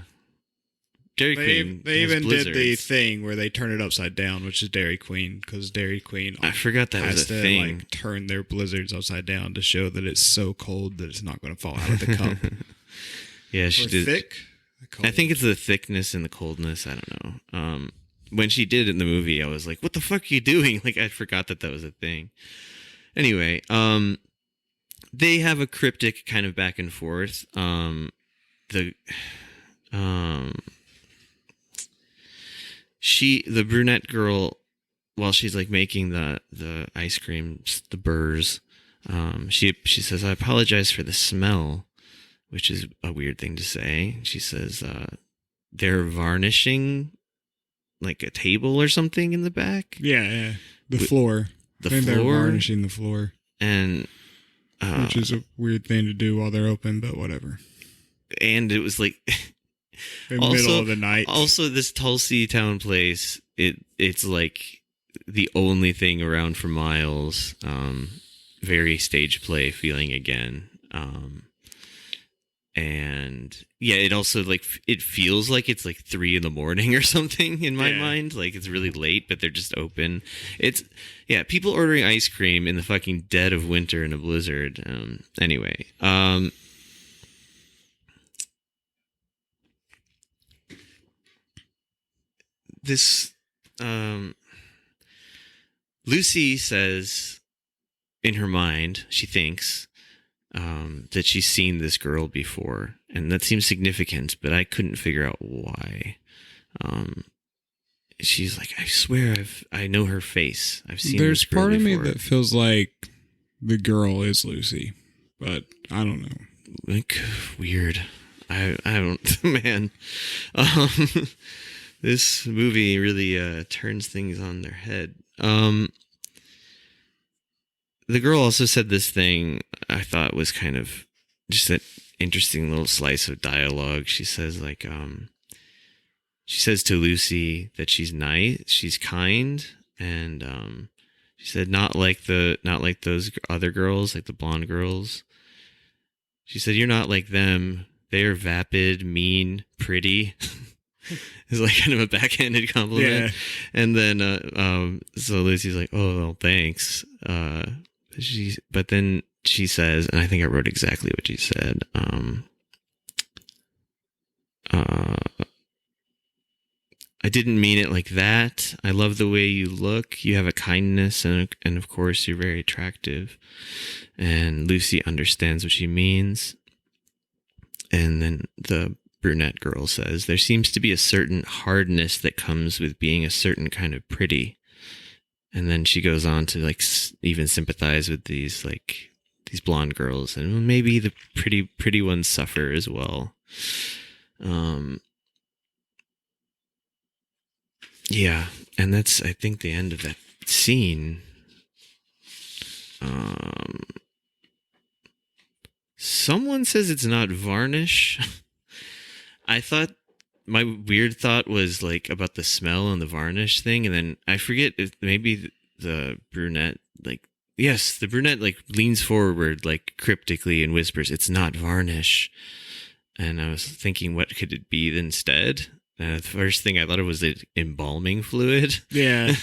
Dairy Queen. They even did the thing where they turn it upside down, which is Dairy Queen, because Dairy Queen. I forgot that was a thing. Like turn their Blizzards upside down to show that it's so cold that it's not going to fall out of the cup. Yeah, she did. Thick. I think it's the thickness and the coldness. I don't know. When she did it in the movie, I was like, "What the fuck are you doing?" Like, I forgot that was a thing. Anyway, they have a cryptic kind of back and forth. The brunette girl, while she's like making the ice cream, the burrs, she says, "I apologize for the smell," which is a weird thing to say. She says, they're varnishing like a table or something in the back. Yeah. The floor. They're varnishing the floor. And which is a weird thing to do while they're open, but whatever. And it was like in the middle of the night. Also, this Tulsi Town place, it's like the only thing around for miles. Very stage play feeling again. And yeah, it also like it feels like it's like 3 a.m. or something in my mind. Like it's really late, but they're just open. It's people ordering ice cream in the fucking dead of winter in a blizzard. Anyway, this Lucy says in her mind, she thinks that she's seen this girl before, and that seems significant, but I couldn't figure out why. She's like, I swear I know her face. I've seen There's this girl part of me before. that feels like the girl is Lucy. but I don't know. Like, weird. I don't, man. Um, this movie really turns things on their head. The girl also said this thing I thought was kind of just an interesting little slice of dialogue. She says, like, she says to Lucy that she's nice, she's kind, and she said not like those other girls, like the blonde girls. She said, "You're not like them. They are vapid, mean, pretty." It's like kind of a backhanded compliment. Yeah. And then so Lucy's like, "Oh, well, thanks." But then she says, and I think I wrote exactly what she said. "I didn't mean it like that. I love the way you look. You have a kindness, and of course, you're very attractive." And Lucy understands what she means. And then the brunette girl says, "There seems to be a certain hardness that comes with being a certain kind of pretty." And then she goes on to like even sympathize with these blonde girls, and maybe the pretty ones suffer as well. Yeah, and that's, I think, the end of that scene. Someone says it's not varnish. I thought, my weird thought was like about the smell and the varnish thing, and then I forget if maybe the brunette, like, yes, the brunette like leans forward like cryptically and whispers, "It's not varnish." And I was thinking, what could it be instead? The first thing I thought of was the embalming fluid. Yeah.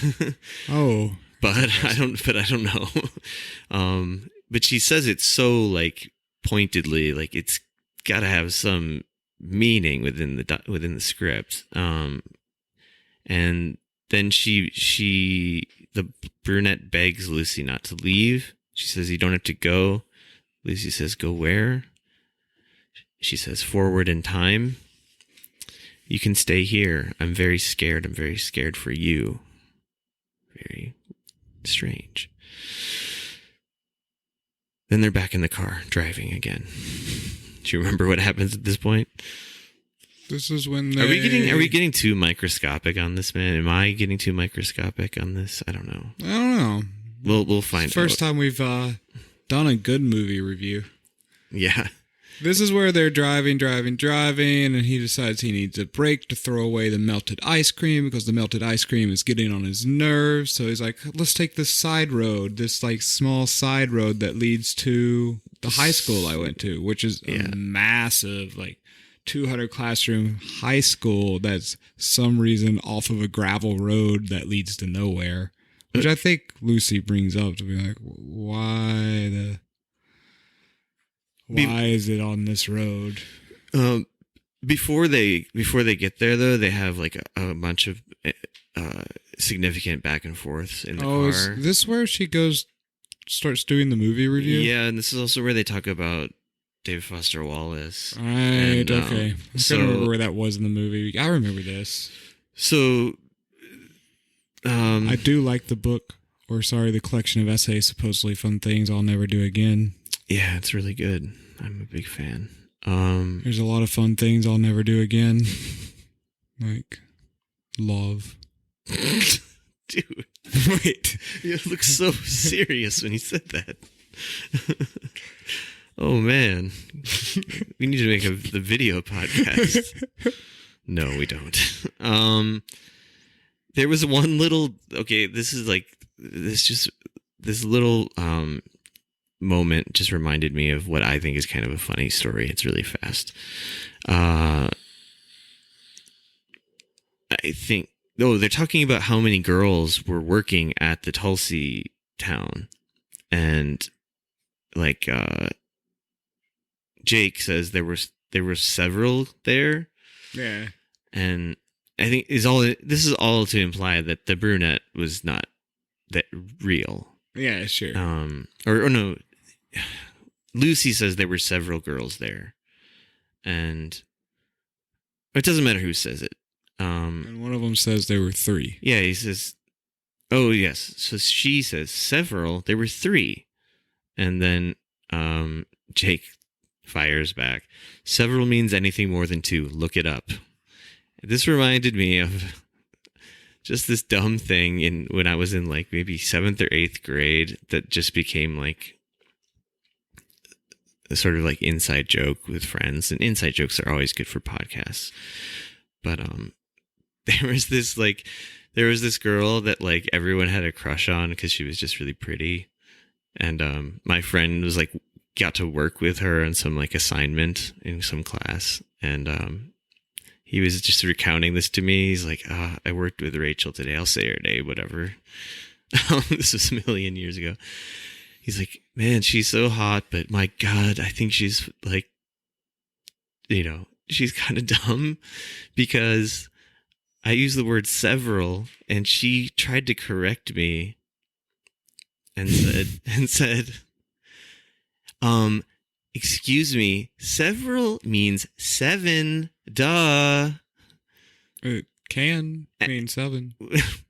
Oh. But I don't know. But she says it so like pointedly, like it's got to have some meaning within the script. And then the brunette begs Lucy not to leave. She says, "You don't have to go." Lucy says, "Go where?" She says, "Forward in time. You can stay here. I'm very scared. I'm very scared for you." Very strange. Then they're back in the car, driving again. Do you remember what happens at this point? This is when Are we getting too microscopic on this, man? Am I getting too microscopic on this? I don't know. I don't know. We'll find out. First time we've done a good movie review. Yeah. This is where they're driving, and he decides he needs a break to throw away the melted ice cream because the melted ice cream is getting on his nerves. So he's like, let's take this side road, this like small side road that leads to the high school I went to, which is a massive, like 200 classroom high school that's some reason off of a gravel road that leads to nowhere, which I think Lucy brings up to be like, why is it on this road? Before they get there, though, they have like a bunch of significant back and forths in the car. Is this where she starts doing the movie review? Yeah, and this is also where they talk about David Foster Wallace. Right, and, okay. I can't remember where that was in the movie. I remember this. So, I do like the book, the collection of essays, Supposedly Fun Things I'll Never Do Again. Yeah, it's really good. I'm a big fan. There's a lot of fun things I'll never do again. Like love. Dude. Wait. You look so serious when you said that. Oh, man. We need to make the video podcast. No, we don't. There was one little... Okay, this little... moment just reminded me of what I think is kind of a funny story. It's really fast. I think they're talking about how many girls were working at the Tulsi town, and like Jake says there were several there. Yeah. And I think this is all to imply that the brunette was not that real. Yeah, sure. Or no, Lucy says there were several girls there, and it doesn't matter who says it. And one of them says there were 3. Yeah, he says, "Oh yes." So she says several. There were 3, and then Jake fires back. Several means anything more than two. Look it up. This reminded me of just this dumb thing when I was in like maybe 7th or 8th grade that just became like a sort of like inside joke with friends. And inside jokes are always good for podcasts. But there was this girl that like everyone had a crush on because she was just really pretty. And my friend was like got to work with her on some like assignment in some class, and he was just recounting this to me. He's like, I worked with Rachel today. I'll say her name, whatever. This was a million years ago. He's like, man, she's so hot, but my God, I think she's like, she's kind of dumb because I used the word several and she tried to correct me and said, excuse me, several means 7, duh. It can mean 7.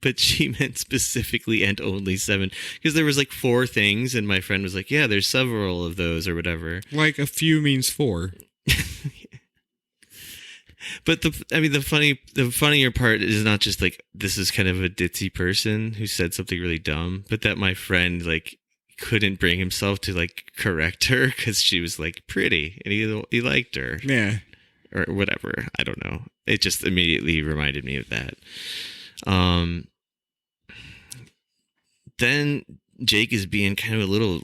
But she meant specifically and only 7. Because there was like 4 things, and my friend was like, yeah, there's several of those or whatever. Like a few means 4. But the funnier part is not just like this is kind of a ditzy person who said something really dumb, but that my friend like couldn't bring himself to like correct her because she was like pretty and he liked her. Yeah. Or whatever. I don't know. It just immediately reminded me of that. Then Jake is being kind of a little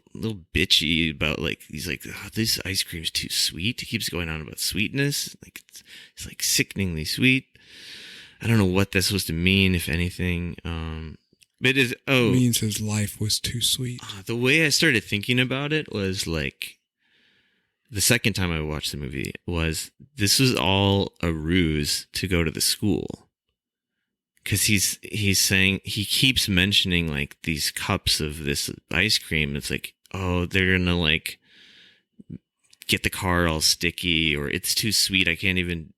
bitchy about like, he's like, oh, this ice cream's too sweet. He keeps going on about sweetness. Like it's like sickeningly sweet. I don't know what that's supposed to mean, if anything. But it means his life was too sweet. The way I started thinking about it was like, the second time I watched the movie was this was all a ruse to go to the school. Because he's saying, he keeps mentioning like these cups of this ice cream. It's like, oh, they're gonna like get the car all sticky, or it's too sweet. I can't even.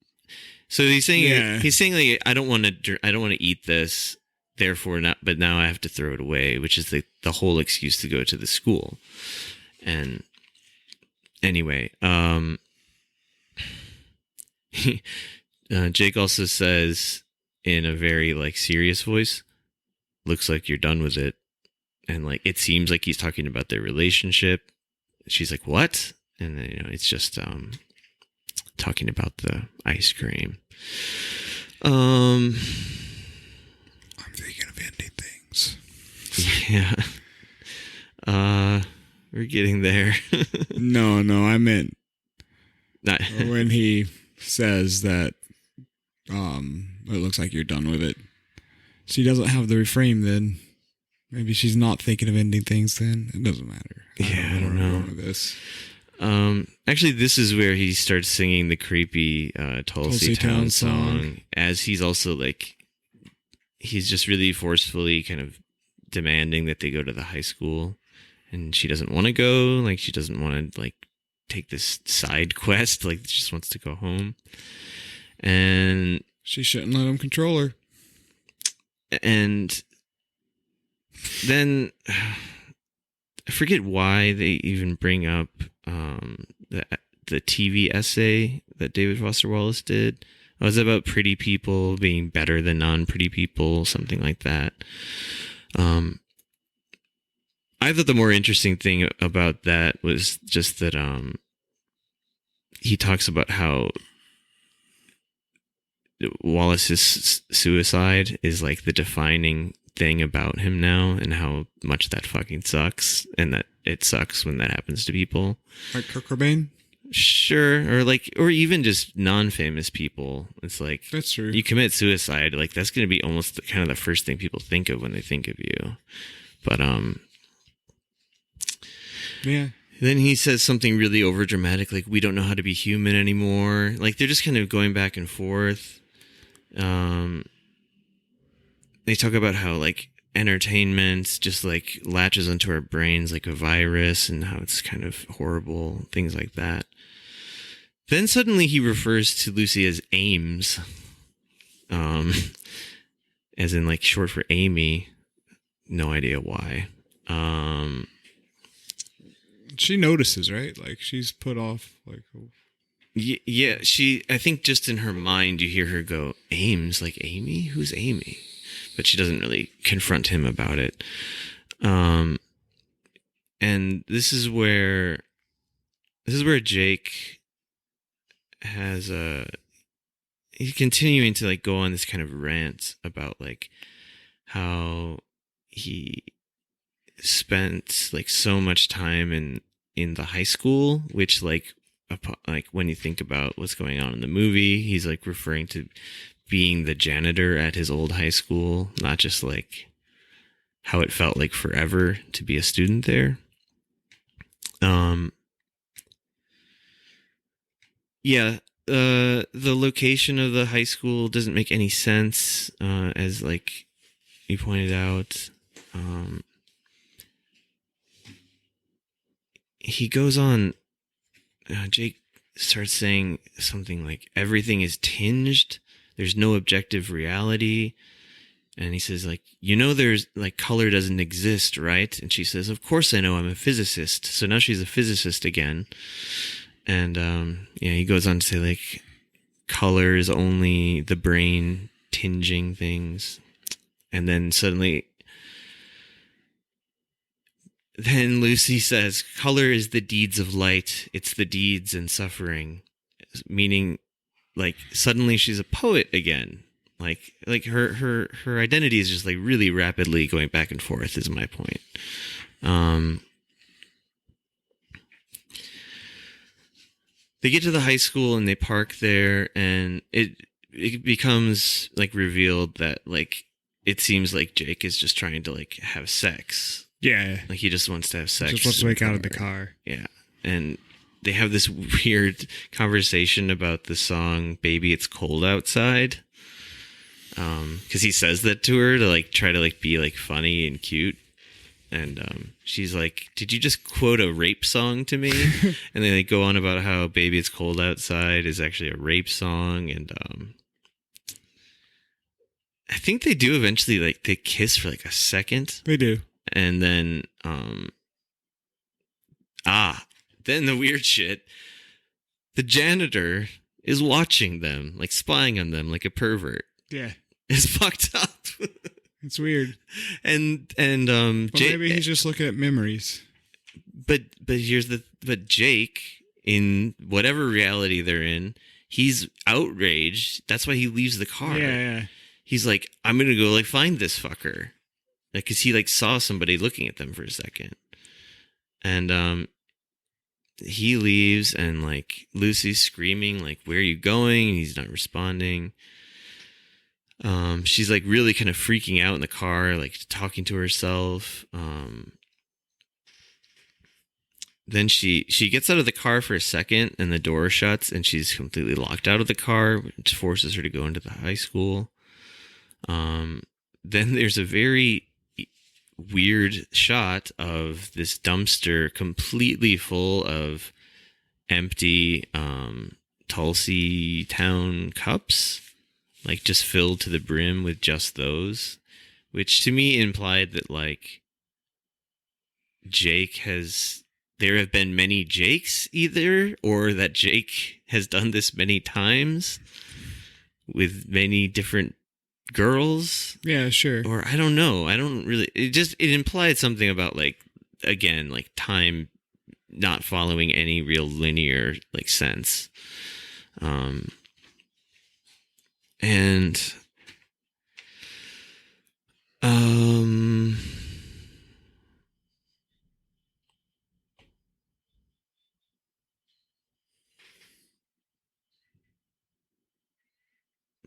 So he's saying like, I don't want to eat this. Therefore not, but now I have to throw it away, which is the whole excuse to go to the school. And anyway, Jake also says in a very like serious voice, looks like you're done with it. And like, it seems like he's talking about their relationship. She's like, what? And then, it's just, talking about the ice cream. I'm thinking of ending things. Yeah. We're getting there. No, I meant Not when he says that it looks like you're done with it. She doesn't have the refrain then. Maybe she's not thinking of ending things then. It doesn't matter. I don't know. With this. Actually, this is where he starts singing the creepy Tulsi Town song, as he's also like, he's just really forcefully kind of demanding that they go to the high school, and she doesn't want to go. Like, she doesn't want to like take this side quest. Like, she just wants to go home. And she shouldn't let him control her. And then I forget why they even bring up the TV essay that David Foster Wallace did. It was about pretty people being better than non-pretty people, something like that. I thought the more interesting thing about that was just that he talks about how Wallace's suicide is like the defining thing about him now, and how much that fucking sucks, and that it sucks when that happens to people. Like Kurt Cobain? Sure. Or even just non-famous people. It's like, that's true. You commit suicide, like that's going to be almost kind of the first thing people think of when they think of you. But yeah. Then he says something really overdramatic, like, we don't know how to be human anymore. Like, they're just kind of going back and forth. They talk about how, like, entertainment just, like, latches onto our brains like a virus, and how it's kind of horrible, things like that. Then suddenly he refers to Lucy as Ames. As in, like, short for Amy. No idea why. She notices, right? Like she's put off. Like, Yeah, I think just in her mind, you hear her go, Ames, like Amy? Who's Amy? But she doesn't really confront him about it. And this is where Jake has he's continuing to like go on this kind of rant about like how he spent like so much time in the high school, which like when you think about what's going on in the movie, he's like referring to being the janitor at his old high school, not just like how it felt like forever to be a student there. The location of the high school doesn't make any sense, as like you pointed out. He goes on, Jake starts saying something like, everything is tinged, there's no objective reality. And he says, like, there's like color doesn't exist, right? And she says, of course I know, I'm a physicist. So now she's a physicist again. And he goes on to say, like, color is only the brain tinging things. And then suddenly, then Lucy says, color is the deeds of light. It's the deeds and suffering. Meaning, like, suddenly she's a poet again. Like her identity is just like really rapidly going back and forth is my point. They get to the high school and they park there, and it becomes like revealed that like it seems like Jake is just trying to like have sex. Yeah. Like he just wants to have sex. Just wants to make out of the car. Yeah. And they have this weird conversation about the song Baby It's Cold Outside. Because he says that to her to like try to like be like funny and cute, and she's like, "Did you just quote a rape song to me?" And they like go on about how "Baby It's Cold Outside" is actually a rape song, and I think they do eventually like they kiss for like a second. They do, and then then the weird shit. The janitor is watching them, like spying on them, like a pervert. Yeah. It's fucked up. It's weird. And maybe he's just looking at memories. But Jake, in whatever reality they're in, he's outraged. That's why he leaves the car. Yeah. He's like, I'm gonna go like find this fucker. Like, cause he like saw somebody looking at them for a second. And he leaves, and like Lucy's screaming, like, where are you going? And he's not responding. She's like really kind of freaking out in the car, like talking to herself. Then she gets out of the car for a second, and the door shuts, and she's completely locked out of the car, which forces her to go into the high school. Then there's a very weird shot of this dumpster completely full of empty Tulsi Town cups. Like, just filled to the brim with just those, which to me implied that, like, there have been many Jakes either, or that Jake has done this many times with many different girls. Yeah, sure. Or I don't know. It implied something about, like, again, like, time not following any real linear, like, sense. And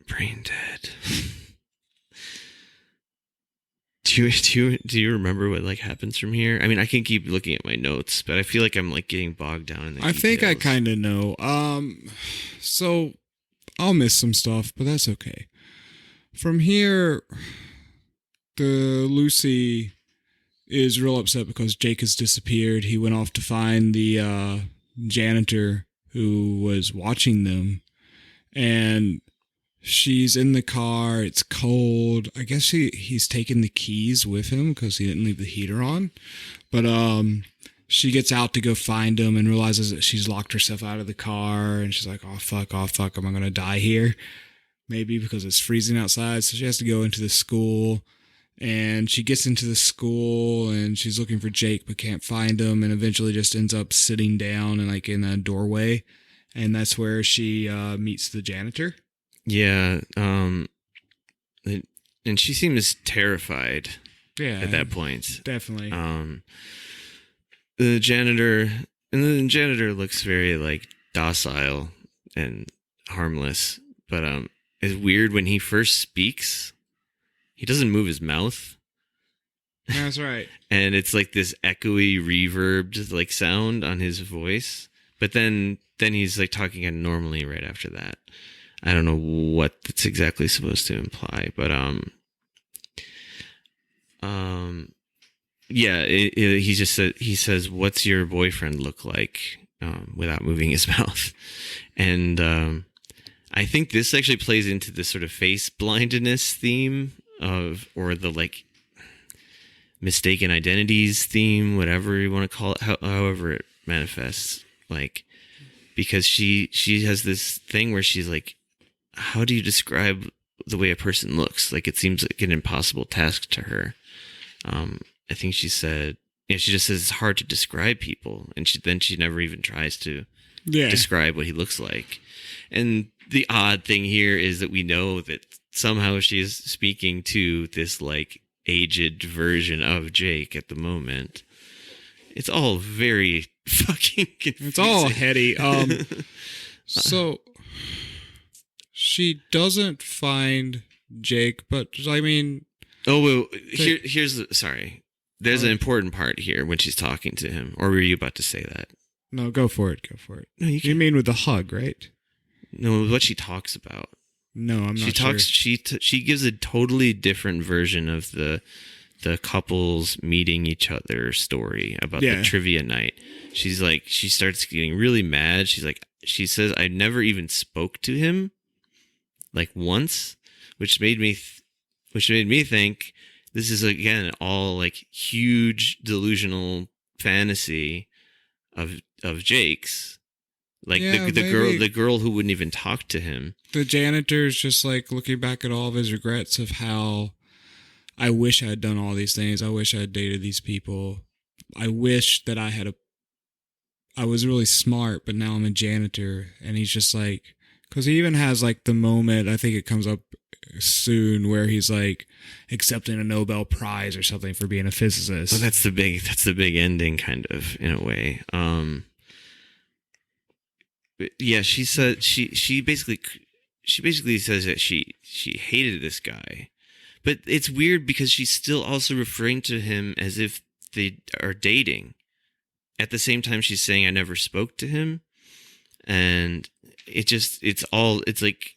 brain dead. Do you remember what like happens from here? I mean, I can keep looking at my notes, but I feel like I'm like getting bogged down in the details. think I kind of know. So I'll miss some stuff, but that's okay. From here, Lucy is real upset because Jake has disappeared. He went off to find the janitor who was watching them, and she's in the car. It's cold. I guess he's taken the keys with him because he didn't leave the heater on. But she gets out to go find him and realizes that she's locked herself out of the car, and she's like, oh fuck, am I gonna die here? Maybe because it's freezing outside, so she has to go into the school. And she gets into the school and she's looking for Jake but can't find him, and eventually just ends up sitting down and like in a doorway, and that's where she meets the janitor. Yeah, and she seems terrified. Yeah, at that point, definitely. The janitor looks very like docile and harmless, but it's weird when he first speaks. He doesn't move his mouth. That's right. And it's like this echoey, reverbed like sound on his voice. But then he's like talking kind of normally right after that. I don't know what that's exactly supposed to imply, but yeah, he just said, he says, "What's your boyfriend look like?" Without moving his mouth, and I think this actually plays into the sort of face blindness theme or the like mistaken identities theme, whatever you want to call it, however it manifests, like, because she has this thing where she's like, how do you describe the way a person looks? Like, it seems like an impossible task to her. I think she said, she just says it's hard to describe people, and she never even tries to describe what he looks like. And the odd thing here is that we know that somehow she's speaking to this like aged version of Jake at the moment. It's all very fucking confusing. It's all heady. So she doesn't find Jake, but I mean, there's an important part here when she's talking to him. Or were you about to say that? No, go for it. No, you mean with the hug, right? No, what she talks about. No, I'm not sure. She gives a totally different version of the couples meeting each other story about the trivia night. She's like, she starts getting really mad. She says, I never even spoke to him, like once, which made me think this is again all like huge delusional fantasy of Jake's. Like the girl who wouldn't even talk to him. The janitor's just like looking back at all of his regrets of how I wish I had done all these things. I wish I had dated these people. I wish that I was really smart, but now I'm a janitor. And he's just like, because he even has like the moment, I think it comes up soon, where he's like accepting a Nobel Prize or something for being a physicist. Well, that's the big ending, kind of, in a way. Yeah, she said she basically says that she hated this guy, but it's weird because she's still also referring to him as if they are dating. At the same time, she's saying I never spoke to him, and it's like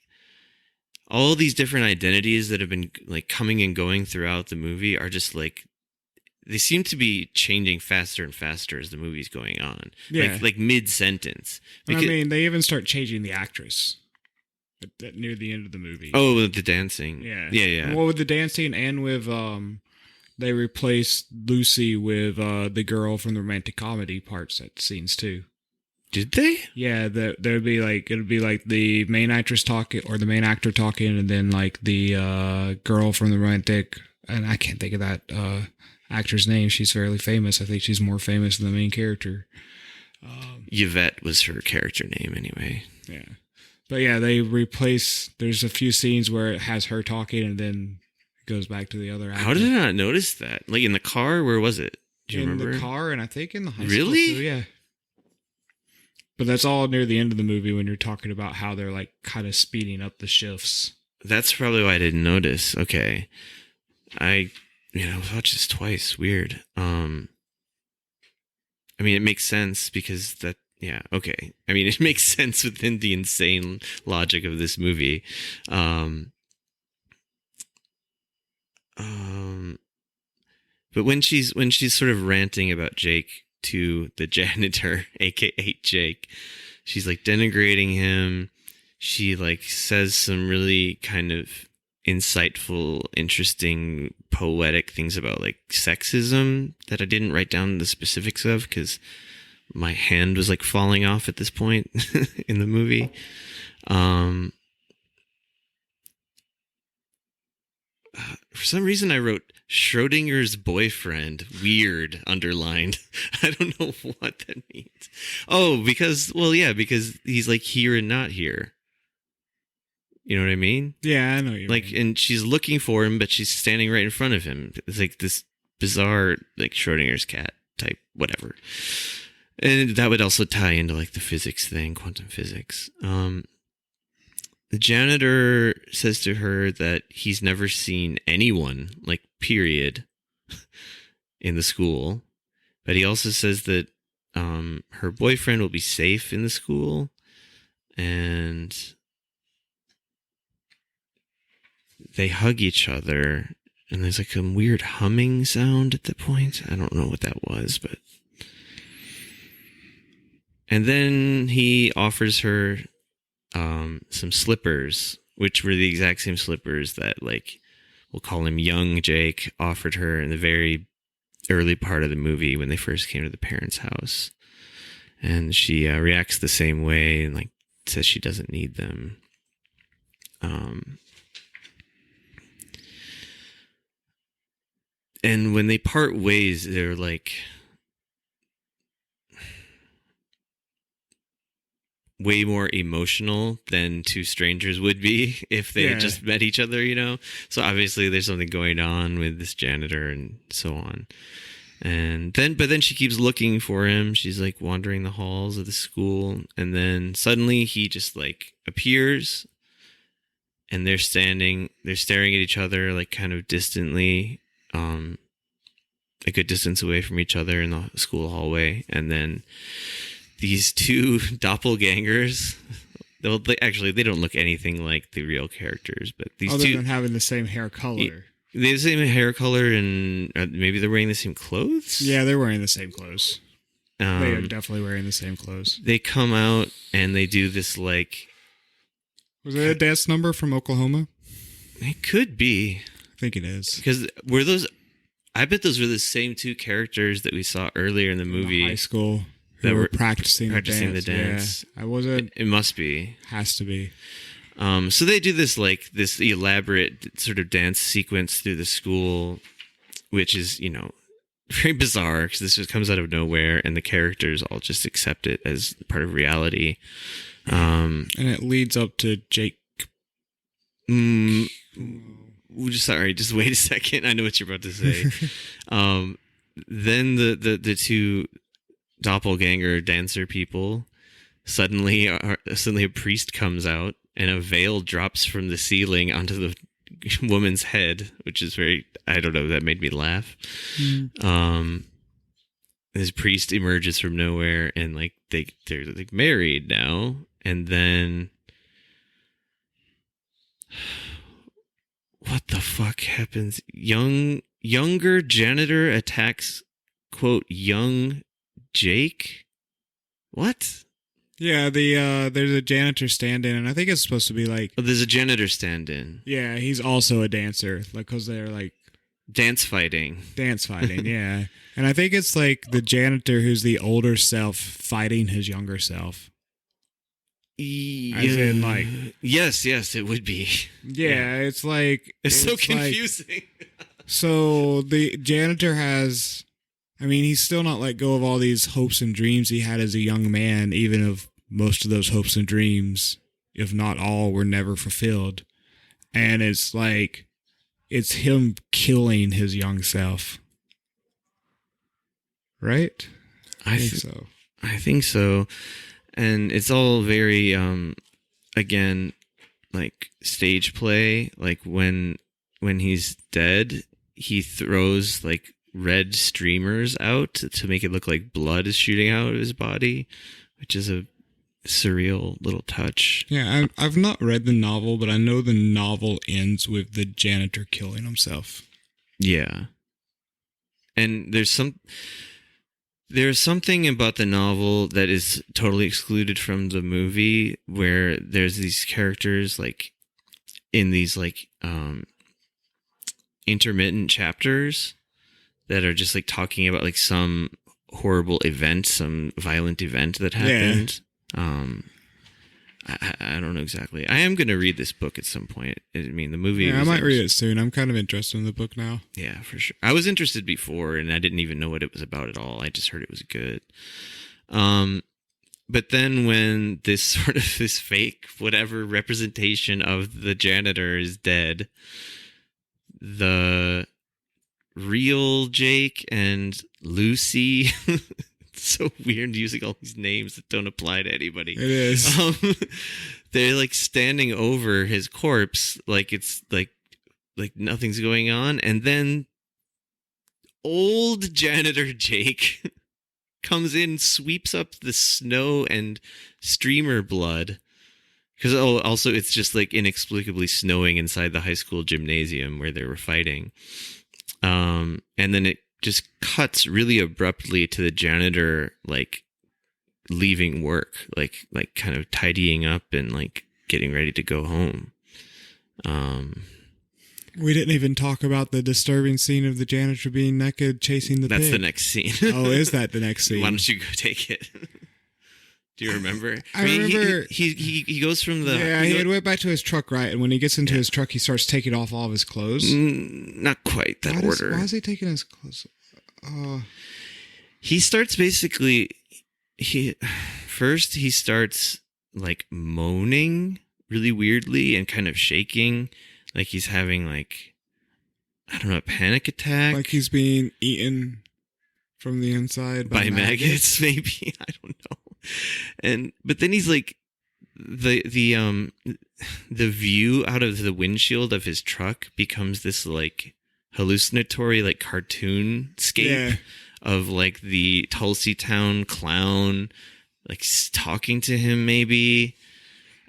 all these different identities that have been like coming and going throughout the movie are just like, they seem to be changing faster and faster as the movie's going on. Yeah. Like mid-sentence. I mean, they even start changing the actress near the end of the movie. Oh, with the dancing. Yeah. Yeah. Well, with the dancing and with, they replaced Lucy with the girl from the romantic comedy parts at scenes too. Did they? Yeah, it'd be like the main actress talking, or the main actor talking, and then like the girl from the romantic, and I can't think of that actor's name. She's fairly famous. I think she's more famous than the main character. Yvette was her character name anyway. Yeah. But yeah, they replace, there's a few scenes where it has her talking and then it goes back to the other actor. How did I not notice that? Like in the car? Where was it? Do you remember? In the car, and I think in the high school. Really? Too, yeah. But that's all near the end of the movie when you're talking about how they're like kind of speeding up the shifts. That's probably why I didn't notice. Okay. I watched this twice. Weird. I mean, it makes sense because that, yeah, okay. I mean, it makes sense within the insane logic of this movie. But when she's sort of ranting about Jake to the janitor, aka Jake, she's like denigrating him. She like says some really kind of insightful, interesting, poetic things about like sexism that I didn't write down the specifics of because my hand was like falling off at this point in the movie. For some reason, I wrote Schrodinger's boyfriend, weird, underlined. I don't know what that means. Oh, because he's like here and not here. You know what I mean? Yeah, I know what you like, mean. and she's looking for him, but she's standing right in front of him. It's like this bizarre, like Schrodinger's cat type, whatever. And that would also tie into like the physics thing, quantum physics. The janitor says to her that he's never seen anyone, like, period, in the school. But he also says that her boyfriend will be safe in the school. And they hug each other. And there's like a weird humming sound at the point. I don't know what that was, but... And then he offers her some slippers, which were the exact same slippers that, like, we'll call him young Jake offered her in the very early part of the movie when they first came to the parents' house. And she reacts the same way and, like, says she doesn't need them. And when they part ways, they're like... way more emotional than two strangers would be if they had just met each other, you know? So obviously there's something going on with this janitor and so on. But then she keeps looking for him. She's like wandering the halls of the school. And then suddenly he just like appears and they're staring at each other, like kind of distantly, a good distance away from each other in the school hallway. And then these two doppelgangers, they don't look anything like the real characters, but these Other two... than having the same hair color. They have the same hair color and maybe they're wearing the same clothes? Yeah, they're wearing the same clothes. They are definitely wearing the same clothes. They come out and they do this like... Was it a dance number from Oklahoma? It could be. I think it is. Because I bet those were the same two characters that we saw earlier in the movie. High school. That were practicing the dance. Yeah, I wasn't. It must be. Has to be. So they do this elaborate sort of dance sequence through the school, which is, you know, very bizarre because this just comes out of nowhere, and the characters all just accept it as part of reality. And it leads up to Jake. Sorry, just wait a second. I know what you're about to say. Then the two doppelganger dancer people suddenly a priest comes out and a veil drops from the ceiling onto the woman's head, which is very, I don't know, that made me laugh. This priest emerges from nowhere and like they're like married now, and then what the fuck happens? Younger janitor attacks, quote, young Jake? What? Yeah, there's a janitor stand-in, and I think it's supposed to be like... Oh, there's a janitor stand-in. Yeah, he's also a dancer, like, because they're like... Dance fighting, yeah. And I think it's like the janitor who's the older self fighting his younger self. As in, like... Yes, it would be. Yeah, it's like... It's so confusing. Like, so the janitor has... I mean, he's still not let go of all these hopes and dreams he had as a young man, even if most of those hopes and dreams, if not all, were never fulfilled. And it's like, it's him killing his young self. Right? I think so. I think so. And it's all very, again, like stage play. Like when he's dead, he throws like red streamers out to make it look like blood is shooting out of his body, which is a surreal little touch. Yeah, I've not read the novel, but I know the novel ends with the janitor killing himself. Yeah. And there's something about the novel that is totally excluded from the movie, where there's these characters like in these like intermittent chapters that are just like talking about like some horrible event, some violent event that happened. I don't know exactly. I am going to read this book at some point. I mean, the movie. Yeah, I might read it soon. I'm kind of interested in the book now. Yeah, for sure. I was interested before, and I didn't even know what it was about at all. I just heard it was good. But then when this sort of this fake whatever representation of the janitor is dead, the real Jake and Lucy. It's so weird using all these names that don't apply to anybody. It is. They're like standing over his corpse, like it's like nothing's going on, and then old janitor Jake comes in, sweeps up the snow and streamer blood. Because also it's just like inexplicably snowing inside the high school gymnasium where they were fighting. And then it just cuts really abruptly to the janitor like leaving work, like kind of tidying up and like getting ready to go home. We didn't even talk about the disturbing scene of the janitor being naked chasing the pig. That's the next scene. Oh, is that the next scene? Why don't you go take it? Do you remember? I remember he goes from the... Yeah, he went back to his truck, right? And when he gets into his truck, he starts taking off all of his clothes. Not quite that order. Why is he taking his clothes? He starts basically... First, he starts like moaning really weirdly and kind of shaking. Like he's having like, I don't know, a panic attack. Like he's being eaten from the inside by maggots, maybe. I don't know. But then he's like, the view out of the windshield of his truck becomes this like hallucinatory like cartoon scape of like the Tulsi Town clown like talking to him. Maybe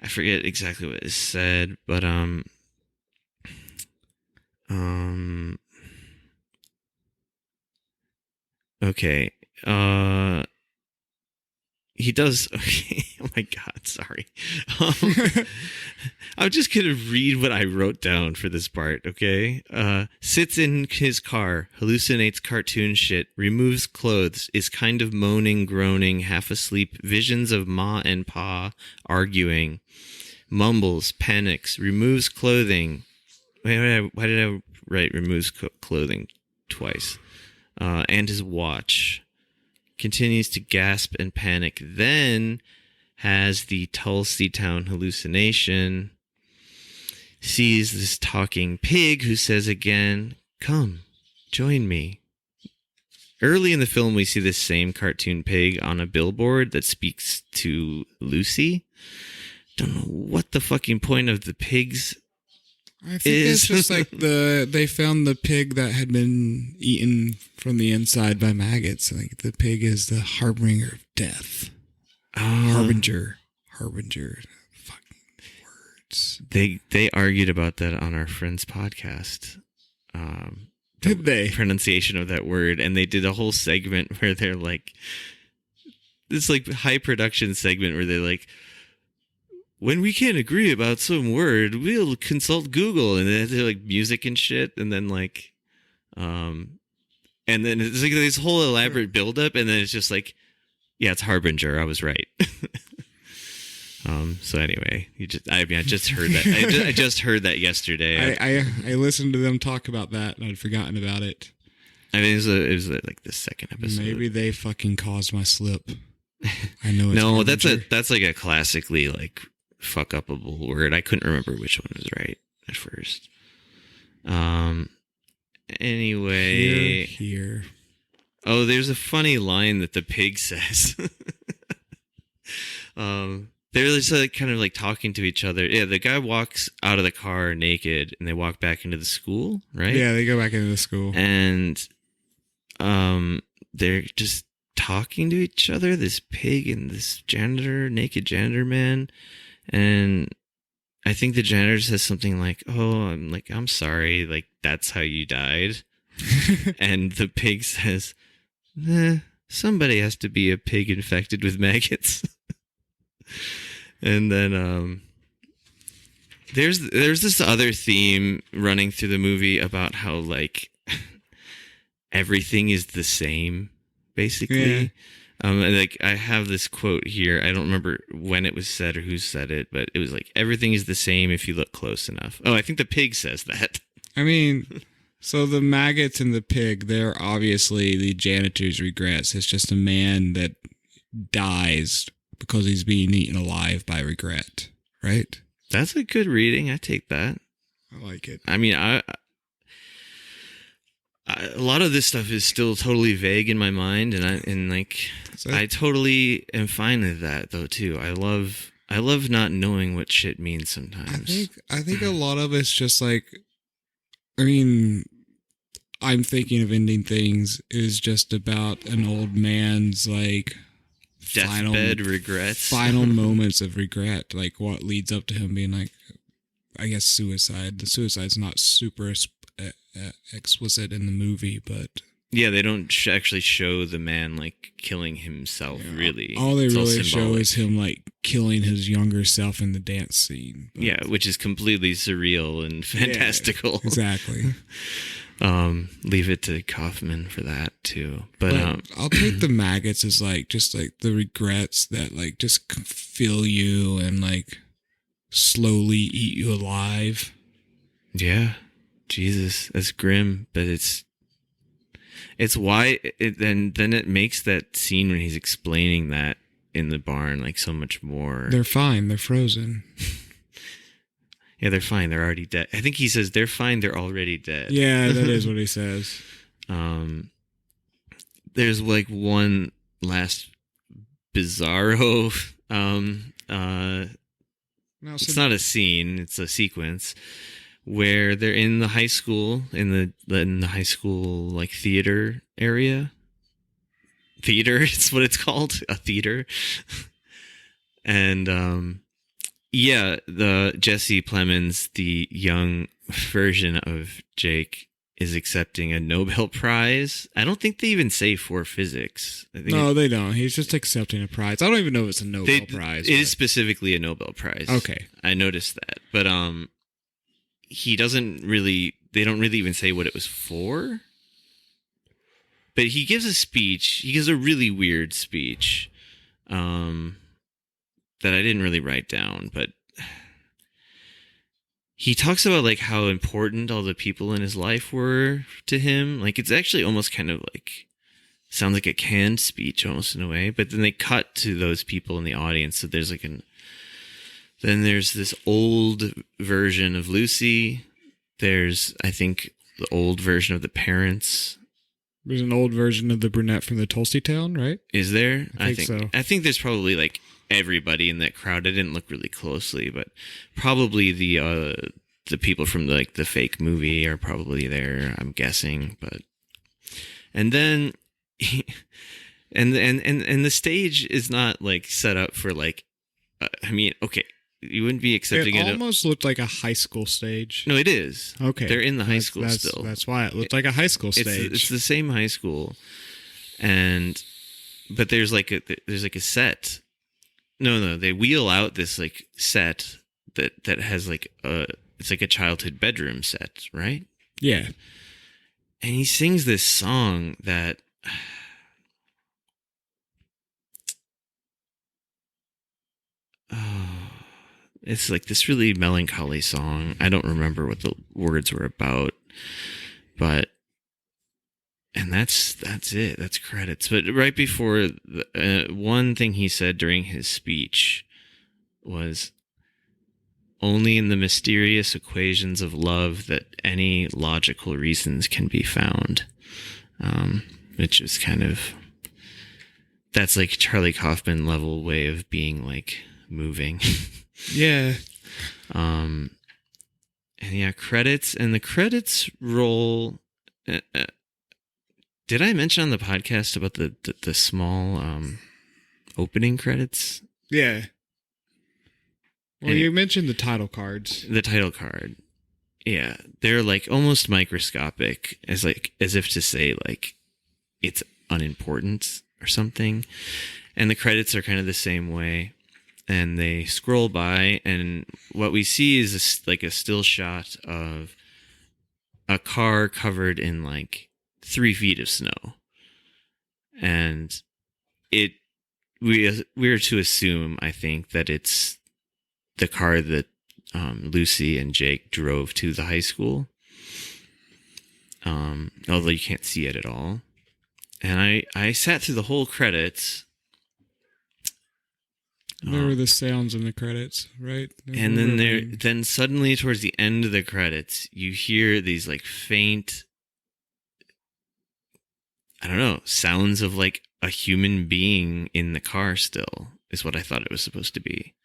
I forget exactly what is said, but okay. He does. Okay. Oh my God. Sorry. I'm just going to read what I wrote down for this part. Okay. Sits in his car, hallucinates cartoon shit, removes clothes, is kind of moaning, groaning, half asleep, visions of Ma and Pa arguing, mumbles, panics, removes clothing. Why did I write removes clothing twice? And his watch. Continues to gasp and panic, then has the Tulsi Town hallucination, sees this talking pig who says again, "Come, join me." Early in the film, we see this same cartoon pig on a billboard that speaks to Lucy. Don't know what the fucking point of the pigs I think it's just like they found the pig that had been eaten from the inside by maggots. Like the pig is the harbinger of death. Harbinger. Fucking words. They argued about that on our friend's podcast. Did they? Pronunciation of that word, and they did a whole segment where they're like, this like high production segment where they're like, when we can't agree about some word, we'll consult Google, and then they're like music and shit, and then like, and then it's like this whole elaborate buildup, and then it's just like, yeah, it's harbinger. I was right. So anyway, I just heard that. I just heard that yesterday. I listened to them talk about that, and I'd forgotten about it. I mean, it was like the second episode. Maybe they fucking caused my slip. I know. It's no, harbinger. that's like a classically like fuck upable word. I couldn't remember which one was right at first. Anyway, here. Oh, there's a funny line that the pig says. They're just like kind of like talking to each other. Yeah, the guy walks out of the car naked, and they walk back into the school, right? Yeah, they go back into the school, and they're just talking to each other. This pig and this naked janitor man. And I think the janitor says something like, "Oh, I'm sorry, like that's how you died." And the pig says, somebody has to be a pig infected with maggots. And then There's this other theme running through the movie about how like everything is the same, basically. Yeah. And like I have this quote here. I don't remember when it was said or who said it, but it was like everything is the same if you look close enough. Oh, I think the pig says that. I mean, so the maggots and the pig, they're obviously the janitor's regrets. It's just a man that dies because he's being eaten alive by regret, right? That's a good reading. I take that. I like it. I mean, I a lot of this stuff is still totally vague in my mind, and I totally am fine with that though too. I love not knowing what shit means sometimes. I think a lot of it's just like, I mean, I'm Thinking of Ending Things is just about an old man's like deathbed regrets, final moments of regret, like what leads up to him being like, I guess suicide. The suicide's not super explicit in the movie, but yeah, they don't actually show the man like killing himself. Yeah. Really, all they really show is him like killing his younger self in the dance scene. But, yeah, which is completely surreal and fantastical. Yeah, exactly. Leave it to Kaufman for that too. But I'll take the maggots as like just like the regrets that like just fill you and like slowly eat you alive. Yeah, Jesus, that's grim, but it's why then it makes that scene when he's explaining that in the barn like so much more. They're fine. They're frozen. Yeah, they're fine. They're already dead. I think he says they're fine. They're already dead. Yeah, that is what he says. There's like one last bizarro. It's not a scene. It's a sequence where they're in the high school in the high school like theater area. Theater, it's what it's called, a theater, and yeah, the Jesse Plemons, the young version of Jake, is accepting a Nobel Prize. I don't think they even say for physics. No, they don't. He's just accepting a prize. I don't even know if it's a Nobel Prize. It is specifically a Nobel Prize. Okay. I noticed that. But he doesn't really, they don't really even say what it was for. But he gives a speech. He gives a really weird speech. That I didn't really write down, but he talks about like how important all the people in his life were to him. Like it's actually almost kind of like sounds like a canned speech almost in a way, but then they cut to those people in the audience. So there's like then there's this old version of Lucy. There's, I think, the old version of the parents. There's an old version of the brunette from the Tulsi Town, right? Is there? I think so. I think there's probably like everybody in that crowd. I didn't look really closely, but probably the people from the fake movie are probably there, I'm guessing. But and then and the stage is not like set up for like I mean, okay, you wouldn't be accepting it. It almost looked like a high school stage. No, it is. Okay. They're in the high school still. That's why it looked like a high school stage. It's the same high school. But there's like a set. No, they wheel out this like set that has like it's like a childhood bedroom set, right? Yeah. And he sings this song that it's like this really melancholy song. I don't remember what the words were about, but and that's it. That's credits. But right before one thing he said during his speech was, "Only in the mysterious equations of love that any logical reasons can be found," which is kind of that's like Charlie Kaufman level way of being like moving. Yeah. And yeah, credits, and the credits roll. Did I mention on the podcast about the small opening credits? Yeah. Well, you mentioned the title cards. The title card. Yeah, they're like almost microscopic, as if to say like it's unimportant or something. And the credits are kind of the same way. and they scroll by, and what we see is like a still shot of a car covered in like 3 feet of snow, and we're to assume, I think, that it's the car that Lucy and Jake drove to the high school, although you can't see it at all. And I sat through the whole credits. There were the sounds in the credits, right? And then suddenly towards the end of the credits, you hear these like faint, I don't know, sounds of like a human being in the car still, is what I thought it was supposed to be.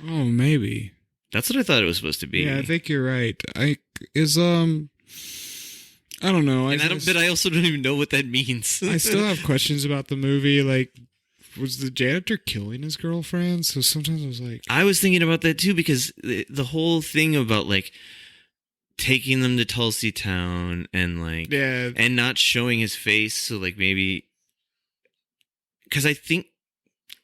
Oh, maybe. That's what I thought it was supposed to be. Yeah, I think you're right. I don't know. But I also don't even know what that means. I still have questions about the movie. Like, was the janitor killing his girlfriend? So sometimes I was like... I was thinking about that too, because the whole thing about like taking them to Tulsi Town and like... Yeah. And not showing his face, so like maybe... Because I think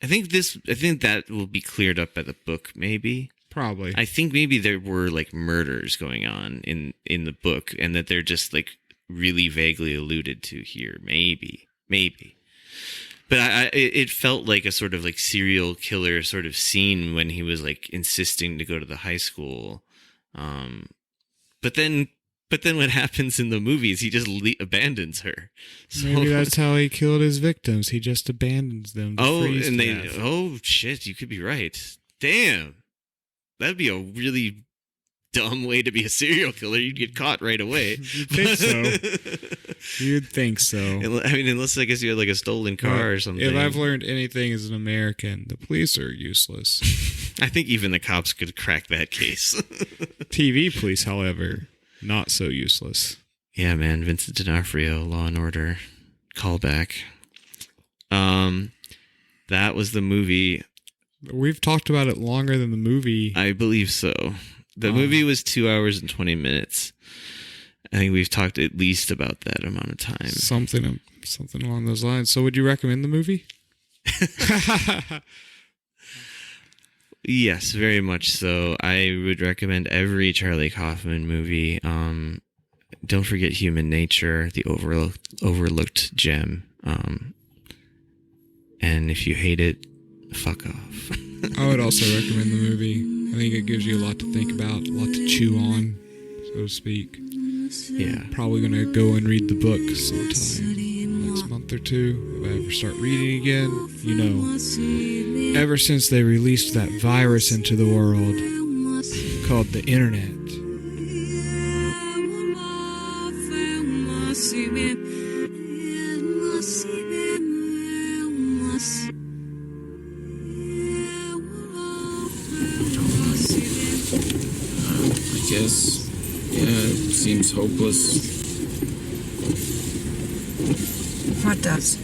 that will be cleared up by the book, maybe. Probably. I think maybe there were like murders going on in the book, and that they're just like really vaguely alluded to here. Maybe. But it felt like a sort of like serial killer sort of scene when he was like insisting to go to the high school. But then what happens in the movies, he just abandons her. So, maybe that's how he killed his victims. He just abandons them. Oh shit, you could be right. Damn. That'd be a really dumb way to be a serial killer. You'd get caught right away. You'd think so. I mean, unless I guess you had like a stolen car or something. If I've learned anything as an American, the police are useless. I think even the cops could crack that case. TV police, however, not so useless. Yeah, man. Vincent D'Onofrio, Law and Order, callback. That was the movie. We've talked about it longer than the movie. I believe so. The movie was 2 hours and 20 minutes. I think we've talked at least about that amount of time. Something along those lines. So would you recommend the movie? Yes, very much so. I would recommend every Charlie Kaufman movie. Don't forget Human Nature, the overlooked gem. And if you hate it, fuck off. I would also recommend the movie. I think it gives you a lot to think about, a lot to chew on, so to speak. Yeah. Probably going to go and read the book sometime next month or two. If I ever start reading again, you know, ever since they released that virus into the world called the internet. I guess, yeah, it seems hopeless. What does?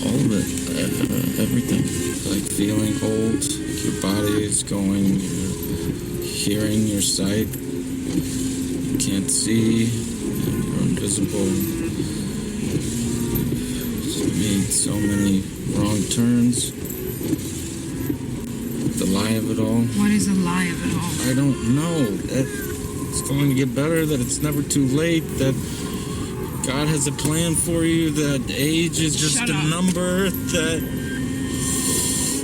All of it, everything. Like feeling old, your body is going, your hearing, your sight, you can't see, you're invisible. Made so many wrong turns. The lie of it all. What is the lie of it all? I don't know. That it's going to get better, that it's never too late, that God has a plan for you, that age is just a number, that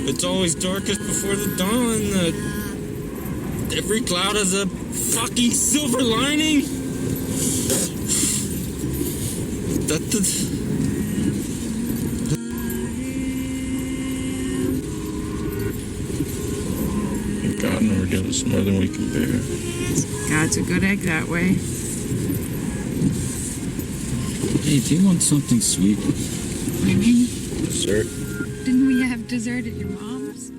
it's always darkest before the dawn, that every cloud has a fucking silver lining. God never gives us more than we can bear. God's a good egg that way. Hey, do you want something sweet? What do you mean? Dessert? Didn't we have dessert at your mom's?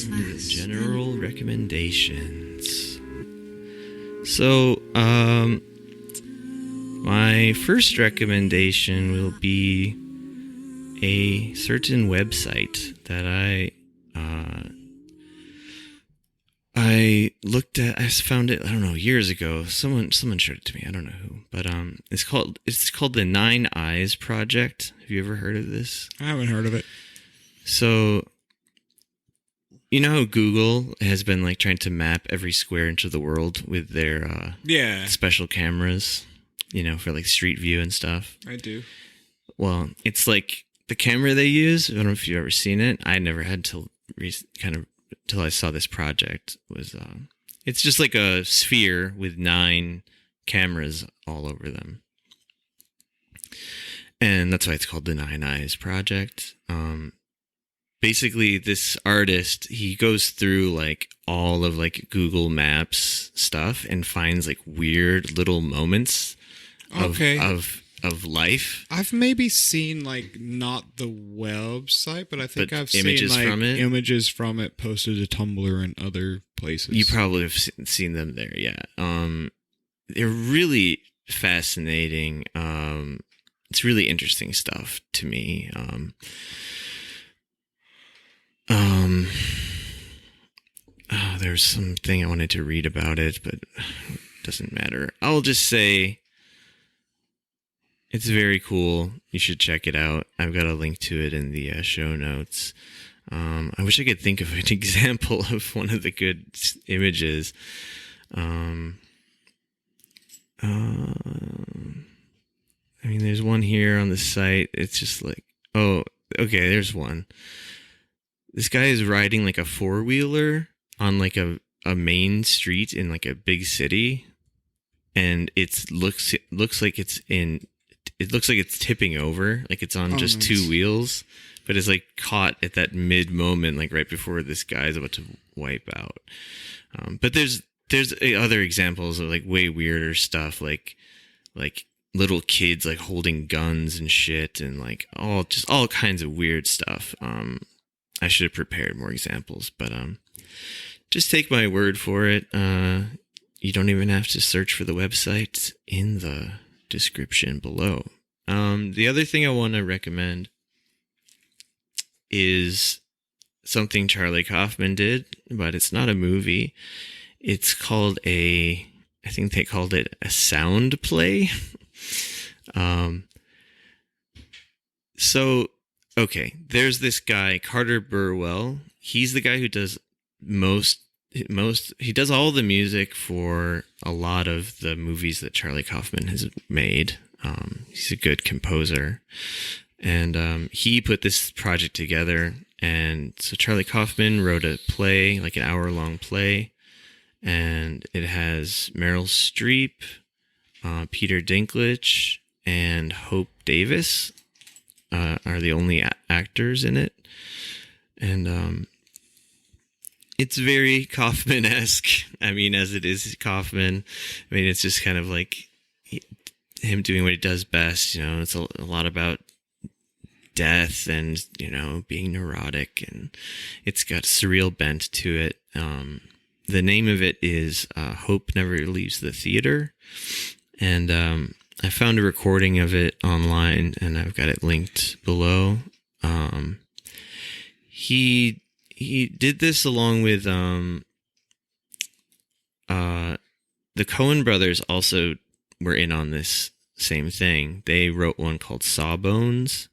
the general recommendations. So, my first recommendation will be a certain website that I looked at. I found it, I don't know, years ago. Someone showed it to me. I don't know who, but it's called the 9 Eyes Project. Have you ever heard of this? I haven't heard of it. So, you know how Google has been like trying to map every square inch of the world with their special cameras, you know, for like Street View and stuff? I do. Well, it's like the camera they use. I don't know if you've ever seen it. I never had till I saw this project. Was it's just like a sphere with 9 cameras all over them, and that's why it's called the 9 Eyes Project. Basically, this artist, he goes through like all of like Google Maps stuff and finds like weird little moments of life. I've maybe seen like not the website, but I think I've seen images like from it. Images from it posted to Tumblr and other places. You probably have seen them there, yeah. They're really fascinating. It's really interesting stuff to me. There's something I wanted to read about it, but it doesn't matter. I'll just say it's very cool. You should check it out. I've got a link to it in the show notes. I wish I could think of an example of one of the good images. I mean, there's one here on the site. It's just like, oh, okay, there's one. This guy is riding like a 4-wheeler on like a main street in like a big city, and it looks like it's tipping over, like it's on just nice. 2 wheels, but it's like caught at that mid moment, like right before this guy's about to wipe out. But there's other examples of like way weirder stuff, like little kids like holding guns and shit, and like all kinds of weird stuff. I should have prepared more examples, but just take my word for it. You don't even have to search for the website in the description below. The other thing I want to recommend is something Charlie Kaufman did, but it's not a movie. It's called I think they called it a sound play. Okay, there's this guy, Carter Burwell. He's the guy who does he does all the music for a lot of the movies that Charlie Kaufman has made. He's a good composer. And he put this project together. And so Charlie Kaufman wrote a play, like an hour-long play. And it has Meryl Streep, Peter Dinklage, and Hope Davis are the only actors in it. And it's very Kaufman-esque. I mean, as it is Kaufman. I mean, it's just kind of like him doing what he does best. You know, it's a lot about death and, you know, being neurotic, and it's got a surreal bent to it. The name of it is Hope Never Leaves the Theater. And I found a recording of it online, and I've got it linked below. He did this along with the Coen brothers also were in on this same thing. They wrote one called Sawbones,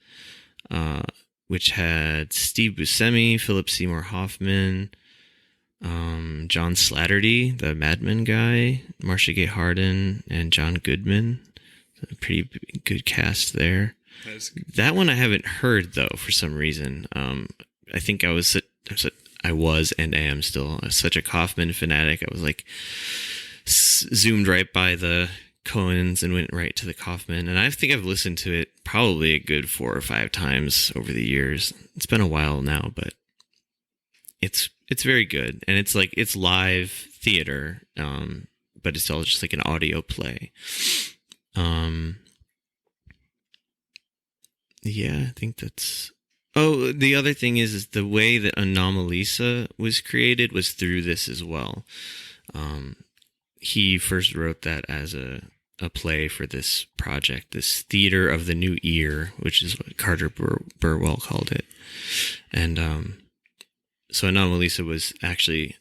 which had Steve Buscemi, Philip Seymour Hoffman, John Slattery, the Mad Men guy, Marcia Gay Harden, and John Goodman. A pretty good cast there. That one I haven't heard though for some reason. I think I was and am still such a Kaufman fanatic. I was like zoomed right by the Coens and went right to the Kaufman. And I think I've listened to it probably a good 4 or 5 times over the years. It's been a while now, but it's very good. And it's like, it's live theater, but it's all just like an audio play. Yeah, I think that's... Oh, the other thing is the way that Anomalisa was created was through this as well. He first wrote that as a play for this project, this Theater of the New Ear, which is what Carter Burwell called it. And so Anomalisa was actually...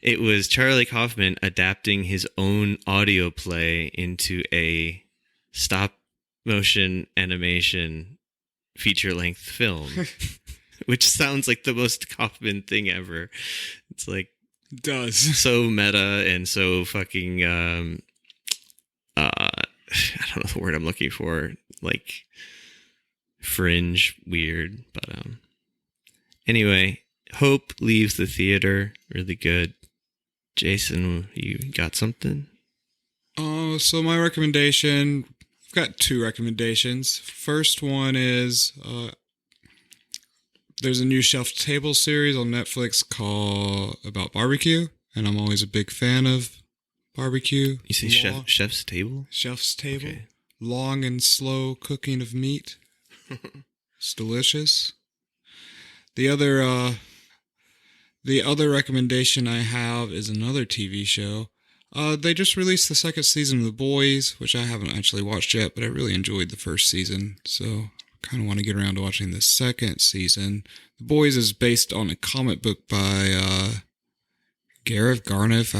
it was Charlie Kaufman adapting his own audio play into a stop-motion animation feature-length film, which sounds like the most Kaufman thing ever. It's like... does. So meta and so fucking... I don't know the word I'm looking for. Like, fringe weird. But anyway, Hope leaves the theater. Really good. Jason, you got something? So my recommendation, I've got two recommendations. First one is there's a new Shelf Table series on Netflix called about barbecue, and I'm always a big fan of barbecue. You say Chef's Table? Chef's Table. Okay. Long and slow cooking of meat. It's delicious. The other recommendation I have is another TV show. They just released the second season of The Boys, which I haven't actually watched yet, but I really enjoyed the first season, so I kind of want to get around to watching the second season. The Boys is based on a comic book by Gareth Garniff,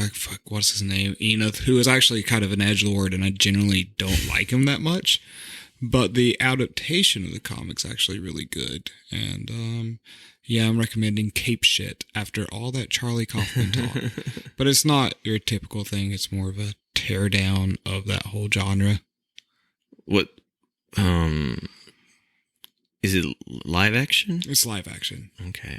what's his name? Enith, who is actually kind of an edgelord, and I generally don't like him that much. But the adaptation of the comic's actually really good. And, yeah, I'm recommending Cape Shit after all that Charlie Kaufman talk. But it's not your typical thing. It's more of a teardown of that whole genre. What, is it live action? It's live action. Okay.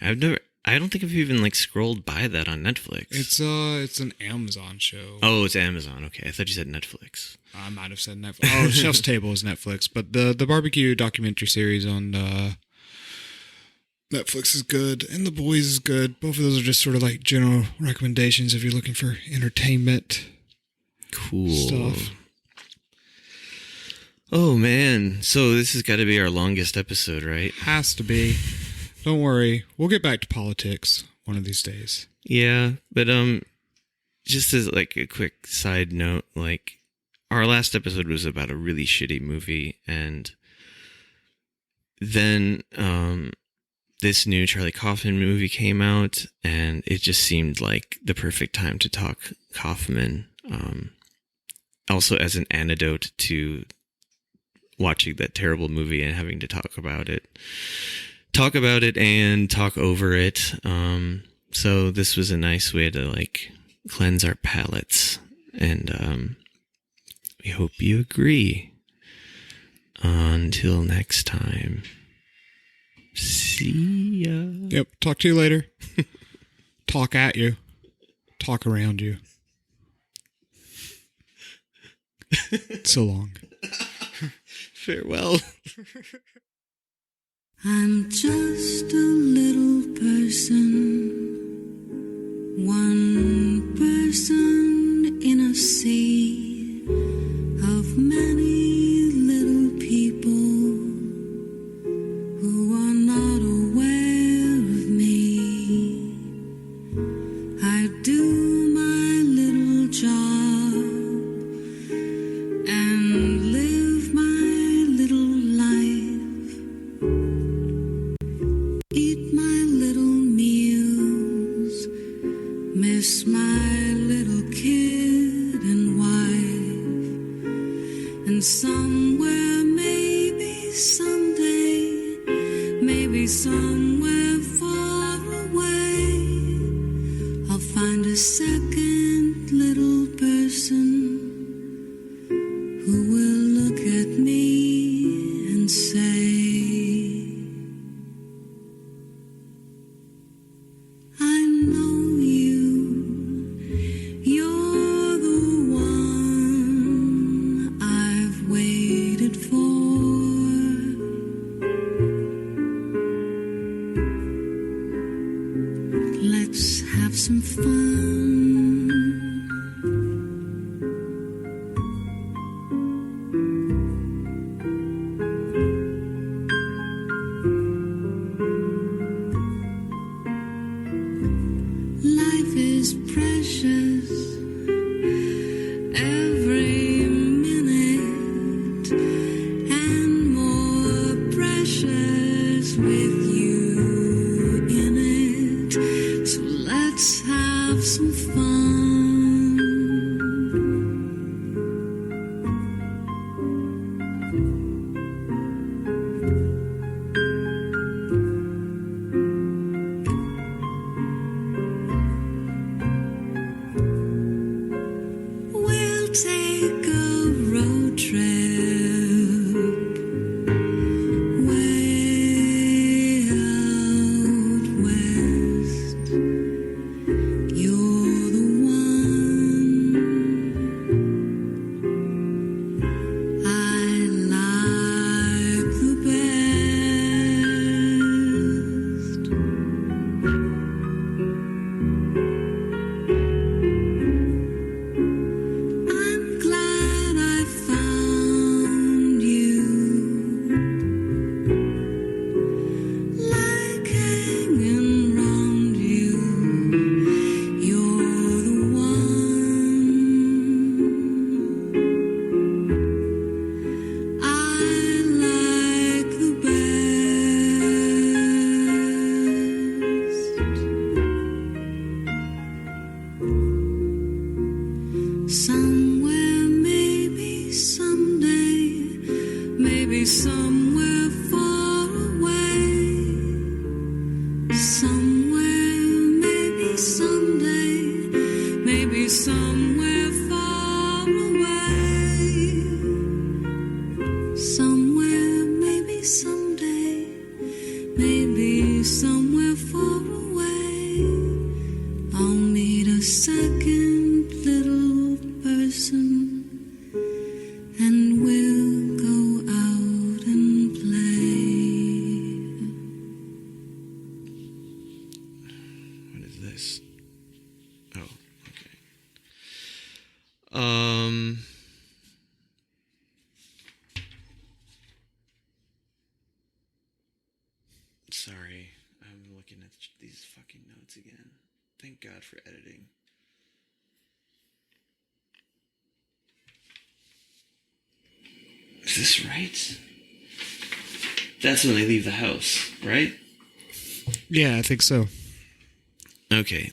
I don't think I've even like scrolled by that on Netflix. It's an Amazon show. Oh, it's Amazon. Okay. I thought you said Netflix. I might have said Netflix. Oh, Chef's Table is Netflix, but the barbecue documentary series on Netflix is good, and The Boys is good. Both of those are just sort of like general recommendations if you're looking for entertainment. Cool stuff. Oh man, so this has got to be our longest episode, right? Has to be. Don't worry, we'll get back to politics one of these days. Yeah, but just as like a quick side note, like our last episode was about a really shitty movie, and then this new Charlie Kaufman movie came out, and it just seemed like the perfect time to talk Kaufman. Also as an antidote to watching that terrible movie and having to talk about it and talk over it. So this was a nice way to like cleanse our palates, and we hope you agree. Until next time, see ya. Yep, talk to you later. Talk at you. Talk around you. So long. Farewell. I'm just a little person, one person in a sea of many little people who are not aware of me. I do my little job and live my little life, eat my little meals, miss my little kid and wife, and somewhere, maybe someday, maybe somewhere far away, I'll find a second little person who will look at me and say, I know you, you're the one I've waited for. Let's have some fun. is precious. Every minute and more precious with you in it. So let's have some fun. We'll take a road trip way out west. You're the one I like the best. I'm glad I found you. Like hanging round you. You're the one I like the best. Somewhere, maybe someday, maybe somewhere far away. Somewhere, maybe someday, maybe somewhere far away. Somewhere, maybe someday, maybe somewhere far away. I'll meet a second little person and we'll go out and play. What is this? Oh, okay. Sorry, I'm looking at these fucking notes again. Thank God for editing. Is this right? That's when they leave the house, right? Yeah, I think so. Okay.